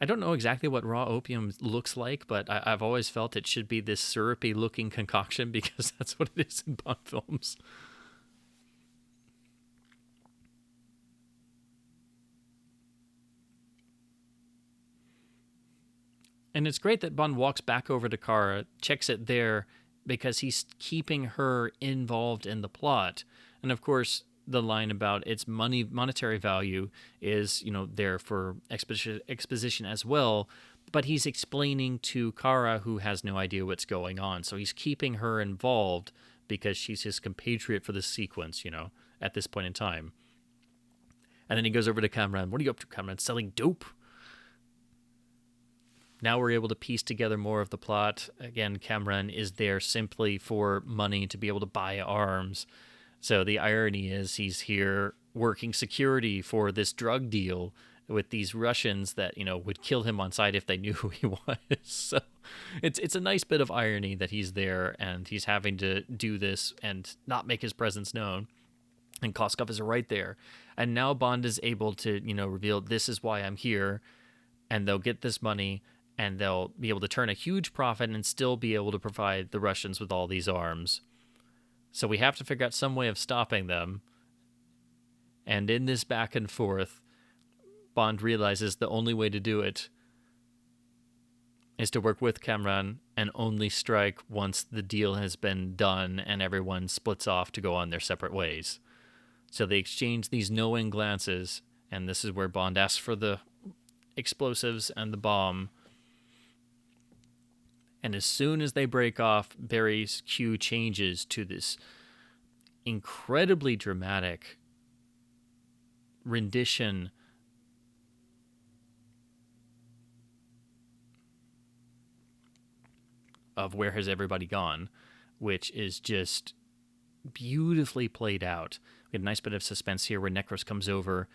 I don't know exactly what raw opium looks like, but I've always felt it should be this syrupy-looking concoction because that's what it is in Bond films. And it's great that Bond walks back over to Kara, checks it there, because he's keeping her involved in the plot. And of course, the line about its monetary value is, there for exposition as well. But he's explaining to Kara, who has no idea what's going on. So he's keeping her involved because she's his compatriot for the sequence, at this point in time. And then he goes over to Kamran. What are you up to, Kamran? Selling dope? Now we're able to piece together more of the plot. Again, Kamran is there simply for money to be able to buy arms. So the irony is he's here working security for this drug deal with these Russians that, would kill him on sight if they knew who he was. So it's a nice bit of irony that he's there and he's having to do this and not make his presence known. And Koskov is right there. And now Bond is able to, reveal this is why I'm here. And they'll get this money and they'll be able to turn a huge profit and still be able to provide the Russians with all these arms. So we have to figure out some way of stopping them. And in this back and forth, Bond realizes the only way to do it is to work with Kamran and only strike once the deal has been done and everyone splits off to go on their separate ways. So they exchange these knowing glances, and this is where Bond asks for the explosives and the bomb. And as soon as they break off, Barry's cue changes to this incredibly dramatic rendition of Where Has Everybody Gone, which is just beautifully played out. We get a nice bit of suspense here where Nekros comes over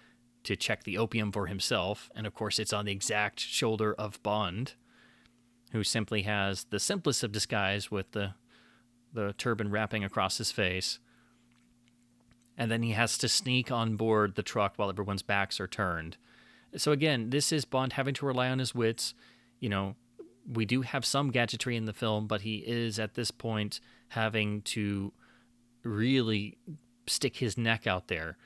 to check the opium for himself, and of course it's on the exact shoulder of Bond, who simply has the simplest of disguise with the turban wrapping across his face. and then he has to sneak on board the truck while everyone's backs are turned. So again, this is Bond having to rely on his wits. You know, we do have some gadgetry in the film, but he is at this point having to really stick his neck out there.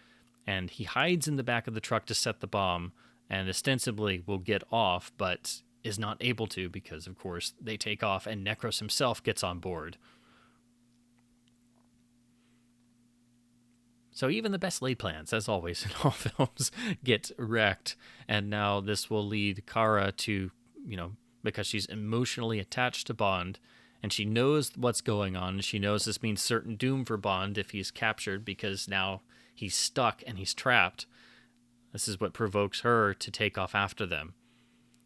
And he hides in the back of the truck to set the bomb and ostensibly will get off, but is not able to because, of course, they take off and Nekros himself gets on board. So even the best laid plans, as always in all films, get wrecked. And now this will lead Kara to, because she's emotionally attached to Bond, and she knows what's going on, and she knows this means certain doom for Bond if he's captured, because now he's stuck and he's trapped. This is what provokes her to take off after them.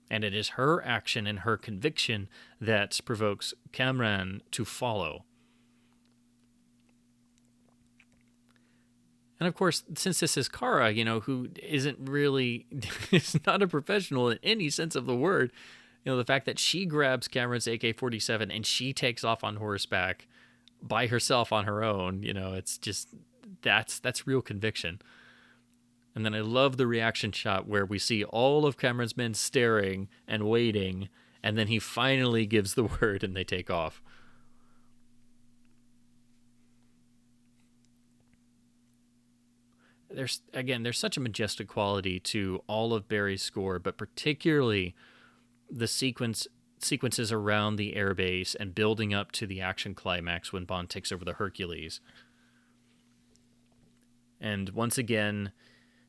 And it is her action and her conviction that provokes Kamran to follow. And of course, since this is Kara, who isn't really, is not a professional in any sense of the word, the fact that she grabs Cameron's AK-47 and she takes off on horseback by herself on her own, it's just, that's real conviction. And then I love the reaction shot where we see all of Cameron's men staring and waiting, and then he finally gives the word and they take off. There's such a majestic quality to all of Barry's score, but particularly the sequences around the airbase and building up to the action climax when Bond takes over the Hercules. And once again,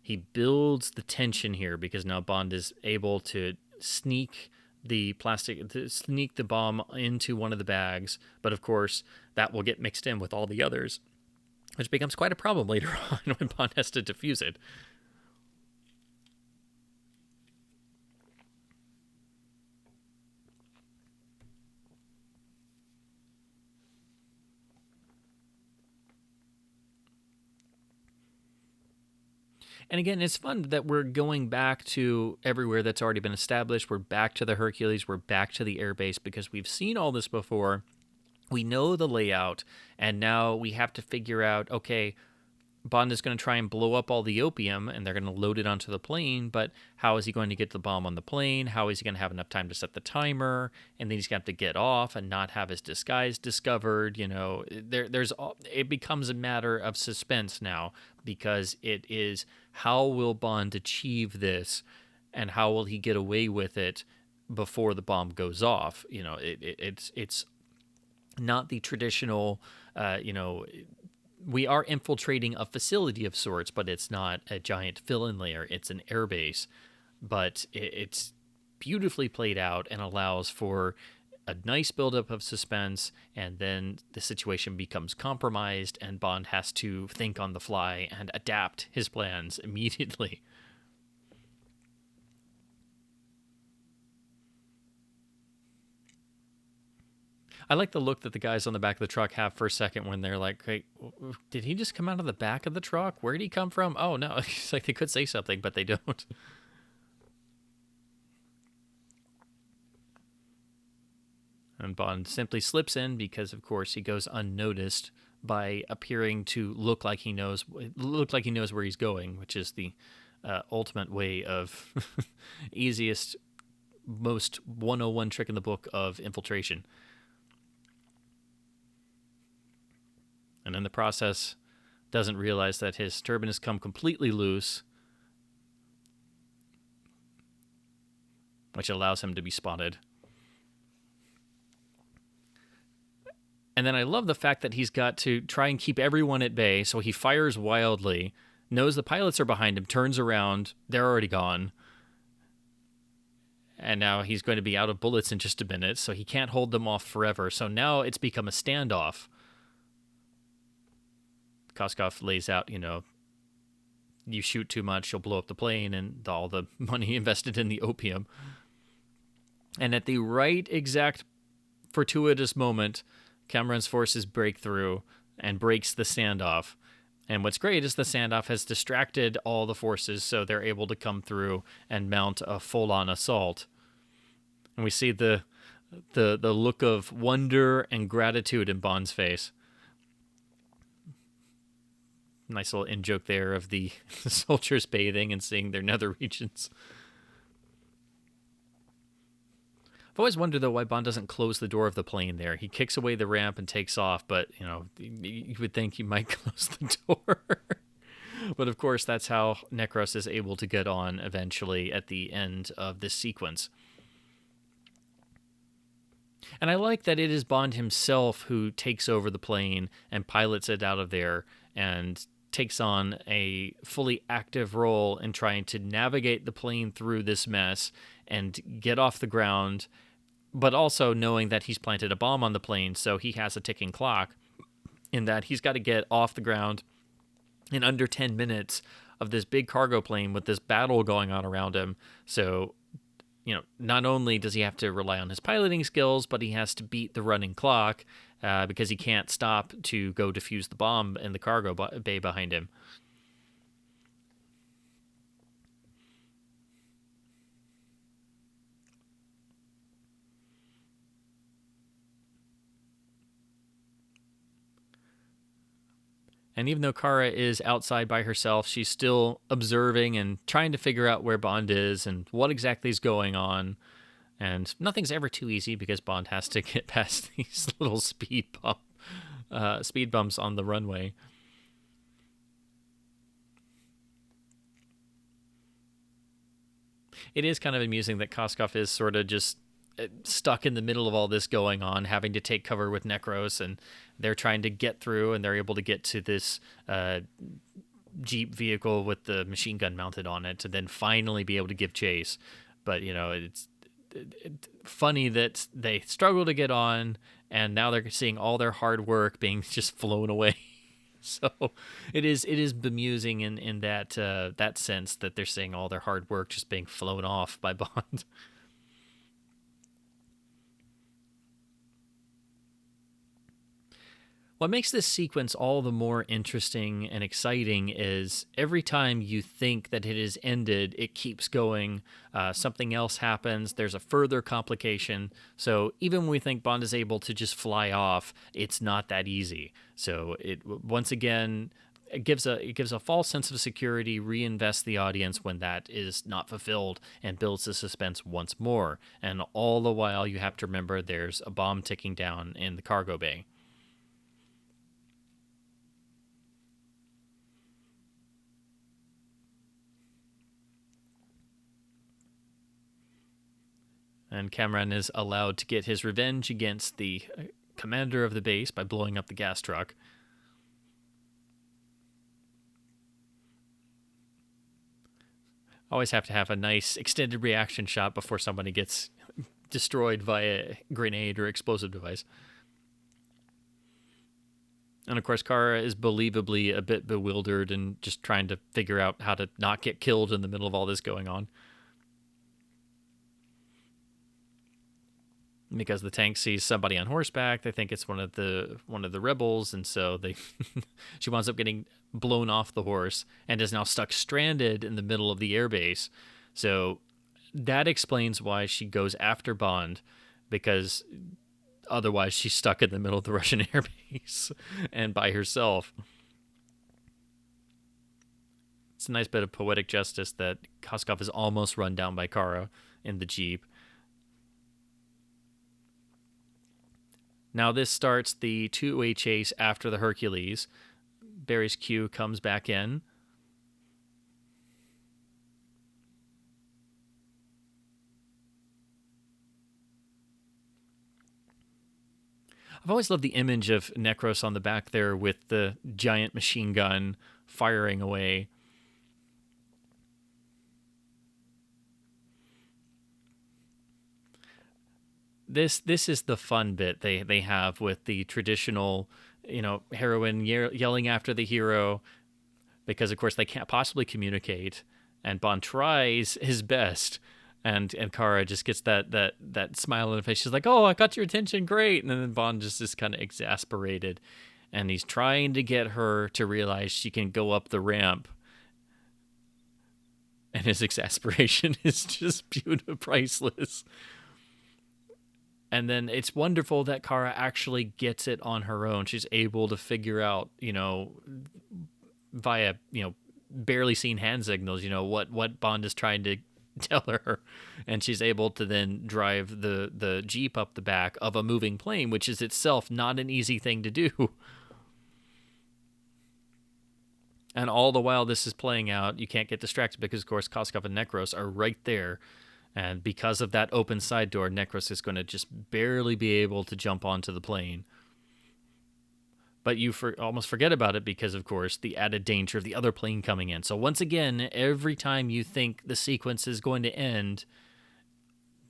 he builds the tension here because now Bond is able to sneak the bomb into one of the bags, but of course that will get mixed in with all the others, which becomes quite a problem later on when Bond has to defuse it. And again, it's fun that we're going back to everywhere that's already been established. We're back to the Hercules. We're back to the airbase because we've seen all this before. We know the layout, and now we have to figure out, okay, Bond is going to try and blow up all the opium, and they're going to load it onto the plane, but how is he going to get the bomb on the plane? How is he going to have enough time to set the timer? And then he's going to have to get off and not have his disguise discovered. It becomes a matter of suspense now, because it is, how will Bond achieve this, and how will he get away with it before the bomb goes off? It's not the traditional, we are infiltrating a facility of sorts, but it's not a giant fill-in layer. It's an airbase, but it's beautifully played out and allows for a nice buildup of suspense, and then the situation becomes compromised, and Bond has to think on the fly and adapt his plans immediately. I like the look that the guys on the back of the truck have for a second when they're like, hey, did he just come out of the back of the truck? Where did he come from? Oh, no. It's like they could say something, but they don't. And Bond simply slips in because, of course, he goes unnoticed by appearing to look like he knows where he's going, which is the ultimate way of easiest, most 101 trick in the book of infiltration. And in the process, doesn't realize that his turban has come completely loose, which allows him to be spotted. And then I love the fact that he's got to try and keep everyone at bay, so he fires wildly, knows the pilots are behind him, turns around, they're already gone. And now he's going to be out of bullets in just a minute, so he can't hold them off forever. So now it's become a standoff. Koskov lays out, you shoot too much, you'll blow up the plane, and all the money invested in the opium. And at the right exact fortuitous moment, Cameron's forces break through and breaks the standoff. And what's great is the standoff has distracted all the forces, so they're able to come through and mount a full-on assault. And we see the look of wonder and gratitude in Bond's face. Nice little in-joke there of the soldiers bathing and seeing their nether regions. I've always wondered, though, why Bond doesn't close the door of the plane there. He kicks away the ramp and takes off, but, you would think he might close the door. But, of course, that's how Nekros is able to get on eventually at the end of this sequence. And I like that it is Bond himself who takes over the plane and pilots it out of there and takes on a fully active role in trying to navigate the plane through this mess and get off the ground, but also knowing that he's planted a bomb on the plane, so he has a ticking clock in that he's got to get off the ground in under 10 minutes of this big cargo plane with this battle going on around him. So, not only does he have to rely on his piloting skills, but he has to beat the running clock because he can't stop to go defuse the bomb in the cargo bay behind him. And even though Kara is outside by herself, she's still observing and trying to figure out where Bond is and what exactly is going on. And nothing's ever too easy because Bond has to get past these little speed bumps on the runway. It is kind of amusing that Koskov is sort of just stuck in the middle of all this going on, having to take cover with Nekros, and they're trying to get through, and they're able to get to this Jeep vehicle with the machine gun mounted on it to then finally be able to give chase. But, it's funny that they struggle to get on, and now they're seeing all their hard work being just flown away. So it is bemusing in that sense that they're seeing all their hard work just being flown off by Bond. What makes this sequence all the more interesting and exciting is every time you think that it has ended, it keeps going. Something else happens. There's a further complication. So even when we think Bond is able to just fly off, it's not that easy. So once again, it gives a false sense of security, reinvests the audience when that is not fulfilled, and builds the suspense once more. And all the while, you have to remember there's a bomb ticking down in the cargo bay. And Cameron is allowed to get his revenge against the commander of the base by blowing up the gas truck. Always have to have a nice extended reaction shot before somebody gets destroyed by a grenade or explosive device. And of course, Kara is believably a bit bewildered and just trying to figure out how to not get killed in the middle of all this going on. Because the tank sees somebody on horseback, they think it's one of the rebels, and so she winds up getting blown off the horse and is now stuck stranded in the middle of the airbase. So that explains why she goes after Bond, because otherwise she's stuck in the middle of the Russian airbase and by herself. It's a nice bit of poetic justice that Koskov is almost run down by Kara in the Jeep. Now this starts the two-way chase after the Hercules. Barry's Q comes back in. I've always loved the image of Nekros on the back there with the giant machine gun firing away. This is the fun bit they have with the traditional, heroine yelling after the hero, because of course they can't possibly communicate, and Bond tries his best, and Kara just gets that smile on her face. She's like, "Oh, I got your attention, great!" And then Bond just is kind of exasperated, and he's trying to get her to realize she can go up the ramp. And his exasperation is just beautiful, priceless. And then it's wonderful that Kara actually gets it on her own. She's able to figure out, via, barely seen hand signals, what Bond is trying to tell her, and she's able to then drive the Jeep up the back of a moving plane, which is itself not an easy thing to do. And all the while this is playing out, you can't get distracted because, of course, Koskov and Nekros are right there. And because of that open side door, Nekros is going to just barely be able to jump onto the plane. But you almost forget about it because, of course, the added danger of the other plane coming in. So once again, every time you think the sequence is going to end,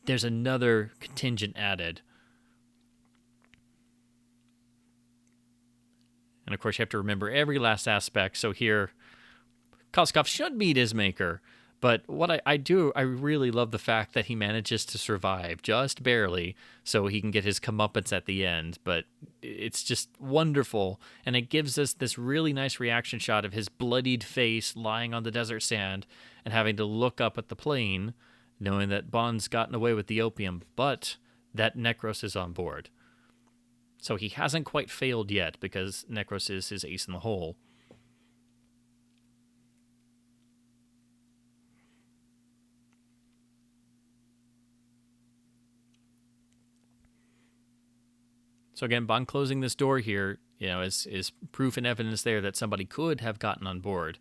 there's another contingent added. And, of course, you have to remember every last aspect. So here, Koskov should meet his maker. But what I really love the fact that he manages to survive just barely so he can get his comeuppance at the end. But it's just wonderful. And it gives us this really nice reaction shot of his bloodied face lying on the desert sand and having to look up at the plane, knowing that Bond's gotten away with the opium, but that Nekros is on board. So he hasn't quite failed yet because Nekros is his ace in the hole. So again, Bond closing this door here, is proof and evidence there that somebody could have gotten on board.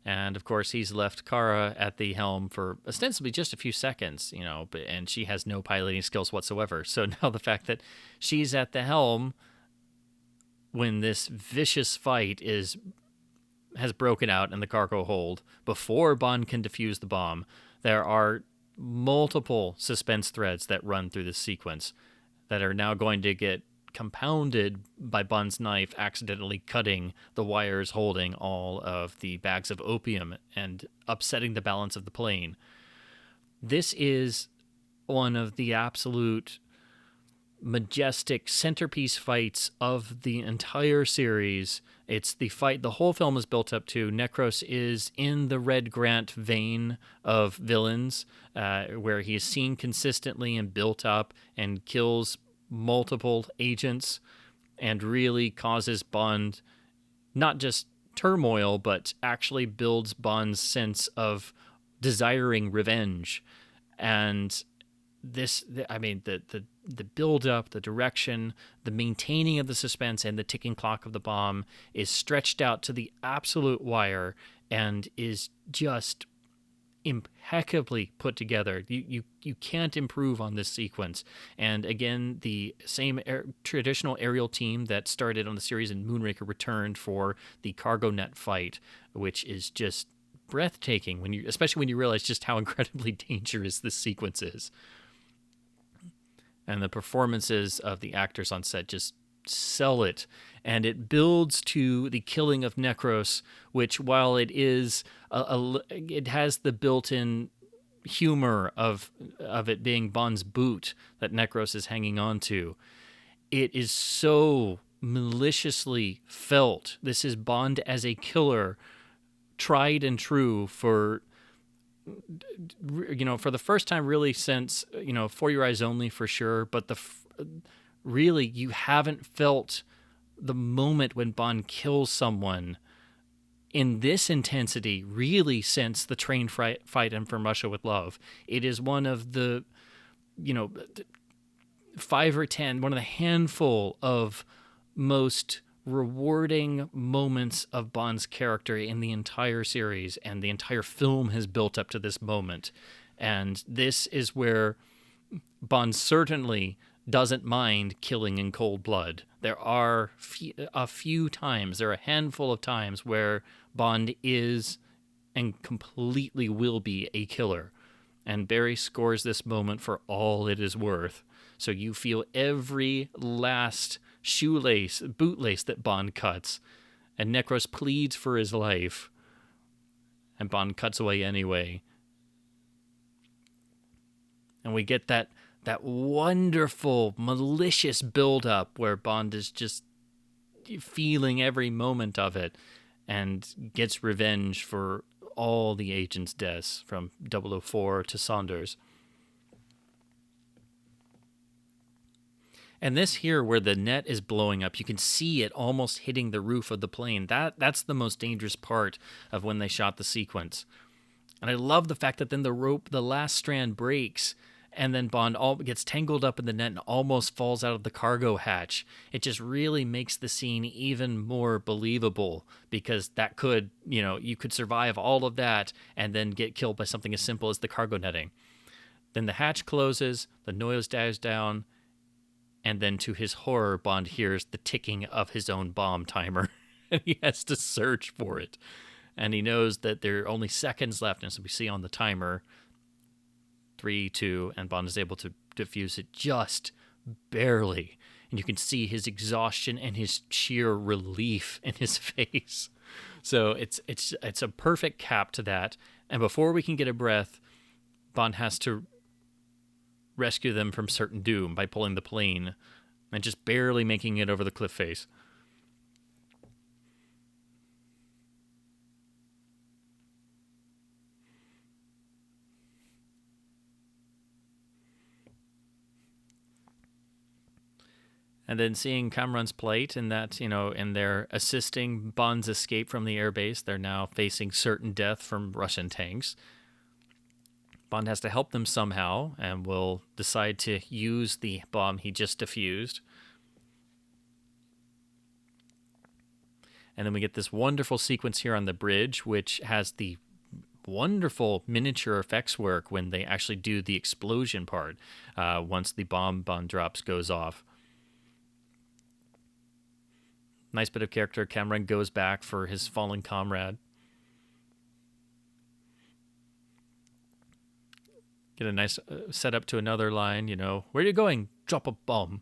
And of course, he's left Kara at the helm for ostensibly just a few seconds, and she has no piloting skills whatsoever. So now the fact that she's at the helm when this vicious fight has broken out in the cargo hold before Bond can defuse the bomb, there are multiple suspense threads that run through this sequence that are now going to get compounded by Bond's knife accidentally cutting the wires holding all of the bags of opium and upsetting the balance of the plane. This is one of the absolute majestic centerpiece fights of the entire series. It's the fight the whole film is built up to. Nekros is in the Red Grant vein of villains, where he is seen consistently and built up and kills multiple agents and really causes Bond not just turmoil, but actually builds Bond's sense of desiring revenge. And the build-up, the direction, the maintaining of the suspense, and the ticking clock of the bomb is stretched out to the absolute wire and is just impeccably put together. You can't improve on this sequence. And again, the same traditional aerial team that started on the series in Moonraker returned for the cargo net fight, which is just breathtaking especially when you realize just how incredibly dangerous this sequence is. And the performances of the actors on set just sell it. And it builds to the killing of Nekros, which, while it is it has the built-in humor of it being Bond's boot that Nekros is hanging on to, it is so maliciously felt. This is Bond as a killer, tried and true for the first time really since, For Your Eyes Only for sure, but really you haven't felt the moment when Bond kills someone in this intensity really since the train fight in From Russia with Love. It is one of the, 5 or 10, one of the handful of most rewarding moments of Bond's character in the entire series, and the entire film has built up to this moment. And this is where Bond certainly doesn't mind killing in cold blood. There are a few times, there are a handful of times where Bond is and completely will be a killer. And Barry scores this moment for all it is worth. So you feel every last bootlace that Bond cuts, and Nekros pleads for his life, and Bond cuts away anyway. And we get that wonderful, malicious build-up where Bond is just feeling every moment of it and gets revenge for all the agents' deaths, from 004 to Saunders. And this here, where the net is blowing up, you can see it almost hitting the roof of the plane. That's the most dangerous part of when they shot the sequence. And I love the fact that then the last strand breaks, and then Bond all gets tangled up in the net and almost falls out of the cargo hatch. It just really makes the scene even more believable, because that could, you could survive all of that and then get killed by something as simple as the cargo netting. Then the hatch closes, the noise dies down, and then to his horror, Bond hears the ticking of his own bomb timer, and he has to search for it. And he knows that there are only seconds left, and so we see on the timer 3, 2, and Bond is able to defuse it just barely. And you can see his exhaustion and his sheer relief in his face. So it's a perfect cap to that. And before we can get a breath, Bond has to rescue them from certain doom by pulling the plane and just barely making it over the cliff face. And then seeing Kamran's plight, and that, and they're assisting Bond's escape from the airbase. They're now facing certain death from Russian tanks. Bond has to help them somehow, and will decide to use the bomb he just defused. And then we get this wonderful sequence here on the bridge, which has the wonderful miniature effects work when they actually do the explosion part, once the bomb Bond drops goes off. Nice bit of character. Kamran goes back for his fallen comrade. Get a nice setup to another line, where are you going? Drop a bomb.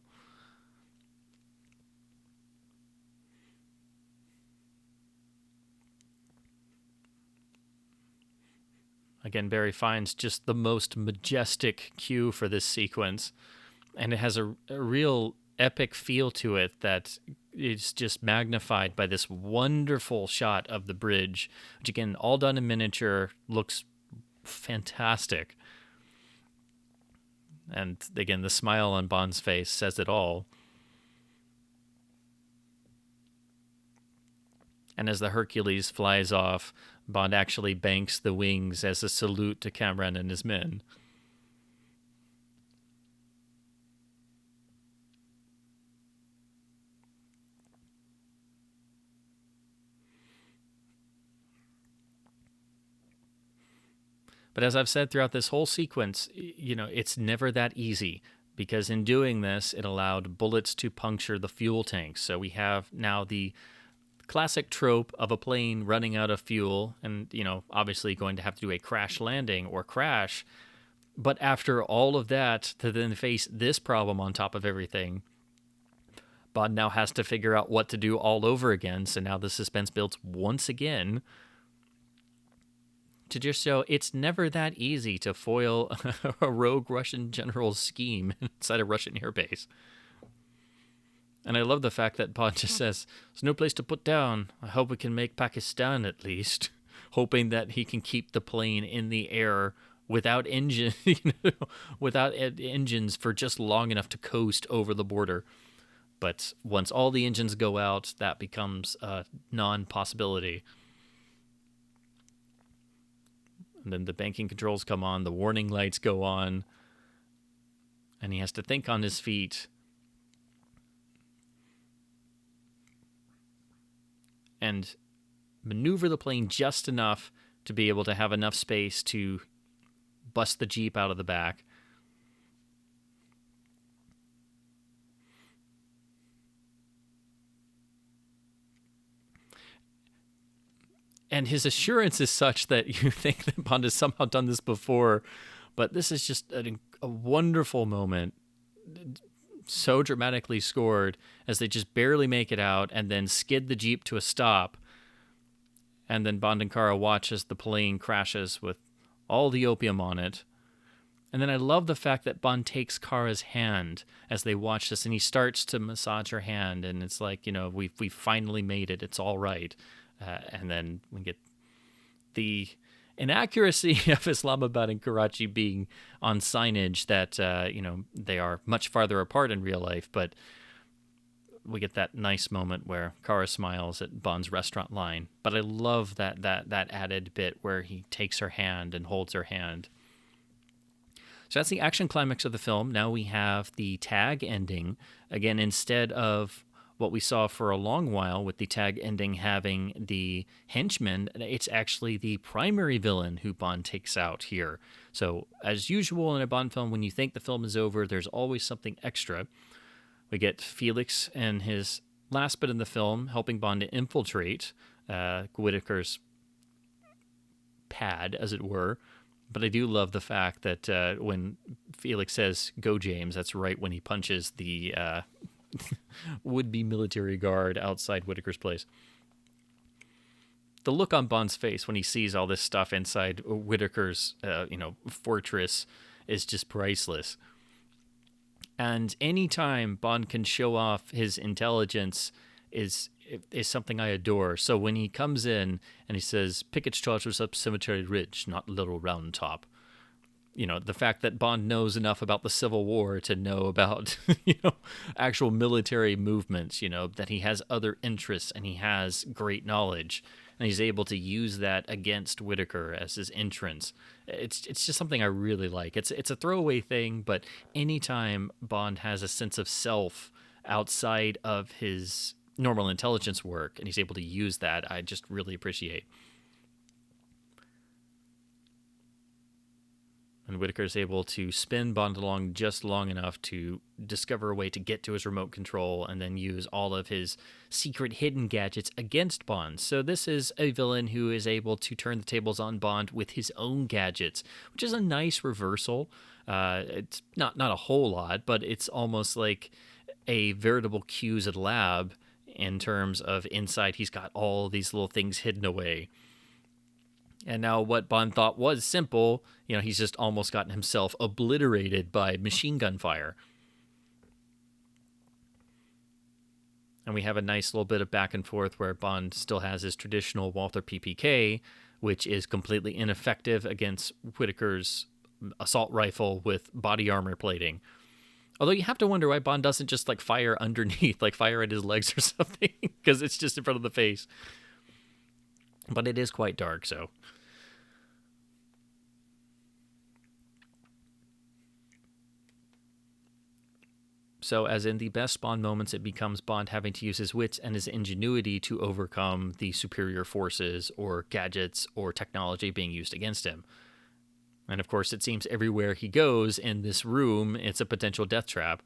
Again, Barry finds just the most majestic cue for this sequence, and it has a real epic feel to it that is just magnified by this wonderful shot of the bridge, which, again, all done in miniature, looks fantastic. And again, the smile on Bond's face says it all. And as the Hercules flies off, Bond actually banks the wings as a salute to Kamran and his men. But as I've said throughout this whole sequence, it's never that easy, because in doing this, it allowed bullets to puncture the fuel tanks. So we have now the classic trope of a plane running out of fuel and, obviously going to have to do a crash landing or crash. But after all of that, to then face this problem on top of everything, Bond now has to figure out what to do all over again. So now the suspense builds once again to just show it's never that easy to foil a rogue Russian general's scheme inside a Russian airbase. And I love the fact that Bond just says, there's no place to put down. I hope we can make Pakistan at least. Hoping that he can keep the plane in the air without without engines for just long enough to coast over the border. But once all the engines go out, that becomes a non-possibility. And then the banking controls come on, the warning lights go on, and he has to think on his feet. And maneuver the plane just enough to be able to have enough space to bust the Jeep out of the back. And his assurance is such that you think that Bond has somehow done this before, but this is just a wonderful moment, so dramatically scored, as they just barely make it out and then skid the Jeep to a stop. And then Bond and Kara watch as the plane crashes with all the opium on it. And then I love the fact that Bond takes Kara's hand as they watch this, and he starts to massage her hand, and it's like, we finally made it. It's all right. And then we get inaccuracy of Islamabad and Karachi being on signage that, they are much farther apart in real life, but we get that nice moment where Kara smiles at Bond's restaurant line. But I love that added bit where he takes her hand and holds her hand. So that's the action climax of the film. Now we have the tag ending. Again, instead of what we saw for a long while with the tag ending having the henchman, it's actually the primary villain who Bond takes out here. So as usual in a Bond film, when you think the film is over, there's always something extra. We get Felix and his last bit in the film helping Bond to infiltrate Whitaker's pad, as it were. But I do love the fact that when Felix says, "Go, James," that's right when he punches the would-be military guard outside Whitaker's place. The look on Bond's face when he sees all this stuff inside Whitaker's, fortress is just priceless. And anytime Bond can show off his intelligence is something I adore. So when he comes in and he says, "Pickett's charge was up Cemetery Ridge, not Little Round Top." The fact that Bond knows enough about the Civil War to know about, actual military movements, that he has other interests and he has great knowledge. And he's able to use that against Whitaker as his entrance. It's just something I really like. It's a throwaway thing, but anytime Bond has a sense of self outside of his normal intelligence work and he's able to use that, I just really appreciate. And Whitaker's able to spin Bond along just long enough to discover a way to get to his remote control and then use all of his secret hidden gadgets against Bond. So this is a villain who is able to turn the tables on Bond with his own gadgets, which is a nice reversal. It's not a whole lot, but it's almost like a veritable Q's at lab in terms of inside he's got all these little things hidden away. And now what Bond thought was simple, he's just almost gotten himself obliterated by machine gun fire. And we have a nice little bit of back and forth where Bond still has his traditional Walther PPK, which is completely ineffective against Whitaker's assault rifle with body armor plating. Although you have to wonder why Bond doesn't just fire underneath, fire at his legs or something, because it's just in front of the face. But it is quite dark, so. So, as in the best Bond moments, it becomes Bond having to use his wits and his ingenuity to overcome the superior forces or gadgets or technology being used against him. And of course, it seems everywhere he goes in this room, it's a potential death trap.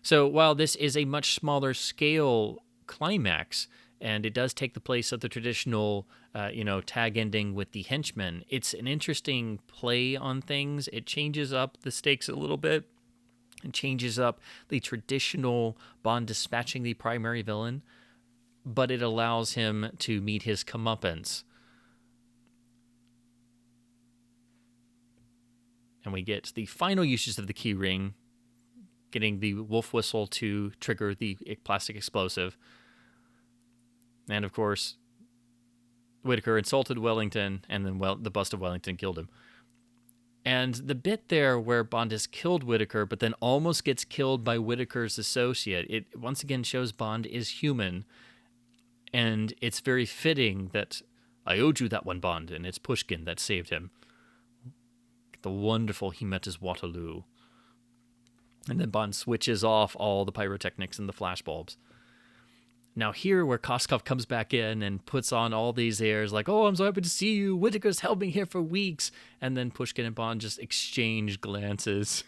So, while this is a much smaller scale climax, and it does take the place of the traditional, tag ending with the henchman, it's an interesting play on things. It changes up the stakes a little bit. It changes up the traditional Bond dispatching the primary villain, but it allows him to meet his comeuppance. And we get the final uses of the key ring, getting the wolf whistle to trigger the plastic explosive. And, of course, Whitaker insulted Wellington, and then the bust of Wellington killed him. And the bit there where Bond has killed Whitaker, but then almost gets killed by Whitaker's associate, it once again shows Bond is human. And it's very fitting that I owed you that one, Bond, and it's Pushkin that saved him. The wonderful he met his Waterloo. And then Bond switches off all the pyrotechnics and the flashbulbs. Now here where Koskov comes back in and puts on all these airs like, "Oh, I'm so happy to see you. Whitaker's held me here for weeks." And then Pushkin and Bond just exchange glances.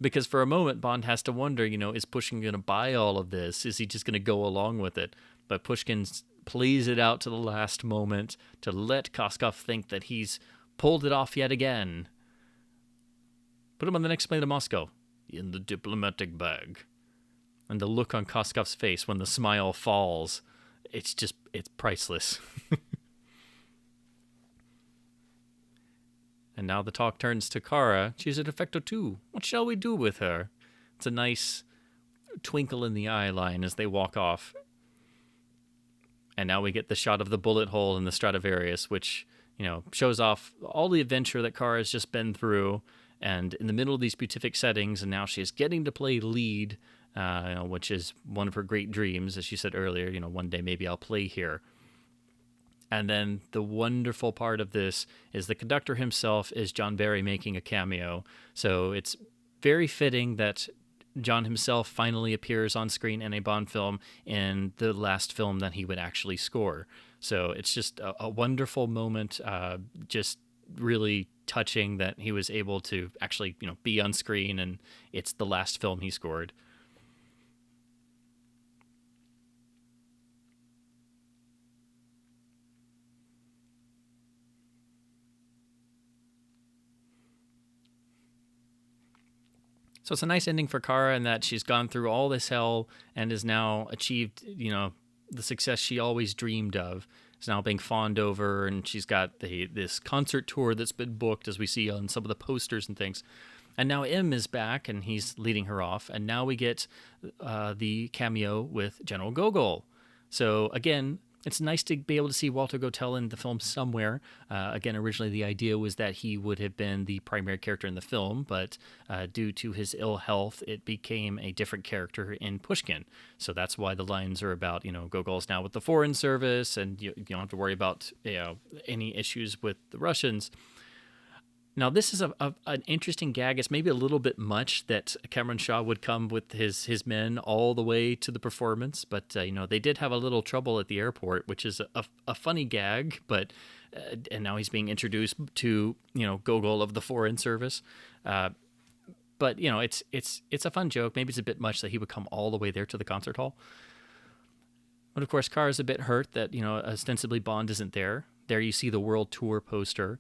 Because for a moment, Bond has to wonder, is Pushkin going to buy all of this? Is he just going to go along with it? But Pushkin plays it out to the last moment to let Koskov think that he's pulled it off yet again. Put him on the next plane to Moscow. In the diplomatic bag. And the look on Koskov's face when the smile falls, it's priceless. And now the talk turns to Kara. She's a defector too. What shall we do with her? It's a nice twinkle in the eye line as they walk off. And now we get the shot of the bullet hole in the Stradivarius, which, shows off all the adventure that Kara has just been through, and in the middle of these beatific settings, and now she is getting to play lead, which is one of her great dreams, as she said earlier, one day maybe I'll play here. And then the wonderful part of this is the conductor himself is John Barry making a cameo. So it's very fitting that John himself finally appears on screen in a Bond film in the last film that he would actually score. So it's just a wonderful moment, just really touching that he was able to actually, be on screen, and it's the last film he scored. So it's a nice ending for Kara in that she's gone through all this hell and has now achieved, the success she always dreamed of. Is now being fawned over, and she's got this concert tour that's been booked, as we see on some of the posters and things. And now M is back, and he's leading her off. And now we get the cameo with General Gogol. So again, it's nice to be able to see Walter Gotell in the film somewhere. Again, originally the idea was that he would have been the primary character in the film, but due to his ill health, it became a different character in Pushkin. So that's why the lines are about, Gogol's now with the Foreign Service, and you don't have to worry about any issues with the Russians. Now, this is an interesting gag. It's maybe a little bit much that Cameron Shaw would come with his men all the way to the performance, but they did have a little trouble at the airport, which is a funny gag. But and now he's being introduced to Gogol of the Foreign Service. But it's a fun joke. Maybe it's a bit much that he would come all the way there to the concert hall. But of course, Kara's a bit hurt that ostensibly Bond isn't there. There you see the world tour poster,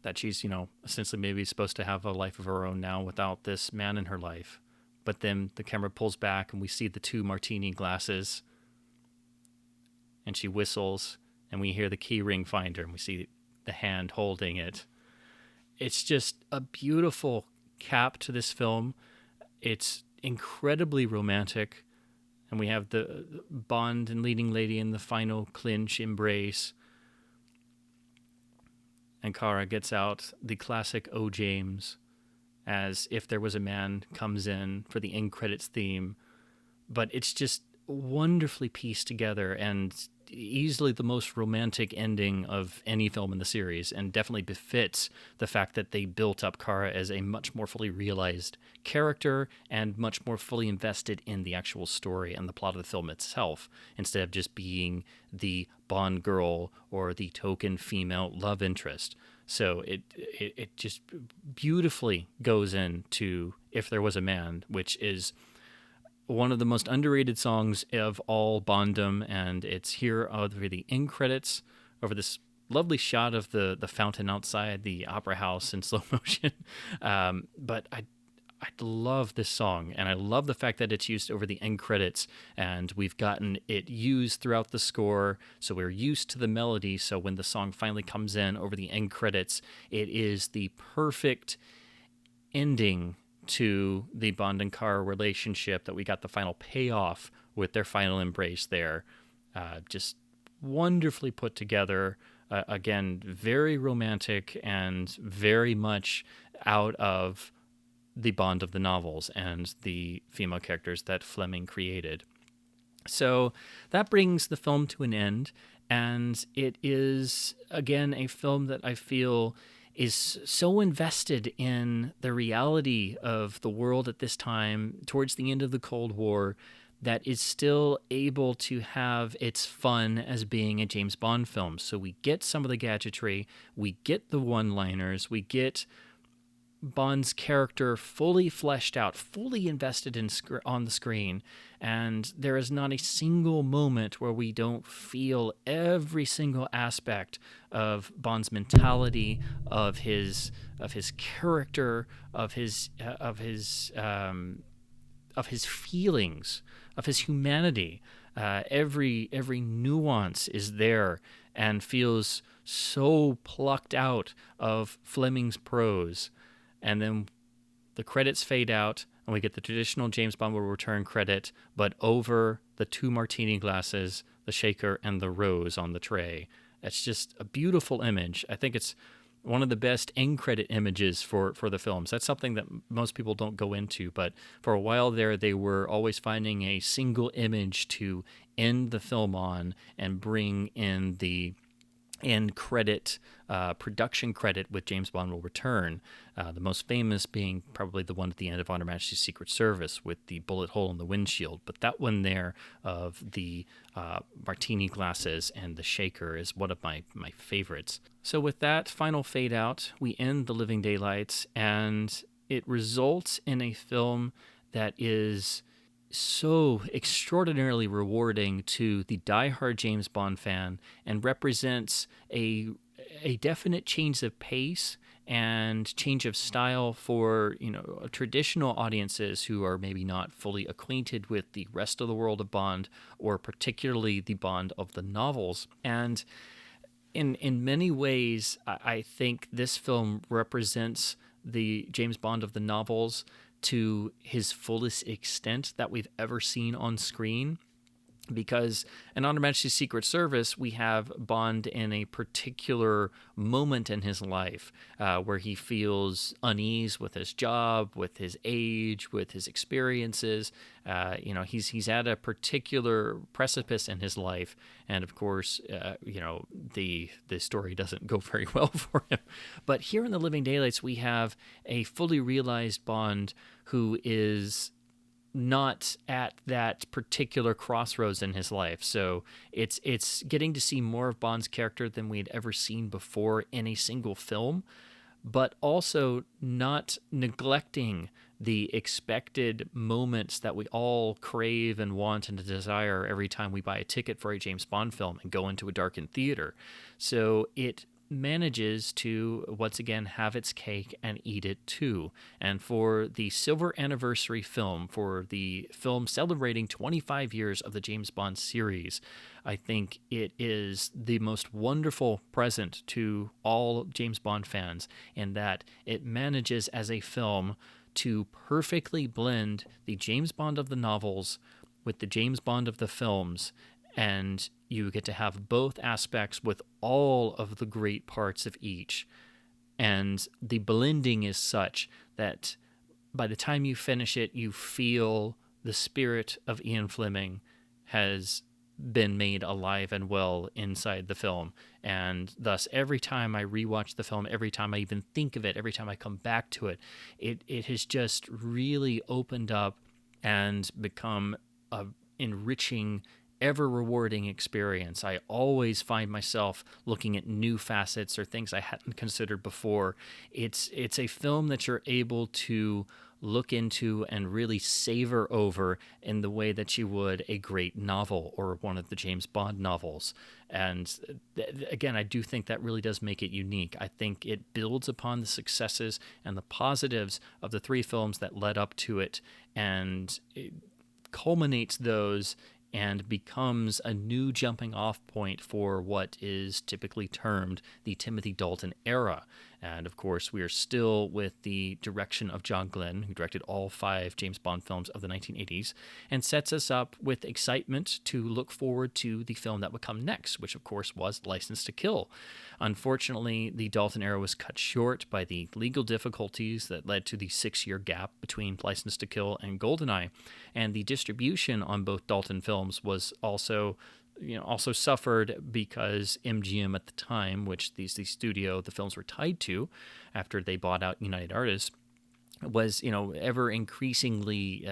that she's, essentially maybe supposed to have a life of her own now without this man in her life. But then the camera pulls back and we see the 2 martini glasses, and she whistles, and we hear the key ring finder, and we see the hand holding it. It's just a beautiful cap to this film. It's incredibly romantic, and we have the Bond and leading lady in the final clinch embrace. And Kara gets out the classic O. James, as If There Was a Man comes in for the end credits theme. But it's just wonderfully pieced together, and easily the most romantic ending of any film in the series, and definitely befits the fact that they built up Kara as a much more fully realized character and much more fully invested in the actual story and the plot of the film itself, instead of just being the Bond girl or the token female love interest. So it just beautifully goes into If There Was a Man, which is one of the most underrated songs of all Bondom, and it's here over the end credits, over this lovely shot of the fountain outside the opera house in slow motion. But I love this song, and I love the fact that it's used over the end credits, and we've gotten it used throughout the score, so we're used to the melody, so when the song finally comes in over the end credits, it is the perfect ending to the Bond and Kara relationship, that we got the final payoff with their final embrace there. Just wonderfully put together. Again, very romantic and very much out of the Bond of the novels and the female characters that Fleming created. So that brings the film to an end, and it is, again, a film that I feel is so invested in the reality of the world at this time, towards the end of the Cold War, that is still able to have its fun as being a James Bond film. So we get some of the gadgetry, we get the one-liners, we get Bond's character fully fleshed out, fully invested in on the screen, and there is not a single moment where we don't feel every single aspect of Bond's mentality, of his character, of his feelings, of his humanity. Every nuance is there and feels so plucked out of Fleming's prose. And then the credits fade out, and we get the traditional James Bond will return credit, but over the 2 martini glasses, the shaker, and the rose on the tray. It's just a beautiful image. I think it's one of the best end credit images for the films. That's something that most people don't go into, but for a while there, they were always finding a single image to end the film on and bring in the end credit, production credit with James Bond Will Return. The most famous being probably the one at the end of On Her Majesty's Secret Service with the bullet hole in the windshield. But that one there of the martini glasses and the shaker is one of my favorites. So with that final fade out, we end The Living Daylights, and it results in a film that is so extraordinarily rewarding to the diehard James Bond fan and represents a definite change of pace and change of style for, traditional audiences who are maybe not fully acquainted with the rest of the world of Bond, or particularly the Bond of the novels. And in many ways, I think this film represents the James Bond of the novels to his fullest extent that we've ever seen on screen. Because in On Her Majesty's Secret Service, we have Bond in a particular moment in his life where he feels unease with his job, with his age, with his experiences. He's at a particular precipice in his life, and of course, the story doesn't go very well for him. But here in The Living Daylights, we have a fully realized Bond who is not at that particular crossroads in his life. So it's getting to see more of Bond's character than we had ever seen before in a single film, but also not neglecting the expected moments that we all crave and want and desire every time we buy a ticket for a James Bond film and go into a darkened theater. So it manages to once again have its cake and eat it too. And for the silver anniversary film, for the film celebrating 25 years of the James Bond series, I think it is the most wonderful present to all James Bond fans in that it manages as a film to perfectly blend the James Bond of the novels with the James Bond of the films, and you get to have both aspects with all of the great parts of each. And the blending is such that by the time you finish it, you feel the spirit of Ian Fleming has been made alive and well inside the film. And thus, every time I rewatch the film, every time I even think of it, every time I come back to it, it has just really opened up and become a enriching, ever rewarding experience. I always find myself looking at new facets or things I hadn't considered before. It's a film that you're able to look into and really savor over in the way that you would a great novel or one of the James Bond novels. And again, I do think that really does make it unique. I think it builds upon the successes and the positives of the 3 films that led up to it, and it culminates those and becomes a new jumping off point for what is typically termed the Timothy Dalton era. And of course, we are still with the direction of John Glenn, who directed all 5 James Bond films of the 1980s, and sets us up with excitement to look forward to the film that would come next, which of course was License to Kill. Unfortunately, the Dalton era was cut short by the legal difficulties that led to the 6-year gap between License to Kill and GoldenEye, and the distribution on both Dalton films was also suffered because MGM at the time, which the studio the films were tied to after they bought out United Artists, was ever increasingly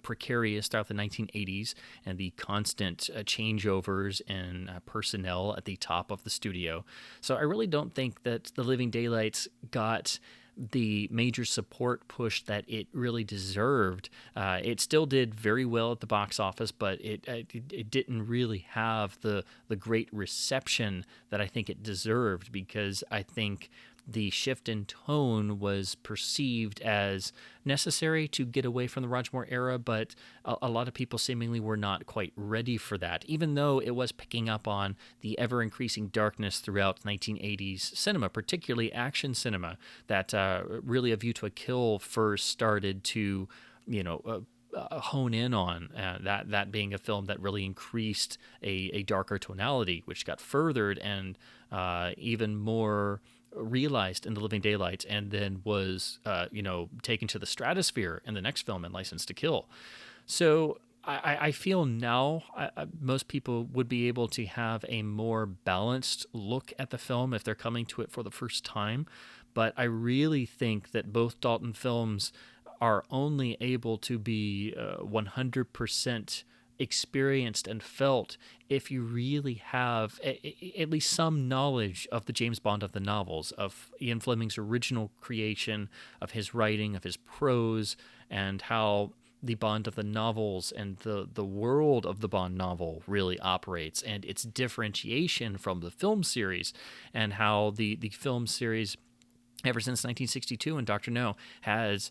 precarious throughout the 1980s, and the constant changeovers in personnel at the top of the studio. So I really don't think that The Living Daylights got the major support push that it really deserved. It still did very well at the box office, but it didn't really have the great reception that I think it deserved, because I think the shift in tone was perceived as necessary to get away from the Roger Moore era, but a lot of people seemingly were not quite ready for that, even though it was picking up on the ever-increasing darkness throughout 1980s cinema, particularly action cinema, that really A View to a Kill first started to hone in on, that being a film that really increased a darker tonality, which got furthered and even more realized in The Living Daylights, and then was taken to the stratosphere in the next film in License to Kill. So I feel now most people would be able to have a more balanced look at the film if they're coming to it for the first time. But I really think that both Dalton films are only able to be 100% experienced and felt if you really have at least some knowledge of the James Bond of the novels, of Ian Fleming's original creation, of his writing, of his prose, and how the Bond of the novels and the world of the Bond novel really operates, and its differentiation from the film series, and how the film series, ever since 1962 and Dr. No, has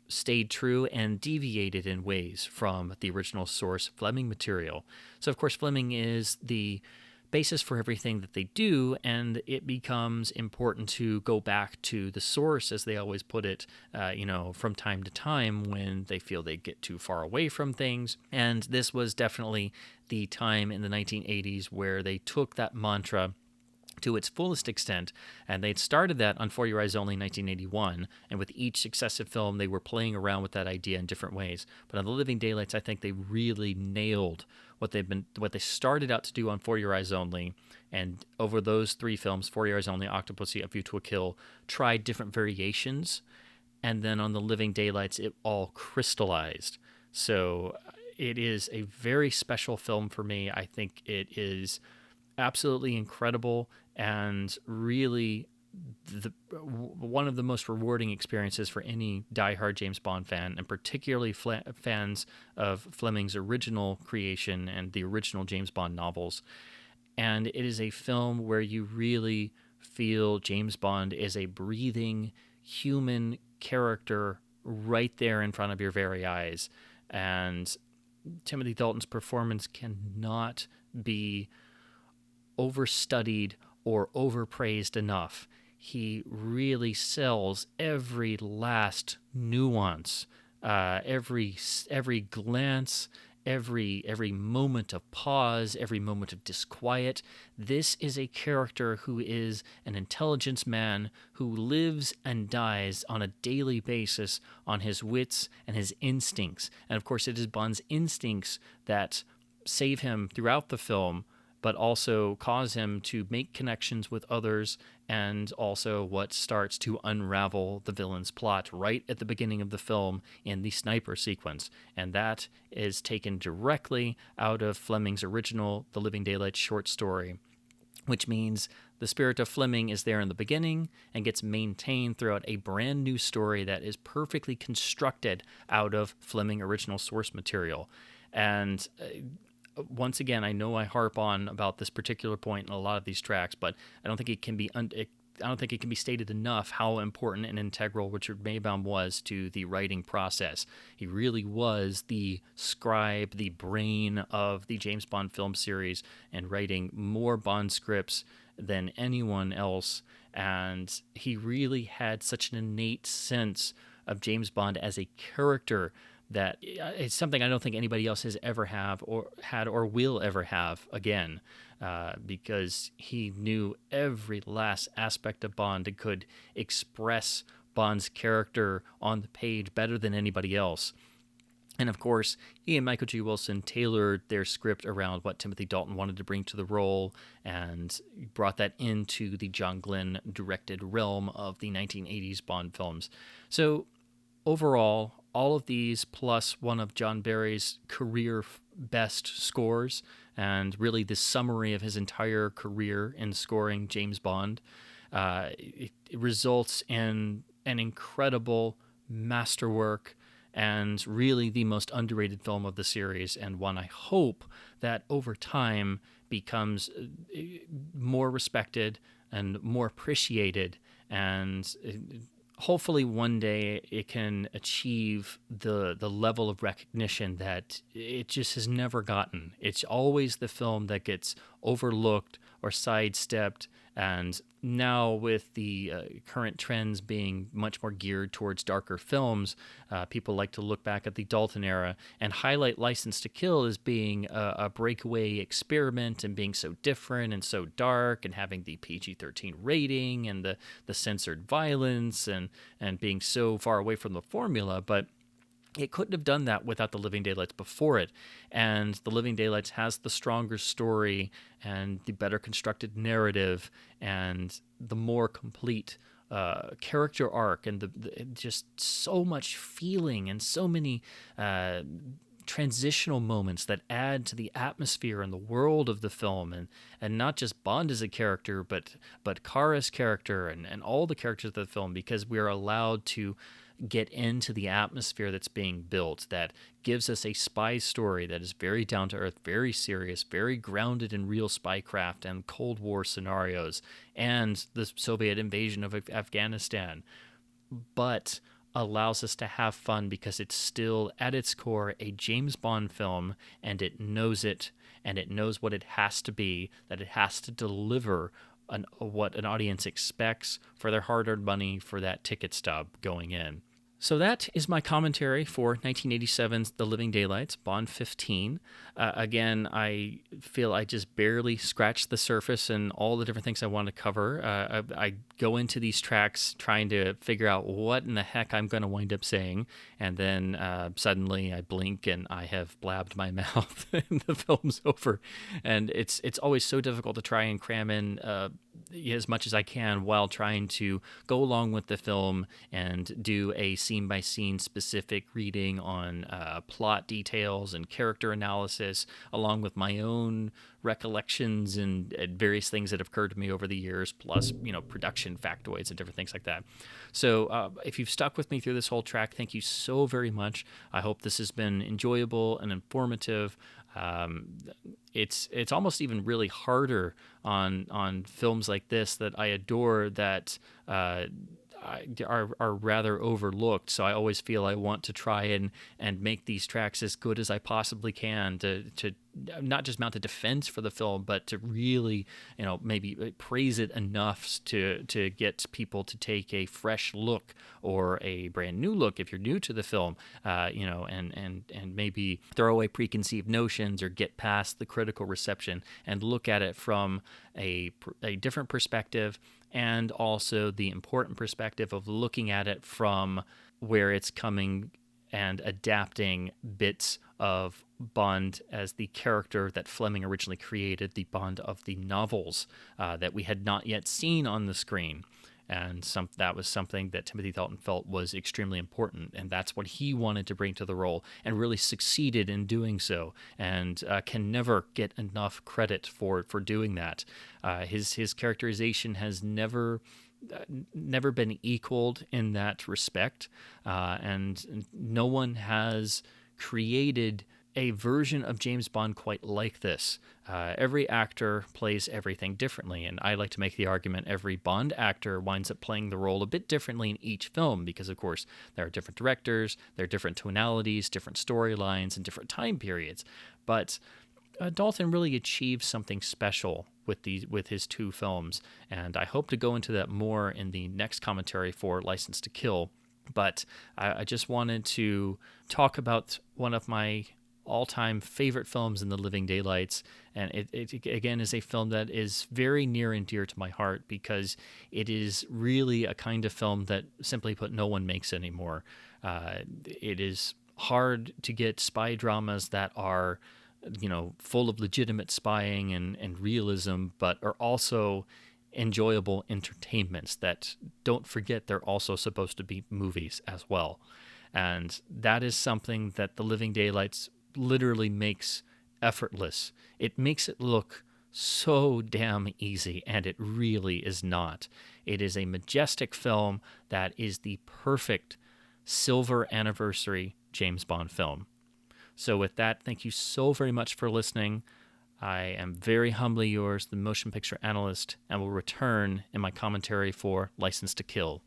stayed true and deviated in ways from the original source Fleming material. So, of course, Fleming is the basis for everything that they do, and it becomes important to go back to the source, as they always put it, from time to time when they feel they get too far away from things. And this was definitely the time in the 1980s where they took that mantra to its fullest extent, and they'd started that on For Your Eyes Only in 1981, and with each successive film they were playing around with that idea in different ways. But on The Living Daylights, I think they really nailed what they started out to do on For Your Eyes Only, and over those three films, For Your Eyes Only, Octopussy, A View to a Kill, tried different variations, and then on The Living Daylights it all crystallized. So it is a very special film for me. I think it is absolutely incredible, and really one of the most rewarding experiences for any diehard James Bond fan, and particularly fans of Fleming's original creation and the original James Bond novels. And it is a film where you really feel James Bond is a breathing human character right there in front of your very eyes. And Timothy Dalton's performance cannot be overstudied or overpraised enough. He really sells every last nuance, every glance, every moment of pause, every moment of disquiet. This is a character who is an intelligence man who lives and dies on a daily basis on his wits and his instincts. And of course, it is Bond's instincts that save him throughout the film, but also cause him to make connections with others, and also what starts to unravel the villain's plot right at the beginning of the film in the sniper sequence. And that is taken directly out of Fleming's original The Living Daylights short story, which means the spirit of Fleming is there in the beginning and gets maintained throughout a brand new story that is perfectly constructed out of Fleming original source material. And once again, I know I harp on about this particular point in a lot of these tracks, but I don't think it can be stated enough how important and integral Richard Maybaum was to the writing process. He really was the scribe, the brain of the James Bond film series, and writing more Bond scripts than anyone else. And he really had such an innate sense of James Bond as a character that it's something I don't think anybody else has ever had or will ever have again, because he knew every last aspect of Bond and could express Bond's character on the page better than anybody else. And of course, he and Michael G. Wilson tailored their script around what Timothy Dalton wanted to bring to the role, and brought that into the John Glenn directed realm of the 1980s Bond films. So overall, all of these, plus one of John Barry's career best scores, and really the summary of his entire career in scoring James Bond, it results in an incredible masterwork, and really the most underrated film of the series, and one I hope that over time becomes more respected and more appreciated, and hopefully one day it can achieve the level of recognition that it just has never gotten. It's always the film that gets overlooked or sidestepped And now with the current trends being much more geared towards darker films, people like to look back at the Dalton era and highlight License to Kill as being a breakaway experiment and being so different and so dark and having the PG-13 rating and the censored violence and being so far away from the formula. But it couldn't have done that without The Living Daylights before it. And The Living Daylights has the stronger story and the better constructed narrative and the more complete character arc and the just so much feeling and so many transitional moments that add to the atmosphere and the world of the film, and not just Bond as a character, but Kara's character and all the characters of the film, because we are allowed to get into the atmosphere that's being built that gives us a spy story that is very down to earth, very serious, very grounded in real spycraft and Cold War scenarios and the Soviet invasion of Afghanistan, but allows us to have fun because it's still at its core a James Bond film, and it knows it, and it knows what it has to be, that it has to deliver what an audience expects for their hard-earned money for that ticket stub going in. So that is my commentary for 1987's The Living Daylights, Bond 15. Again, I feel I just barely scratched the surface and all the different things I want to cover. I go into these tracks trying to figure out what in the heck I'm going to wind up saying, and then suddenly I blink and I have blabbed my mouth and the film's over. And it's always so difficult to try and cram in as much as I can while trying to go along with the film and do a scene-by-scene specific reading on plot details and character analysis, along with my own recollections and various things that have occurred to me over the years, plus, production factoids and different things like that. So if you've stuck with me through this whole track, thank you so very much. I hope this has been enjoyable and informative. It's almost even really harder on films like this that I adore that are rather overlooked. So I always feel I want to try and make these tracks as good as I possibly can to not just mount a defense for the film, but to really, maybe praise it enough to get people to take a fresh look or a brand new look if you're new to the film, and maybe throw away preconceived notions or get past the critical reception and look at it from a different perspective, and also the important perspective of looking at it from where it's coming and adapting bits of Bond as the character that Fleming originally created, the Bond of the novels that we had not yet seen on the screen. And that was something that Timothy Dalton felt was extremely important, and that's what he wanted to bring to the role, and really succeeded in doing so, and can never get enough credit for doing that. His characterization has never been equaled in that respect, and no one has created a version of James Bond quite like this. Every actor plays everything differently, and I like to make the argument every Bond actor winds up playing the role a bit differently in each film because, of course, there are different directors, there are different tonalities, different storylines, and different time periods. But Dalton really achieved something special with his two films, and I hope to go into that more in the next commentary for License to Kill. But I just wanted to talk about one of my all-time favorite films in The Living Daylights, and it again is a film that is very near and dear to my heart because it is really a kind of film that, simply put, no one makes anymore. It is hard to get spy dramas that are, full of legitimate spying and realism, but are also enjoyable entertainments that, don't forget, they're also supposed to be movies as well. And that is something that The Living Daylights literally makes effortless. It makes it look so damn easy, and it really is not. It is a majestic film that is the perfect silver anniversary James Bond film. So with that, thank you so very much for listening. I am very humbly yours, the motion picture analyst, and will return in my commentary for License to Kill.